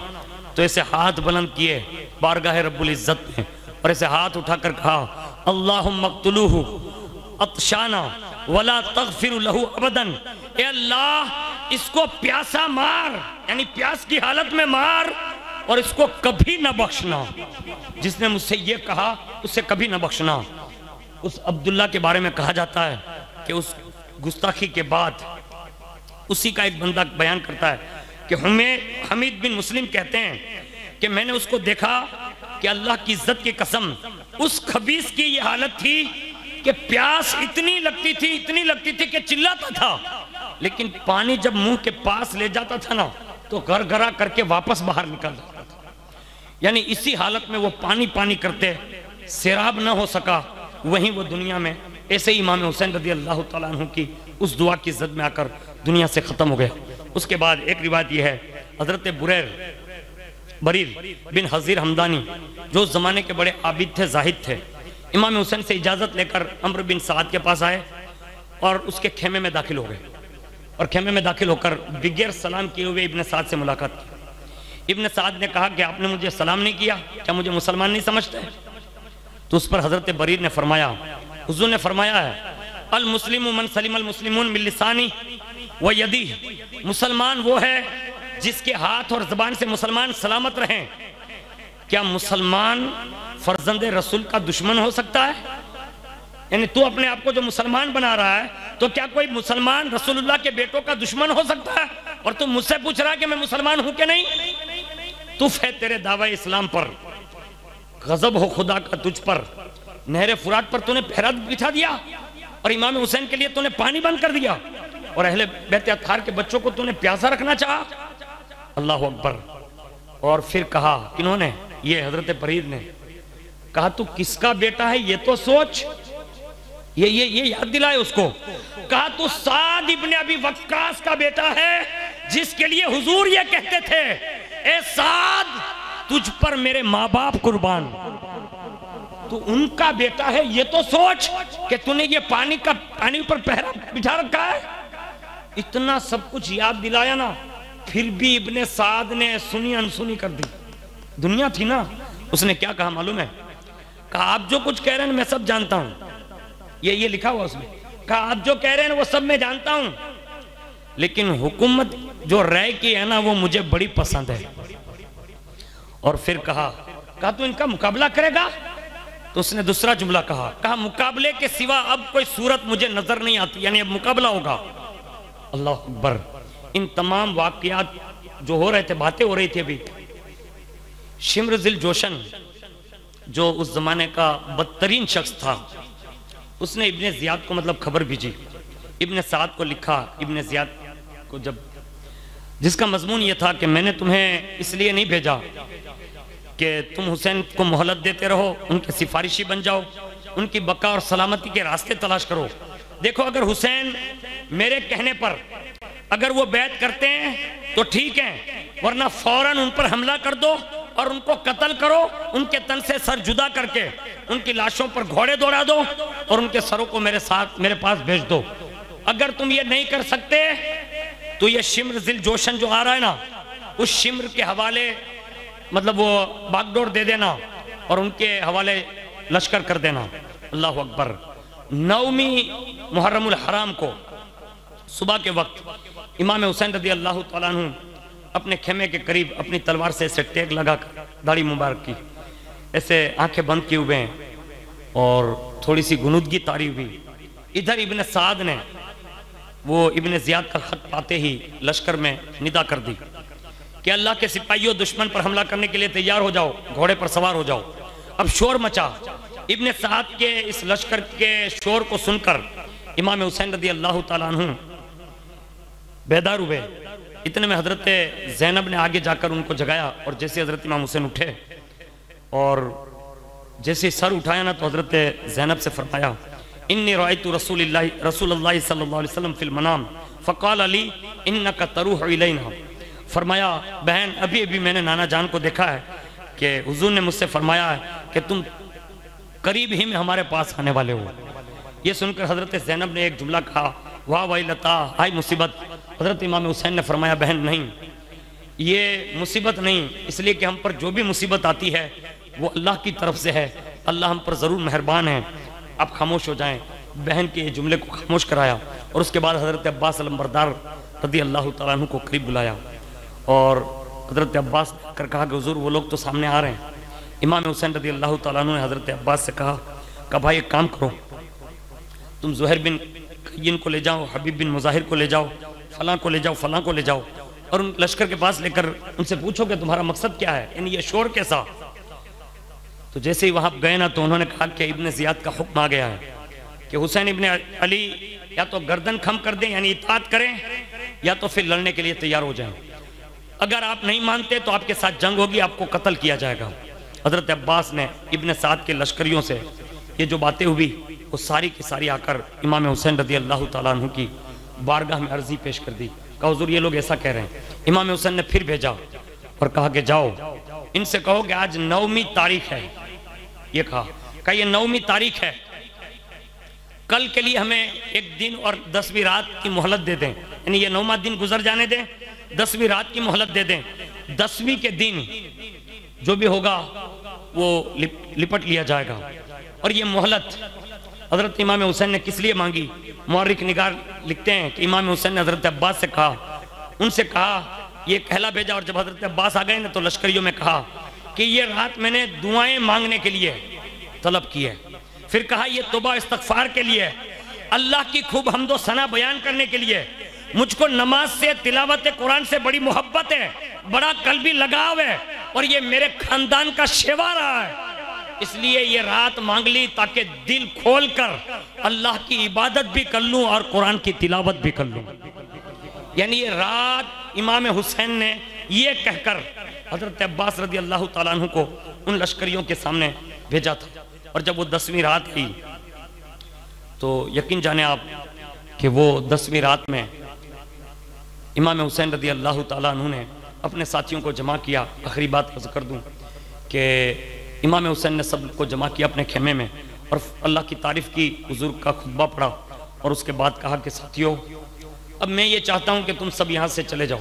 Speaker 2: تو ایسے ہاتھ بلند کیے بارگاہ رب العزت میں اور ایسے ہاتھ اٹھا کر کہا اللہم اقتلوہ عطشانا ولا تغفر لہو ابدا، اے اللہ اس کو پیاسا مار، یعنی پیاس کی حالت میں مار اور اس کو کبھی نہ بخشنا۔ جس نے مجھ سے یہ کہا اسے کبھی نہ بخشنا۔ اس عبداللہ کے بارے میں کہا جاتا ہے کہ اس گستاخی کے بعد اسی کا ایک بندہ بیان کرتا ہے کہ حمید بن مسلم کہتے ہیں کہ میں نے اس کو دیکھا کہ اللہ کی عزت کی قسم اس خبیث کی یہ حالت تھی کہ پیاس اتنی لگتی تھی کہ چلاتا تھا، لیکن پانی جب منہ کے پاس لے جاتا تھا نا تو گھر گھرا کر کے واپس باہر نکل جاتا تھا۔ یعنی اسی حالت میں وہ پانی کرتے سیراب نہ ہو سکا، وہیں وہ دنیا میں ایسے ہی امام حسین رضی اللہ تعالیٰ عنہ کی اس دعا کی زد میں آ کر دنیا سے ختم ہو گیا۔ اس کے بعد ایک روایت یہ ہے حضرت بریر بن حضیر حمدانی جو اس زمانے کے بڑے عابد تھے، زاہد تھے، امام حسین سے اجازت لے کر عمرو بن سعد کے پاس آئے اور اس کے خیمے میں داخل ہو گئے، اور خیمے میں داخل ہو کر بغیر سلام کیے ہوئے ابن سعد سے ملاقات کی۔ ابن سعد نے کہا کہ آپ نے مجھے سلام نہیں کیا، کیا مجھے مسلمان نہیں سمجھتے؟ تو اس پر حضرت بریر نے فرمایا، حضور نے فرمایا ہے المسلم من سلم المسلمون من لسانی و یدی، مسلمان وہ ہے جس کے ہاتھ اور زبان سے مسلمان سلامت رہیں۔ کیا مسلمان فرزند رسول کا دشمن ہو سکتا ہے؟ یعنی تو اپنے آپ کو جو مسلمان بنا رہا ہے تو کیا کوئی مسلمان رسول اللہ کے بیٹوں کا دشمن ہو سکتا ہے؟ اور تو مجھ سے پوچھ رہا ہے کہ میں مسلمان ہوں کہ نہیں؟ تف ہے تیرے دعوی اسلام پر، غضب ہو خدا کا تجھ پر، نہر فرات پر تو نے پہرا بٹھا دیا اور امام حسین کے لیے تو نے پانی بند کر دیا، اور اہل بیت اطہار کے بچوں کو تو نے پیاسا رکھنا چاہا۔ اللہ اکبر۔ اور پھر کہا کنہوں نے؟ یہ حضرت بریر نے کہا تو کس کا بیٹا ہے یہ تو سوچ، یہ یاد دلائے اس کو۔ کہا تو سعد ابن ابی وقاص کا بیٹا ہے جس کے لیے حضور یہ کہتے تھے اے سعد تجھ پر میرے ماں باپ قربان، تو ان کا بیٹا ہے یہ تو سوچ کہ تو نے یہ پانی پر پہرا بٹھا رکھا ہے۔ اتنا سب کچھ یاد دلایا نا، پھر بھی ابن سعد نے سنی انسنی کر دی۔ دنیا تھی نا، اس نے کیا کہا معلوم ہے؟ کہا آپ جو کچھ کہہ رہے ہیں میں سب جانتا ہوں، یہ لکھا ہوا اس میں، کہا آپ جو کہہ رہے ہیں وہ سب میں جانتا ہوں، لیکن حکومت جو رائے کی ہے نا وہ مجھے بڑی پسند ہے۔ اور پھر کہا تو ان کا مقابلہ کرے گا؟ تو اس نے دوسرا جملہ کہا مقابلے کے سوا اب کوئی صورت مجھے نظر نہیں آتی، یعنی اب مقابلہ ہوگا۔ اللہ اکبر۔ ان تمام واقعات جو ہو رہے تھے، باتیں ہو رہی تھی ابھی، شمر ذی الجوشن جو اس زمانے کا بدترین شخص تھا، اس نے ابن زیاد کو خبر بھیجی، ابن سعد کو لکھا، ابن زیاد کو جس کا مضمون یہ تھا کہ میں نے تمہیں اس لیے نہیں بھیجا کہ تم حسین کو مہلت دیتے رہو، ان کے سفارشی بن جاؤ، ان کی بقا اور سلامتی کے راستے تلاش کرو۔ دیکھو اگر حسین میرے کہنے پر اگر وہ بیعت کرتے ہیں تو ٹھیک ہے، ورنہ فوراً ان پر حملہ کر دو اور ان کو قتل کرو، ان کے تن سے سر جدا کر کے ان کی لاشوں پر گھوڑے دوڑا دو اور ان کے سروں کو میرے پاس بھیج دو۔ اگر تم یہ نہیں کر سکتے تو یہ شمر ذل جوشن جو آ رہا ہے نا، اس شمر کے حوالے مطلب وہ باغڈور دے دینا اور ان کے حوالے لشکر کر دینا۔ اللہ اکبر۔ 9ویں محرم الحرام کو صبح کے وقت امام حسین رضی اللہ تعالیٰ عنہ اپنے خیمے کے قریب اپنی تلوار سے ایسے ٹیک لگا کر داڑھی مبارک کی ایسے آنکھیں بند کیے ہوئے ہیں اور تھوڑی سی گنودگی طاری ہوئی۔ ادھر ابن سعد نے وہ ابن زیاد کا خط پاتے ہی لشکر میں ندا کر دی کہ اللہ کے سپاہیوں دشمن پر حملہ کرنے کے لیے تیار ہو جاؤ، گھوڑے پر سوار ہو جاؤ۔ اب شور مچا۔ ابن سعد کے اس لشکر کے شور کو سن کر امام حسین رضی اللہ تعالیٰ عنہ بیدار ہوئے۔ اتنے میں حضرت زینب نے آگے جا کر ان کو جگایا اور جیسے حضرت امام حسین اٹھے اور جیسے سر اٹھایا نا تو حضرت زینب سے فرمایا انی رأیت رسول اللہ صلی اللہ علیہ وسلم فی المنام فقال علی انکا تروح الینا۔ فرمایا بہن ابھی میں نے نانا جان کو دیکھا ہے کہ حضور نے مجھ سے فرمایا ہے کہ تم قریب ہی میں ہمارے پاس آنے والے ہو۔ یہ سن کر حضرت زینب نے ایک جملہ کہا واہ ویلتا، ہائے مصیبت۔ حضرت امام حسین نے فرمایا بہن نہیں، یہ مصیبت نہیں، اس لیے کہ ہم پر جو بھی مصیبت آتی ہے وہ اللہ کی طرف سے ہے، اللہ ہم پر ضرور مہربان ہے، آپ خاموش ہو جائیں۔ بہن کے یہ جملے کو خاموش کرایا اور اس کے بعد حضرت عباس علمبردار رضی اللہ تعالیٰ عنہ کو قریب بلایا اور حضرت عباس نے کر کہا کہ حضور وہ لوگ تو سامنے آ رہے ہیں۔ امام حسین رضی اللہ تعالیٰ عنہ نے حضرت عباس سے کہا کہ بھائی ایک کام کرو، تم زہر بن قین کو لے جاؤ، حبیب بن مظاہر کو لے جاؤ، فلاں کو لے جاؤ، فلاں کو لے جاؤ اور ان لشکر کے پاس لے کر ان سے پوچھو کہ تمہارا مقصد کیا ہے، یعنی یہ شور کیسا۔ تو جیسے ہی وہاں گئے نا تو انہوں نے کہا کہ ابن زیاد کا حکم آ گیا ہے کہ حسین ابن علی یا تو گردن خم کر دیں یعنی اطاعت کریں یا تو پھر لڑنے کے لیے تیار ہو جائیں، اگر آپ نہیں مانتے تو آپ کے ساتھ جنگ ہوگی، آپ کو قتل کیا جائے گا۔ حضرت عباس نے ابن سعد کے لشکریوں سے یہ جو باتیں ہوئی وہ ساری کی ساری آ کر امام حسین رضی اللہ تعالیٰ عنہ کی بارگاہ میں عرضی پیش کر دی کہ حضور یہ لوگ ایسا کہہ رہے ہیں۔ امام حسین نے پھر بھیجا اور کہا کہ جاؤ ان سے کہو کہ آج 9ویں تاریخ ہے، یہ کہا کہ یہ 9ویں تاریخ ہے، کل کے لیے ہمیں ایک دن اور 10ویں رات کی مہلت دے دیں، یعنی یہ 9واں دن گزر جانے دیں، 10ویں رات کی مہلت دے دیں، 10ویں کے دن جو بھی ہوگا وہ لپٹ لیا جائے گا۔ اور یہ مہلت حضرت امام حسین نے کس لیے مانگی؟ مورخ نگار لکھتے ہیں کہ امام حسین نے حضرت عباس سے کہا، ان سے کہا یہ کہلا بھیجا اور جب حضرت عباس آ گئے نا تو لشکریوں میں کہا کہ یہ رات میں نے دعائیں مانگنے کے لیے طلب کی ہے، پھر کہا یہ توبہ استغفار کے لیے، اللہ کی خوب حمد و ثنا بیان کرنے کے لیے، مجھ کو نماز سے تلاوت قرآن سے بڑی محبت ہے، بڑا قلبی لگاؤ ہے اور یہ میرے خاندان کا شیوا رہا ہے، اس لیے یہ رات مانگ لی تاکہ دل کھول کر اللہ کی عبادت بھی کر لوں اور قرآن کی تلاوت بھی کر لوں۔ یعنی یہ رات امام حسین نے یہ کہہ کر حضرت عباس رضی اللہ تعالیٰ عنہ کو ان لشکریوں کے سامنے بھیجا تھا، اور جب وہ 10ویں رات آئی تو یقین جانے آپ کہ وہ 10ویں رات میں امام حسین رضی اللہ تعالیٰ عنہ نے اپنے ساتھیوں کو جمع کیا۔ آخری بات عرض کر دوں کہ امام حسین نے سب کو جمع کیا اپنے خیمے میں اور اللہ کی تعریف کی، حضور کا خطبہ پڑھا اور اس کے بعد کہا کہ ساتھیوں اب میں یہ چاہتا ہوں کہ تم سب یہاں سے چلے جاؤ۔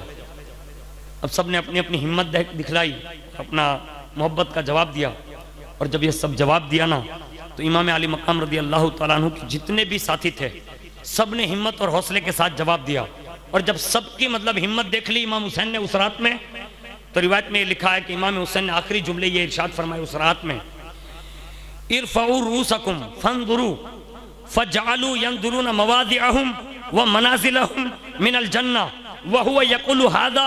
Speaker 2: اب سب نے اپنی اپنی ہمت دکھلائی، اپنا محبت کا جواب دیا، اور جب یہ سب جواب دیا نا تو امام علی مقام رضی اللہ تعالیٰ عنہ کے جتنے بھی ساتھی تھے سب نے ہمت اور حوصلے کے ساتھ جواب دیا، اور جب سب کی مطلب ہمت دیکھ لی امام حسین نے اس رات میں، تو روایت میں یہ لکھا ہے کہ امام حسین نے آخری جملے یہ ارشاد فرمائے اس رات میں، ارفعوا رؤوسکم فانظروا فجعلوا ينظرون مواضعهم ومنازلهم من الجنہ وهو يقول هذا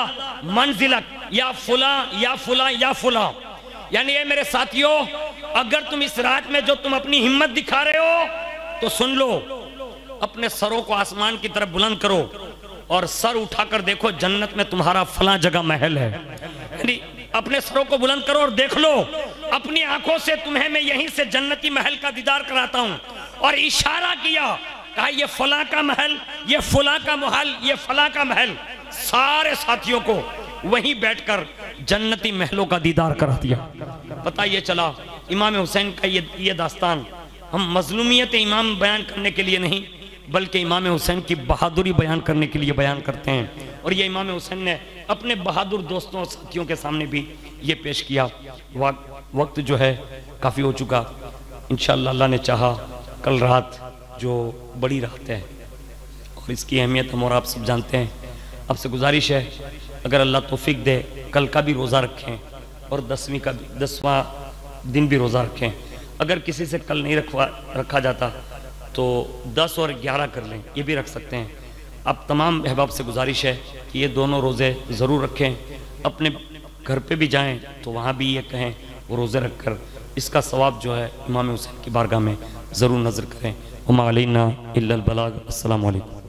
Speaker 2: منزلک یا فلاں یا فلاں یا فلاں۔ یعنی اے میرے ساتھیوں اگر تم اس رات میں جو تم اپنی ہمت دکھا رہے ہو تو سن لو، اپنے سروں کو آسمان کی طرف بلند کرو اور سر اٹھا کر دیکھو جنت میں تمہارا فلاں جگہ محل ہے۔ یعنی اپنے سروں کو بلند کرو اور دیکھ لو، اپنی آنکھوں سے تمہیں میں یہیں سے جنتی محل کا دیدار کراتا ہوں۔ اور اشارہ کیا، کہا یہ فلاں کا محل، یہ فلاں کا محل، یہ فلاں کا محل۔ سارے ساتھیوں کو وہیں بیٹھ کر جنتی محلوں کا دیدار کرا دیا۔ پتہ یہ چلا امام حسین کا یہ داستان ہم مظلومیت امام بیان کرنے کے لیے نہیں بلکہ امام حسین کی بہادری بیان کرنے کے لیے بیان کرتے ہیں، اور یہ امام حسین نے اپنے بہادر دوستوں اور ساتھیوں کے سامنے بھی یہ پیش کیا۔ وقت جو ہے کافی ہو چکا، انشاءاللہ اللہ نے چاہا کل رات جو بڑی رات ہے اور اس کی اہمیت ہم اور آپ سب جانتے ہیں، آپ سے گزارش ہے اگر اللہ توفیق دے کل کا بھی روزہ رکھیں اور 10واں دن بھی روزہ رکھیں۔ اگر کسی سے کل نہیں رکھا جاتا تو 10 اور 11 کر لیں، یہ بھی رکھ سکتے ہیں۔ اب تمام احباب سے گزارش ہے کہ یہ دونوں روزے ضرور رکھیں، اپنے گھر پہ بھی جائیں تو وہاں بھی یہ کہیں وہ روزے رکھ کر اس کا ثواب جو ہے امام حسین کی بارگاہ میں ضرور نظر کریں۔ وما علینا الا البلاغ۔ السلام علیکم۔